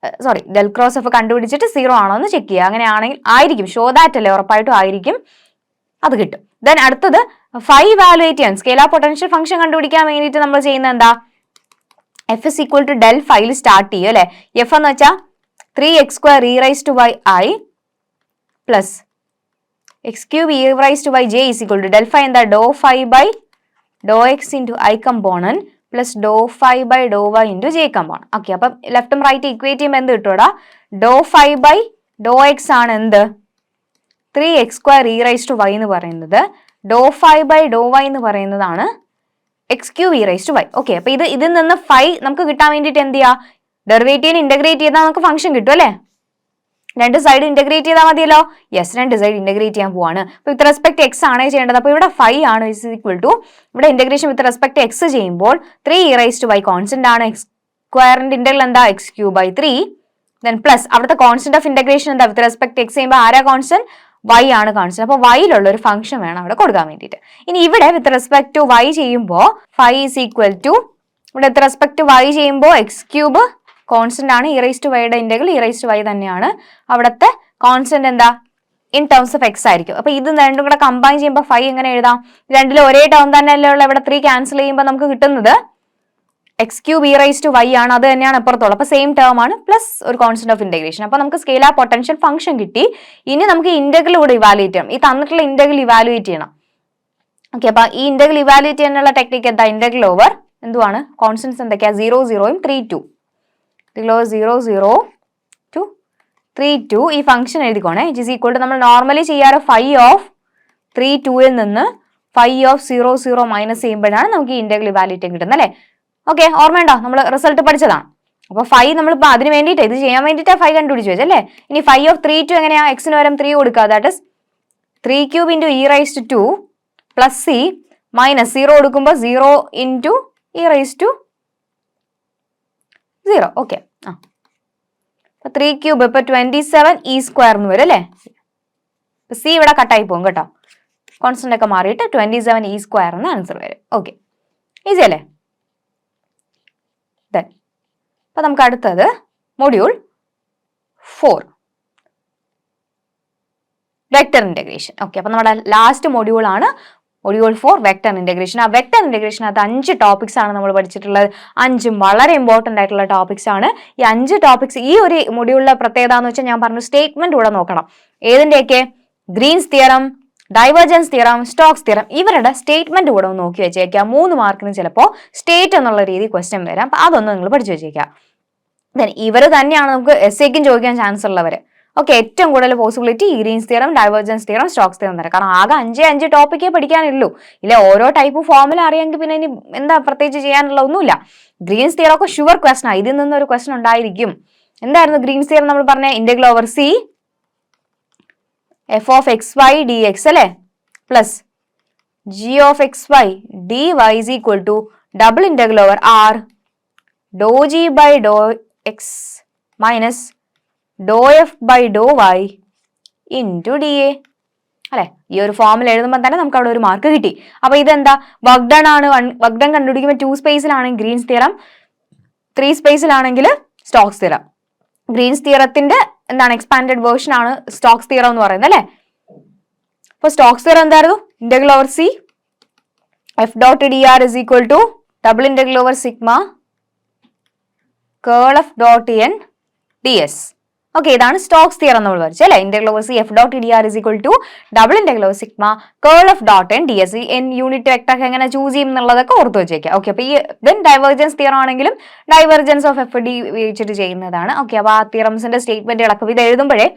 ഡെൽ ക്രോസ് എഫ് കണ്ടുപിടിച്ചിട്ട് 0 ആണോ എന്ന് ചെക്ക് ചെയ്യുക. അങ്ങനെയാണെങ്കിൽ ആയിരിക്കും, ഷോ ദാറ്റ് അല്ലേ, ഉറപ്പായിട്ടും ആയിരിക്കും, അത് കിട്ടും. ദെൻ അടുത്തത് ഫൈവ് വാലുവേറ്റ് ചെയ്യാൻ സ്കേലാർ പൊട്ടൻഷ്യൽ ഫംഗ്ഷൻ കണ്ടുപിടിക്കാൻ വേണ്ടിയിട്ട് നമ്മൾ ചെയ്യുന്ന എന്താ? F is equal to del phi start ചെയ്യും അല്ലെ. എഫ് എന്ന് വെച്ചാൽ 3x² e raised to y I plus x³ e raised to y j is equal to del phi എന്താ? ഡോ phi by Dr X into I component plus Dr phi by Dr Y into J component. Okay, അപ്പം ലെഫ്റ്റും right equate ചെയ്യുമ്പോൾ എന്ത് കിട്ടൂടാ? Dow phi by Dr x ആണ് എന്ത്? 3x² e raised to y എന്ന് പറയുന്നത്. Dow phi by Dr Y എന്ന് പറയുന്നതാണ് x³ e raised to y. Okay, അപ്പൊ ഇതിൽ നിന്ന് ഫൈ നമുക്ക് കിട്ടാൻ വേണ്ടിയിട്ട് എന്ത് ചെയ്യുക? ഡെറിവേറ്റീവിന് ഇന്റഗ്രേറ്റ് ചെയ്താൽ നമുക്ക് ഫംഗ്ഷൻ കിട്ടും അല്ലേ? 2 സൈഡ് ഇന്റഗ്രേറ്റ് ചെയ്താൽ മതിയല്ലോ. യെസ്, 2 സൈഡ് ഇന്റഗ്രേറ്റ് ചെയ്യാൻ പോവാണ്. അപ്പൊ വിത്ത് റെസ്പെക്ട് എക്സ് ആണ് ചെയ്യേണ്ടത്. അപ്പൊ ഇവിടെ 5 ആണ് ഇസ് ഈക്വൽ ടു, ഇവിടെ ഇന്റഗ്രേഷൻ വിത്ത് റെസ്പെക്ട് എക്സ് ചെയ്യുമ്പോൾ 3 e raised to y constant ആണ്. x² ഇന്റഗ്രൽ എന്താ? x³/3. ദെൻ പ്ലസ് അവിടുത്തെ കോൺസ്റ്റന്റ് ഓഫ് ഇന്റഗ്രേഷൻ എന്താ? വിത്ത് റെസ്പെക്ട് എക്സ് ചെയ്യുമ്പോൾ ആരാ കോൺസ്റ്റന്റ്? y ആണ് കോൺസ്റ്റന്റ്. അപ്പൊ y-ലുള്ള ഒരു ഫംഗ്ഷൻ വേണം അവിടെ കൊടുക്കാൻ വേണ്ടിയിട്ട്. ഇനി ഇവിടെ വിത്ത് റെസ്പെക്ട് ടു y ചെയ്യുമ്പോൾ 5 is equal to, ഇവിടെ വിത്ത് റെസ്പെക്ട് ടു y ചെയ്യുമ്പോൾ x³ കോൺസ്റ്റന്റ് ആണ്. e raised to y-യുടെ integral e raised to y തന്നെയാണ്. അവിടുത്തെ കോൺസ്റ്റന്റ് എന്താ? ഇൻ ടേംസ് ഓഫ് എക്സ് ആയിരിക്കും. അപ്പൊ ഇത് രണ്ടും കൂടെ കമ്പൈൻ ചെയ്യുമ്പോൾ 5 എങ്ങനെ എഴുതാം? രണ്ടിലും ഒരേ ടേം തന്നെയല്ലേ ഉള്ള. ഇവിടെ 3 ക്യാൻസൽ ചെയ്യുമ്പോൾ നമുക്ക് കിട്ടുന്നത് X cube E raise to Y ആണ്, അത് തന്നെയാണ് എപ്പുറത്തുള്ളത്. അപ്പൊ സെയിം ടേം ആണ്, പ്ലസ് ഒരു കോൺസ്റ്റന്റ് ഓഫ് ഇന്റഗ്രേഷൻ. അപ്പൊ നമുക്ക് സ്കെയിലാർ പൊട്ടൻഷ്യൽ ഫംഗ്ഷൻ കിട്ടി. ഇനി നമുക്ക് ഇന്റഗ്രൽ കൂടെ ഇവാലുവേറ്റ് ചെയ്യണം. ഈ തന്നിട്ടുള്ള ഇന്റഗ്രൽ ഇവാലുവേറ്റ് ചെയ്യണം. ഓക്കെ, അപ്പൊ ഈ ഇന്റഗ്രൽ ഇവാലുവേറ്റ് ചെയ്യാനുള്ള ടെക്നിക്ക് എന്താ? ഇന്റഗ്രൽ ഓവർ എന്തുവാണ്? കോൺസ്റ്റന്റ്സ് എന്തൊക്കെയാ? 0 0 3 2. 0 0 to 3 2 ഈ ഫംഗ്ഷൻ എഴുതിക്കോണേ. ഇറ്റ് ഈസ് ഈക്വൽ ടു നമ്മൾ നോർമലി ചെയ്യാറ് 5 ഓഫ് 3 2ൽ നിന്ന് 5 ഓഫ് 0 0 മൈനസ് ചെയ്യുമ്പോഴാണ് നമുക്ക് ഈ ഇന്റഗ്രൽ ഇവാലുവേറ്റ് കിട്ടുന്നത് അല്ലേ? ഓക്കെ, ഓർമ്മയുണ്ടോ? നമ്മൾ റിസൾട്ട് പഠിച്ചതാണ്. അപ്പൊ 5 നമ്മളിപ്പോൾ അതിന് വേണ്ടിയിട്ട് ഇത് ചെയ്യാൻ വേണ്ടിയിട്ടാ 5 കണ്ടുപിടിച്ചു വെച്ചല്ലേ. ഇനി 5 ഓഫ് 3 2 എങ്ങനെയാ? എക്സിന് പകരം 3 കൊടുക്കുക. That is 3 cube into E raise to 2 plus C minus 0 കൊടുക്കുമ്പോൾ 0 into E raise to 0. Okay, ആ 3 ക്യൂബ് ഇപ്പൊ 27 ഇ സ്ക്വയർ എന്ന് വരും അല്ലേ? സി ഇവിടെ കട്ടായി പോകും കേട്ടോ. കോൺസ്റ്റന്റ് ഒക്കെ മാറിയിട്ട് 27 ഇ സ്ക്വയർ എന്ന് ആൻസർ വരും. ഓക്കെ, ഈസി അല്ലേ? അപ്പൊ നമുക്ക് അടുത്തത് മൊഡ്യൂൾ 4 വെക്ടർ ഇന്റഗ്രേഷൻ. ഓക്കെ, അപ്പൊ നമ്മുടെ ലാസ്റ്റ് മൊഡ്യൂൾ ആണ് മൊഡ്യൂൾ 4 വെക്ടർ ഇന്റഗ്രേഷൻ. ആ വെക്ടർ ഇന്റഗ്രേഷനകത്ത് 5 ടോപ്പിക്സ് ആണ് നമ്മൾ പഠിച്ചിട്ടുള്ളത്. 5 വളരെ ഇമ്പോർട്ടന്റ് ആയിട്ടുള്ള ടോപ്പിക്സ് ആണ്. ഈ 5 ടോപ്പിക്സ് ഈ ഒരു മൊഡ്യൂളിലെ പ്രത്യേകത എന്ന് വെച്ചാൽ ഞാൻ പറഞ്ഞു സ്റ്റേറ്റ്മെന്റ് കൂടെ നോക്കണം. ഏതിന്റെയൊക്കെ? Green's theorem, divergence theorem, Stokes theorem, ഇവരുടെ സ്റ്റേറ്റ്മെന്റ് കൂടെ ഒന്ന് നോക്കി വെച്ചേക്കാം. 3 മാർക്കിന് ചിലപ്പോൾ സ്റ്റേറ്റ് എന്നുള്ള രീതി ക്വസ്റ്റ്യൻ വരാം. അപ്പൊ അതൊന്ന് നിങ്ങൾ പഠിച്ചു വെച്ചേക്കാം. ഇവർ തന്നെയാണ് നമുക്ക് എസ്സേക്കും ചോദിക്കാൻ ചാൻസ് ഉള്ളവര്. ഓക്കെ, ഏറ്റവും കൂടുതൽ possibility Green's theorem, divergence theorem, Stokes theorem തരാം. കാരണം ആകെ 5 ടോപ്പിക്കേ പഠിക്കാനുള്ളൂ. ഇല്ല ഓരോ ടൈപ്പ് ഫോമിൽ അറിയാമെങ്കിൽ പിന്നെ ഇനി എന്താ പ്രത്യേകിച്ച് ചെയ്യാനുള്ള ഒന്നുമില്ല. ഗ്രീൻസ് തിയറം ഒക്കെ ഷുവർ ക്വസ്റ്റൻ ആണ്. ഇതിൽ നിന്നൊരു ക്വസ്റ്റൻ ഉണ്ടായിരിക്കും. എന്തായിരുന്നു ഗ്രീൻസ് തിയറം? നമ്മൾ പറഞ്ഞ integral over C f of X y d x അല്ലെ plus g of X y d y is equal to double integral over r dow g by Dr x minus dow F by Dr Y into d a അല്ലെ. ഈ ഒരു ഫോമിൽ എഴുതുമ്പോൾ തന്നെ നമുക്ക് അവിടെ ഒരു മാർക്ക് കിട്ടി. അപ്പൊ ഇതെന്താ? വർക്ക് ഡൺ ആണ്. വർക്ക് ഡൺ കണ്ടുപിടിക്കുമ്പോൾ 2 സ്പേസിലാണെങ്കിൽ ഗ്രീൻസ് തിയറം, 3 സ്പേസിലാണെങ്കിൽ സ്റ്റോക്സ് തിയറം. ഗ്രീൻസ് തിയറത്തിന്റെ എന്താണ് എക്സ്പാൻഡഡ് വേർഷൻ ആണ് സ്റ്റോക്സ് തിയറം എന്ന് പറയുന്നത് അല്ലെ. അപ്പൊ സ്റ്റോക്സ് തിയറം എന്തായിരുന്നു? Integral over C F dot D r is equal to double integral over sigma curl f dot n d s. Okay, ഇതാണ് സ്റ്റോക്സ് തിയറം നമ്മൾ പഠിച്ചത് അല്ലെ. Integral over C F dot D r is equal to double integral over sigma curl f dot n d S. N unit vector എങ്ങനെ choose ചെയ്യും എന്നുള്ളതൊക്കെ ഓർത്ത് വെച്ചേക്കാം. Okay, അപ്പൊ ഈ ഡൈവേർജൻസ് തിയറം ആണെങ്കിലും ഡൈവേർജൻസ് ഓഫ് എഫ് ഡി ഉപയോഗിച്ചിട്ട് ചെയ്യുന്നതാണ്. ഓക്കെ, അപ്പൊ ആ തിയറംസിന്റെ സ്റ്റേറ്റ്മെന്റുകളൊക്കെ ഇത് എഴുതുമ്പോഴേ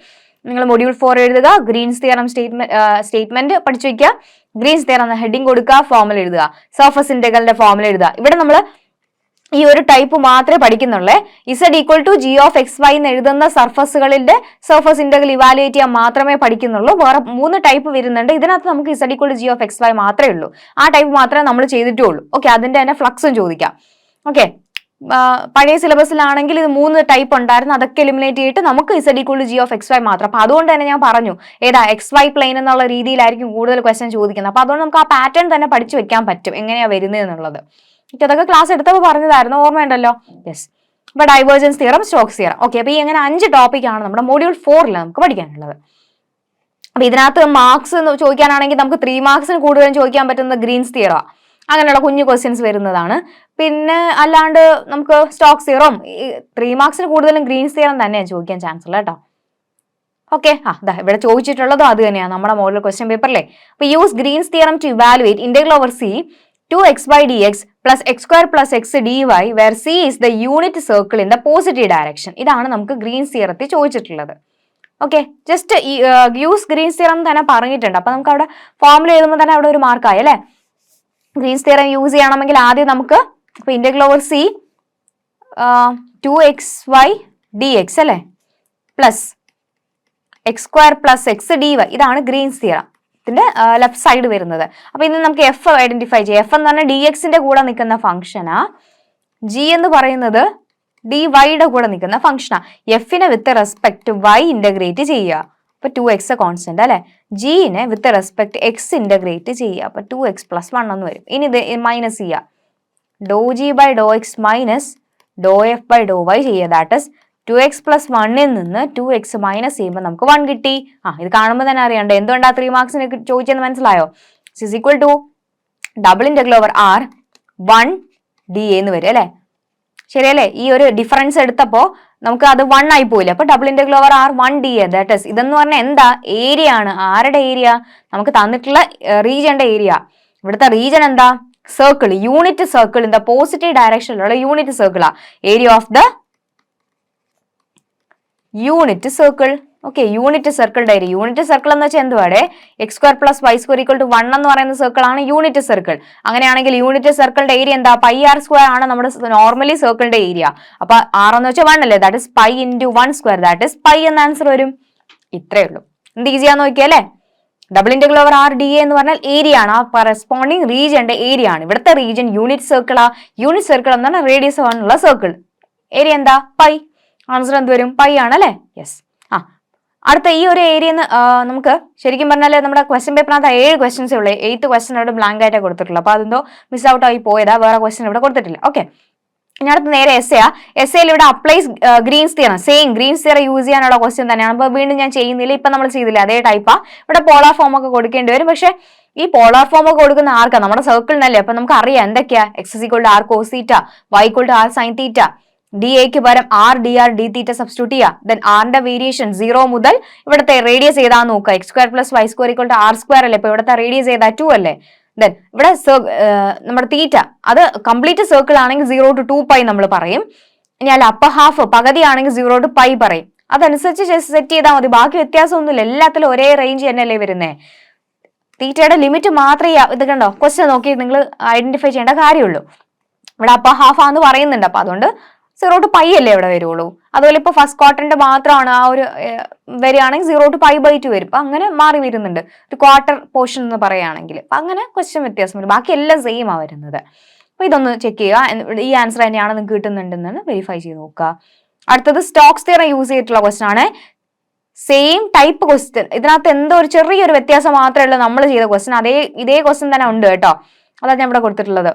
നിങ്ങൾ മൊഡ്യൂൾ 4 എഴുതുക. ഗ്രീൻസ് തിയറം സ്റ്റേറ്റ്മെന്റ് പഠിച്ചു വെക്കുക. ഗ്രീൻസ് തിയറം എന്ന ഹെഡിങ് കൊടുക്കുക, ഫോമിൽ എഴുതുക. സർഫസ് ഇന്റഗ്രലിന്റെ ഫോമിൽ എഴുതുക. ഇവിടെ നമ്മൾ ഈ ഒരു ടൈപ്പ് മാത്രമേ പഠിക്കുന്നുള്ളേ. Z equal to G of X Y എന്ന് എഴുതുന്ന സർഫസുകളിന്റെ സർഫസ് ഇന്റഗ്രൽ ഇവാലുവേറ്റ് ചെയ്യാൻ മാത്രമേ പഠിക്കുന്നുള്ളൂ. വേറെ 3 ടൈപ്പ് വരുന്നുണ്ട്. ഇതിനകത്ത് നമുക്ക് Z equal to G of X Y മാത്രമേ ഉള്ളൂ. ആ ടൈപ്പ് മാത്രമേ നമ്മൾ ചെയ്തിട്ടുള്ളൂ. ഓക്കെ, അതിന്റെ തന്നെ ഫ്ലക്സും ചോദിക്കാം. ഓക്കെ, പഴയ സിലബസിലാണെങ്കിൽ ഇത് 3 ടൈപ്പ് ഉണ്ടായിരുന്നു. അതൊക്കെ എലിമിനേറ്റ് ചെയ്തിട്ട് നമുക്ക് Z equal to G of X Y മാത്രം. അപ്പൊ അതുകൊണ്ട് തന്നെ ഞാൻ പറഞ്ഞു ഏതാ എക്സ് വൈ പ്ലെയിൻ എന്നുള്ള രീതിയിലായിരിക്കും കൂടുതൽ ക്വസ്റ്റ്യൻ ചോദിക്കുന്നത്. അപ്പൊ അതുകൊണ്ട് നമുക്ക് ആ പാറ്റേൺ തന്നെ പഠിച്ചു വെക്കാൻ പറ്റും എങ്ങനെയാ വരുന്നത് എന്നുള്ളത്. അതൊക്കെ ക്ലാസ് എടുത്തപ്പോൾ പറഞ്ഞതായിരുന്നു, ഓർമ്മയുണ്ടല്ലോ. യെസ്, അപ്പൊ divergence theorem, Stokes theorem. Okay, അപ്പൊ ഈ അങ്ങനെ 5 ടോപ്പിക്കാണ് നമ്മുടെ മൊഡ്യൂൾ 4 നമുക്ക് പഠിക്കാനുള്ളത്. അപ്പൊ ഇതിനകത്ത് മാർക്സ് ചോദിക്കാനാണെങ്കിൽ നമുക്ക് 3 മാർക്സിന് കൂടുതലും ചോദിക്കാൻ പറ്റുന്നത് ഗ്രീൻസ് തിയറം, അങ്ങനെയുള്ള കുഞ്ഞു ക്വസ്റ്റ്യൻസ് വരുന്നതാണ്. പിന്നെ അല്ലാണ്ട് നമുക്ക് സ്റ്റോക്സ് തിയറം 3 മാർക്സിന് കൂടുതലും ഗ്രീൻസ് തിയറം തന്നെയാണ് ചോദിക്കാൻ ചാൻസ് ഉള്ളത് കേട്ടോ. ഓക്കെ, ഇവിടെ ചോദിച്ചിട്ടുള്ളതും അത് തന്നെയാണ് നമ്മുടെ മോഡൽ ക്വസ്റ്റ്യൻ പേപ്പറിലെ. അപ്പൊ use Green's theorem to evaluate integral over c 2x by dx plus x square plus x dy where c is the unit circle in the positive direction. ഇതാണ് നമുക്ക് ഗ്രീൻസ് തിയറത്തിൽ ചോദിച്ചിട്ടുള്ളത്. Okay, just use Green's theorem തന്നെ പറഞ്ഞിട്ടുണ്ട്. അപ്പൊ നമുക്ക് അവിടെ formula എഴുതുമ്പോൾ തന്നെ അവിടെ ഒരു മാർക്കായി അല്ലെ. ഗ്രീൻസ് തിയറം യൂസ് ചെയ്യണമെങ്കിൽ ആദ്യം നമുക്ക് integral over C 2xy dx അല്ലെ plus X square plus X D Y, ഇതാണ് ഗ്രീൻസ് തിയറം ത്തിന്റെ ലെഫ്റ്റ് സൈഡ് വരുന്നത്. അപ്പൊ ഇന്ന് നമുക്ക് എഫ് ഐഡന്റിഫൈ ചെയ്യാം. എഫ് എന്ന് പറഞ്ഞാൽ ഡി എക്സിന്റെ കൂടെ നിൽക്കുന്ന ഫംഗ്ഷനാ. ജി എന്ന് പറയുന്നത് ഡി വൈയുടെ കൂടെ നിൽക്കുന്ന ഫംഗ്ഷനാ. എഫിനെ വിത്ത് റെസ്പെക്ട് വൈ ഇന്റഗ്രേറ്റ് ചെയ്യുക. അപ്പൊ 2x കോൺസ്റ്റന്റ് അല്ലെ. ജിനെ വിത്ത് റെസ്പെക്ട് എക്സ് ഇന്റഗ്രേറ്റ് ചെയ്യുക. അപ്പൊ 2x + 1 എന്ന് വരും. ഇനി ഇത് മൈനസ് ചെയ്യുക. Dow g by Dr x minus dow F by Dr y ചെയ്യുക. ദാറ്റ് ഇസ് 2x + 1ൽ നിന്ന് 2x മൈനസ് ചെയ്യുമ്പോൾ നമുക്ക് 1 കിട്ടി. ഇത് കാണുമ്പോൾ തന്നെ അറിയണ്ടേ എന്തുകൊണ്ടാ 3 മാർക്സിന് ചോദിച്ചെന്ന് മനസ്സിലായോ? Is equal to double integral over R 1 dA എന്ന് വരും അല്ലെ. ശരിയല്ലേ? ഈ ഒരു ഡിഫറൻസ് എടുത്തപ്പോ നമുക്ക് അത് 1 ആയി പോയില്ല. അപ്പൊ double integral over R1dA that is ഇതെന്ന് പറഞ്ഞാൽ എന്താ? ഏരിയ ആണ്. ആരുടെ ഏരിയ? നമുക്ക് തന്നിട്ടുള്ള റീജിയന്റെ ഏരിയ. ഇവിടുത്തെ റീജിയൻ എന്താ? Circle, unit circle in the positive ഡയറക്ഷനിലുള്ള യൂണിറ്റ് സർക്കിളാ area of the unit circle. Okay, unit സർക്കിളിന്റെ ഏരിയ. യൂണിറ്റ് സർക്കിൾ എന്ന് വെച്ചാൽ എന്തുവാടെ? x² + y² = 1 എന്ന് പറയുന്ന സർക്കിൾ ആണ് യൂണിറ്റ് സർക്കിൾ. അങ്ങനെയാണെങ്കിൽ യൂണിറ്റ് സർക്കിളിന്റെ ഏരിയ എന്താ? πr² ആണ് നമ്മുടെ നോർമലി സർക്കിളിന്റെ ഏരിയ. അപ്പൊ r എന്ന് വെച്ചാൽ 1 അല്ലേ? ദാറ്റ് ഇസ് π × 1² ദാറ്റ് ഇസ് π എന്ന ആൻസർ വരും. ഇത്രേ ഉള്ളൂ. എന്ത് ഈസിയാന്ന് നോക്കിയല്ലേ? Double integral over R dA എന്ന് പറഞ്ഞാൽ ഏരിയ ആണ്, ആ കറസ്പോണ്ടിങ് റീജിയന്റെ ഏരിയ ആണ്. ഇവിടുത്തെ റീജിയൻ യൂണിറ്റ് സർക്കിളാ. യൂണിറ്റ് സർക്കിൾ എന്ന് പറഞ്ഞാൽ റേഡിയസ് 1 ഉള്ള സർക്കിൾ. ഏരിയ എന്താ? π. ആൻസർ എന്ത് വരും? π ആണല്ലേ? യെസ്. അടുത്ത ഈ ഒരു ഏരിയ നമുക്ക് ശരിക്കും പറഞ്ഞാൽ നമ്മുടെ ക്വസ്റ്റ്യൻ പേപ്പറിനകത്ത് 7 ക്വസ്റ്റ്യൻസേ ഉള്ളൂ. 8th ക്വസ്റ്റ്യൻ അവിടെ ബ്ലാങ്ക് ആയിട്ടാണ് കൊടുത്തിട്ടുള്ളത്. അപ്പൊ അതെന്തോ മിസ് ഔട്ട് ആയി പോയതാ, വേറെ ക്വസ്റ്റ്യൻ ഇവിടെ കൊടുത്തിട്ടില്ല. ഓക്കെ, ഇനി അടുത്ത് നേരെ എസ്സേയിൽ ഇവിടെ applies Green's theorem, same Green's theorem use ചെയ്യാനുള്ള ക്വസ്റ്റ്യൻ തന്നെയാണ്. അപ്പൊ വീണ്ടും ഞാൻ ചെയ്യുന്നില്ല, ഇപ്പൊ നമ്മൾ ചെയ്തില്ല അതേ ടൈപ്പാ. ഇവിടെ പോളാർ ഫോം ഒക്കെ കൊടുക്കേണ്ടി വരും. പക്ഷെ ഈ പോളാർ ഫോം ഒക്കെ കൊടുക്കുന്ന ആർക്കാ? നമ്മുടെ സർക്കിളിനല്ലേ. അപ്പൊ നമുക്ക് അറിയാം എന്തൊക്കെയാ. x = r cos θ, y = r sin θ, dAക്ക് പകരം r dr dθ സബ്സ്റ്റിറ്റ്യൂട്ട് ചെയ്യുക. ദെൻ ആറിന്റെ വേരിയേഷൻ 0 മുതൽ ഇവിടുത്തെ റേഡിയസ് ഏതാന്ന് നോക്കുക. x² + y² = r² അല്ലേ? ഇപ്പൊ ഇവിടുത്തെ റേഡിയസ് ഏതാ? 2 അല്ലേ? ദെൻ ഇവിടെ നമ്മുടെ തീറ്റ അത് കംപ്ലീറ്റ് സർക്കിൾ ആണെങ്കിൽ 0 to 2π നമ്മൾ പറയും. ഇനി അല്ല അപ്പർ ഹാഫ് പകുതി ആണെങ്കിൽ 0 to π പറയും. അതനുസരിച്ച് സെറ്റ് ചെയ്താൽ മതി. ബാക്കി വ്യത്യാസമൊന്നുമില്ല, എല്ലാത്തിലും ഒരേ റേഞ്ച് തന്നെയല്ലേ വരുന്നേ. തീറ്റയുടെ ലിമിറ്റ് മാത്രമേ ഇത് കണ്ടോ ക്വസ്റ്റ്യൻ നോക്കി നിങ്ങൾ ഐഡന്റിഫൈ ചെയ്യേണ്ട കാര്യമുള്ളൂ. ഇവിടെ അപ്പർ ഹാഫ് ആണെന്ന് പറയുന്നുണ്ട്. അപ്പൊ അതുകൊണ്ട് 0 to π അല്ലേ ഇവിടെ വരുള്ളൂ. അതുപോലെ ഇപ്പൊ ഫസ്റ്റ് ക്വാർട്ടറിന്റെ മാത്രമാണ് ആ ഒരു വരികയാണെങ്കിൽ 0 to π/2 വരും. അപ്പൊ അങ്ങനെ മാറി വരുന്നുണ്ട് ഒരു ക്വാർട്ടർ പോർഷൻ എന്ന് പറയുകയാണെങ്കിൽ. അപ്പൊ അങ്ങനെ ക്വസ്റ്റ്യൻ വ്യത്യാസം വരും. ബാക്കി എല്ലാം സെയിം ആ വരുന്നത്. അപ്പൊ ഇതൊന്ന് ചെക്ക് ചെയ്യുക. ഈ ആൻസർ തന്നെയാണ് നിങ്ങൾക്ക് കിട്ടുന്നുണ്ടെന്ന് വെരിഫൈ ചെയ്ത് നോക്കുക. അടുത്തത് സ്റ്റോക്സ് തിയറം യൂസ് ചെയ്തിട്ടുള്ള ക്വസ്റ്റ്യൻ ആണ്. സെയിം ടൈപ്പ് ക്വസ്റ്റ്യൻ, ഇതിനകത്ത് എന്തോ ഒരു ചെറിയൊരു വ്യത്യാസം മാത്രമേ ഉള്ളൂ. നമ്മൾ ചെയ്ത ക്വസ്റ്റ്യൻ ഇതേ ക്വസ്റ്റ്യൻ തന്നെ ഉണ്ട് കേട്ടോ. അതാണ് ഞാൻ ഇവിടെ കൊടുത്തിട്ടുള്ളത്.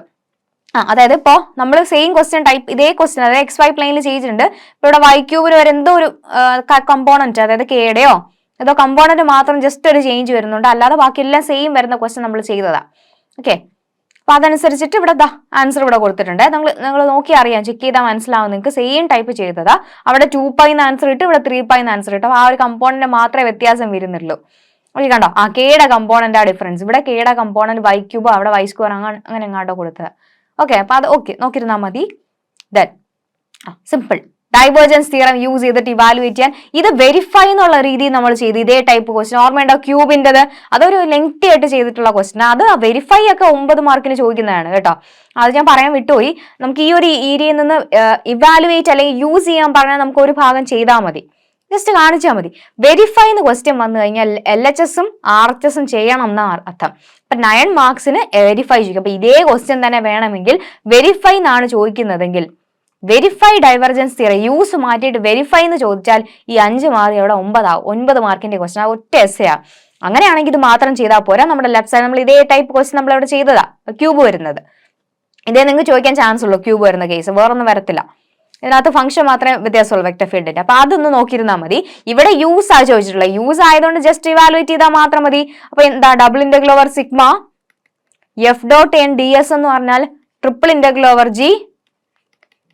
അതായത് ഇപ്പോ നമ്മൾ സെയിം ക്വസ്റ്റ്യൻ ടൈപ്പ് ഇതേ ക്വസ്റ്റ്യൻ അതായത് XY പ്ലെയിനിൽ ചെയ്തിട്ടുണ്ട്. ഇപ്പൊ ഇവിടെ y³ വരെ എന്തോ ഒരു കമ്പോണന്റ് അതായത് കെയുടെയോ ഏതോ കമ്പോണന്റ് മാത്രം ജസ്റ്റ് ഒരു ചേഞ്ച് വരുന്നുണ്ട്. അല്ലാതെ ബാക്കി എല്ലാം സെയിം വരുന്ന ക്വസ്റ്റ്യൻ നമ്മൾ ചെയ്തതാ. ഓക്കെ, അപ്പൊ അതനുസരിച്ചിട്ട് ഇവിടെ ആൻസർ ഇവിടെ കൊടുത്തിട്ടുണ്ട്. നിങ്ങൾ നോക്കി അറിയാം, ചെക്ക് ചെയ്താൽ മനസ്സിലാവും നിങ്ങൾക്ക്. സെയിം ടൈപ്പ് ചെയ്തതാ. അവിടെ 2π എന്ന് ആൻസർ ഇട്ട് ഇവിടെ 3π എന്ന് ആൻസർ ഇട്ടു. ആ ഒരു കമ്പോണന്റ് മാത്രമേ വ്യത്യാസം വരുന്നുള്ളൂ. ഓക്കെ, കണ്ടോ? കെയുടെ കമ്പോണന്റ് ആ ഡിഫറൻസ്. ഇവിടെ കെയുടെ കമ്പോണന്റ് y³ അവിടെ y² അങ്ങനെ എങ്ങാണ്ടോ കൊടുത്തത്. ഓക്കെ, അപ്പൊ അത് ഓക്കെ നോക്കിയിരുന്നാൽ മതി. Then simple divergence theorem use ചെയ്തിട്ട് ഇവാലുവേറ്റ് ചെയ്യാൻ. ഇത് വെരിഫൈ എന്നുള്ള രീതിയിൽ നമ്മൾ ചെയ്ത് ഇതേ ടൈപ്പ് ക്വസ്റ്റ്യൻ ഓർമ്മയുണ്ടോ? ക്യൂബിൻ്റെത് അതൊരു ലെങ്തി ആയിട്ട് ചെയ്തിട്ടുള്ള ക്വസ്റ്റ്യൻ. അത് വെരിഫൈ ഒക്കെ 9 മാർക്കിന് ചോദിക്കുന്നതാണ് കേട്ടോ. അത് ഞാൻ പറയാൻ വിട്ടുപോയി. നമുക്ക് ഈ ഒരു ഏരിയയിൽ നിന്ന് ഇവാലുവേറ്റ് അല്ലെങ്കിൽ യൂസ് ചെയ്യാൻ പറഞ്ഞാൽ നമുക്ക് ഒരു ഭാഗം ചെയ്താൽ മതി, ജസ്റ്റ് കാണിച്ചാൽ മതി. വെരിഫൈ എന്ന് ക്വസ്റ്റ്യൻ വന്നു കഴിഞ്ഞാൽ LHSഉം RHSഉം ചെയ്യണം എന്ന അർത്ഥം. അപ്പൊ 9 മാർക്സിന് വെരിഫൈ ചെയ്യും. അപ്പൊ ഇതേ ക്വസ്റ്റ്യൻ തന്നെ വേണമെങ്കിൽ വെരിഫൈ എന്നാണ് ചോദിക്കുന്നതെങ്കിൽ വെരിഫൈ ഡൈവർജൻസ് തിയറം യൂസ് മാറ്റിയിട്ട് വെരിഫൈ എന്ന് ചോദിച്ചാൽ ഈ 5 മാർക്ക് ഇവിടെ 9 മാർക്കിന്റെ ക്വസ്റ്റ്യൻ ഒറ്റ എസ്സേയാ. അങ്ങനെയാണെങ്കിൽ ഇത് മാത്രം ചെയ്താൽ പോരാ. നമ്മുടെ ലെഫ്റ്റ് സൈഡ് നമ്മൾ ഇതേ ടൈപ്പ് ക്വസ്റ്റ്യൻ നമ്മൾ ഇവിടെ ചെയ്തതാ, ക്യൂബ് വരുന്നത്. ഇതേ നിങ്ങൾക്ക് ചോദിക്കാൻ ചാൻസ് ഉള്ളൂ ക്യൂബ് വരുന്ന കേസ്, വേറൊന്നും വരത്തില്ല. ഇതിനകത്ത് ഫംഗ്ഷൻ മാത്രമേ വ്യത്യാസമുള്ളൂ വെക്ടർ ഫീൽഡിന്റെ. അപ്പൊ അതൊന്ന് നോക്കിയിരുന്നാൽ മതി. ഇവിടെ യൂസ് ആ ചോദിച്ചിട്ടുള്ളത്. യൂസ് ആയതുകൊണ്ട് ജസ്റ്റ് ഇവാലുവേറ്റ് ചെയ്താൽ മാത്രം മതി. അപ്പൊ എന്താ? Double integral over sigma f.n ds എന്ന് പറഞ്ഞാൽ triple integral over g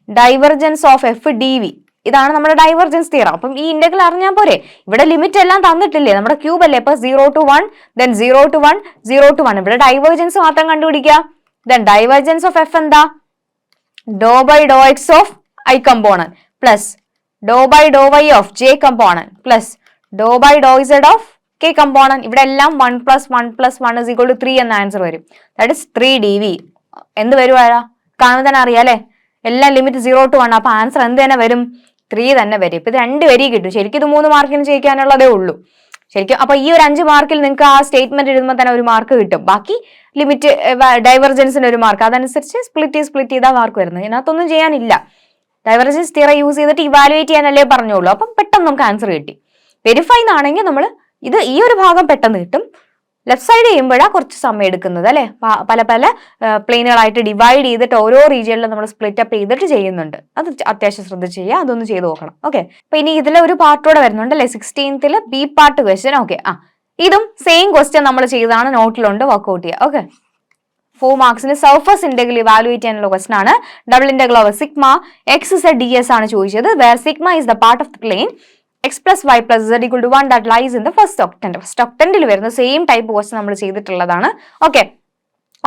divergence of f dv. ഇതാണ് നമ്മുടെ ഡൈവർജൻസ് തിയറം. അപ്പം ഈ ഇന്റഗ്രൽ അറിഞ്ഞാൽ പോരെ. ഇവിടെ ലിമിറ്റ് എല്ലാം തന്നിട്ടില്ലേ, നമ്മുടെ ക്യൂബ് അല്ലേ. ഇപ്പൊ 0 to 1 then 0 to 1 0 to 1. ഇവിടെ ഡൈവേർജൻസ് മാത്രം കണ്ടുപിടിക്കുക. then ഡൈവേർജൻസ് ഓഫ് f എന്താ? ഡോ by Dr X of I component plus dou by dou y of j component plus dou by dou z of k component. ഇവിടെ എല്ലാം 1 + 1 + 1 = 3 എന്ന answer വരും. That is 3 dv. എന്ത് വരുവാ? കാണുമ്പോൾ തന്നെ അറിയാം അല്ലെ, എല്ലാം ലിമിറ്റ് 0 to 1. അപ്പൊ ആൻസർ എന്ത് തന്നെ വരും? 3 തന്നെ വരും. ഇപ്പൊ ഇത് 2 വരി കിട്ടും. ശരിക്കും ഇത് 3 മാർക്കിന് ചെയ്യിക്കാനുള്ളതേ ഉള്ളൂ ശരിക്കും. അപ്പൊ ഈ ഒരു 5 മാർക്കിൽ നിങ്ങൾക്ക് ആ സ്റ്റേറ്റ്മെന്റ് എഴുതുമ്പോൾ തന്നെ ഒരു മാർക്ക് കിട്ടും. ബാക്കി ലിമിറ്റ് ഡൈവർജൻസിന് ഒരു മാർക്ക്, അതനുസരിച്ച് സ്പ്ലിറ്റ് ചെയ്താൽ മാർക്ക് വരുന്നത്. ഇതിനകത്തൊന്നും ചെയ്യാനില്ല. ഡൈവർജൻസ് തിയറം യൂസ് ചെയ്തിട്ട് ഇവാലുവേറ്റ് ചെയ്യാനല്ലേ പറഞ്ഞോളൂ. അപ്പം പെട്ടെന്ന് നമുക്ക് ആൻസർ കിട്ടി. വെരിഫൈ എന്നാണെങ്കിൽ നമ്മൾ ഈ ഒരു ഭാഗം പെട്ടെന്ന് കിട്ടും. ലെഫ്റ്റ് സൈഡ് ചെയ്യുമ്പോഴാണ് കുറച്ച് സമയം എടുക്കുന്നത് അല്ലെ. പല പ്ലെയിനുകളായിട്ട് ഡിവൈഡ് ചെയ്തിട്ട് ഓരോ റീജിയനിലും നമ്മൾ സ്പ്ലിറ്റ് അപ്പ് ചെയ്തിട്ട് ചെയ്യുന്നുണ്ട്. അത് അത്യാവശ്യം ശ്രദ്ധിച്ച് ചെയ്യുക, അതൊന്ന് ചെയ്ത് നോക്കണം. ഓക്കെ, അപ്പൊ ഇനി ഇതിലെ ഒരു പാർട്ടോടെ വരുന്നുണ്ട് അല്ലെ, 16th B part question. Okay, ഇതും സെയിം ക്വസ്റ്റ്യൻ നമ്മൾ ചെയ്തതാണ്, നോട്ടിലുണ്ട്, വർക്ക്ഔട്ട് ചെയ്യുക. ഓക്കെ, 4 മാർക്സിന് സർഫസ് ഇന്റഗ്രൽ ഇവാലുവേറ്റ് ചെയ്യാനുള്ള ക്വസ്റ്റൻ ആണ്. Double integral over sigma X is A D S ആണ് ചോദിച്ചത്. Where sigma is the part of the plane x plus y plus z equal to 1 that lies in the first octant. First ഒക്ടന്റിൽ വരുന്ന same type question നമ്മൾ ചെയ്തിട്ടുള്ളതാണ്. Okay,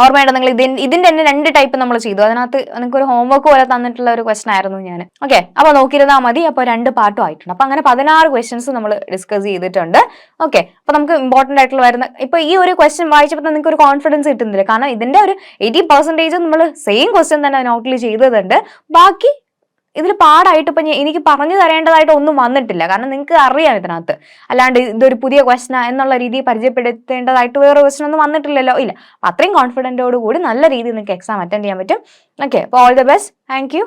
ഓർമ്മയുണ്ടോ നിങ്ങൾ? ഇതിന്റെ തന്നെ 2 ടൈപ്പ് നമ്മൾ ചെയ്തു. അതിനകത്ത് നിങ്ങൾക്ക് ഒരു ഹോംവർക്ക് പോലെ തന്നിട്ടുള്ള ഒരു ക്വസ്റ്റൻ ആയിരുന്നു ഞാൻ. ഓക്കെ, അപ്പൊ നോക്കിയിരുന്നാൽ മതി. അപ്പൊ 2 പാർട്ടും ആയിട്ടുണ്ട്. അപ്പൊ അങ്ങനെ 16 ക്വസ്റ്റൻസ് നമ്മൾ ഡിസ്കസ് ചെയ്തിട്ടുണ്ട്. ഓക്കെ, അപ്പൊ നമുക്ക് ഇമ്പോർട്ടന്റ് ആയിട്ടുള്ള വരുന്ന ഇപ്പൊ ഈ ഒരു ക്വസ്റ്റൻ വായിച്ചപ്പോൾ നിങ്ങൾക്ക് ഒരു കോൺഫിഡൻസ് കിട്ടുന്നില്ല. കാരണം ഇതിന്റെ ഒരു 80% നമ്മൾ സെയിം ക്വസ്റ്റൻ തന്നെ നോട്ടിൽ ചെയ്തതുണ്ട്. ബാക്കി ഇതിൽ പാടായിട്ട് ഇപ്പൊ എനിക്ക് പറഞ്ഞു തരേണ്ടതായിട്ട് ഒന്നും വന്നിട്ടില്ല. കാരണം നിങ്ങൾക്ക് അറിയാം ഇതിനകത്ത്. അല്ലാണ്ട് ഇതൊരു പുതിയ ക്വസ്റ്റൻ എന്നുള്ള രീതിയിൽ പരിചയപ്പെടുത്തേണ്ടതായിട്ട് വേറെ ക്വസ്റ്റൻ ഒന്നും വന്നിട്ടില്ലല്ലോ. ഇല്ല, അത്രയും കോൺഫിഡൻറ്റോട് കൂടി നല്ല രീതിയിൽ നിങ്ങൾക്ക് എക്സാം അറ്റൻഡ് ചെയ്യാൻ പറ്റും. ഓക്കെ, അപ്പോൾ all the best. Thank you.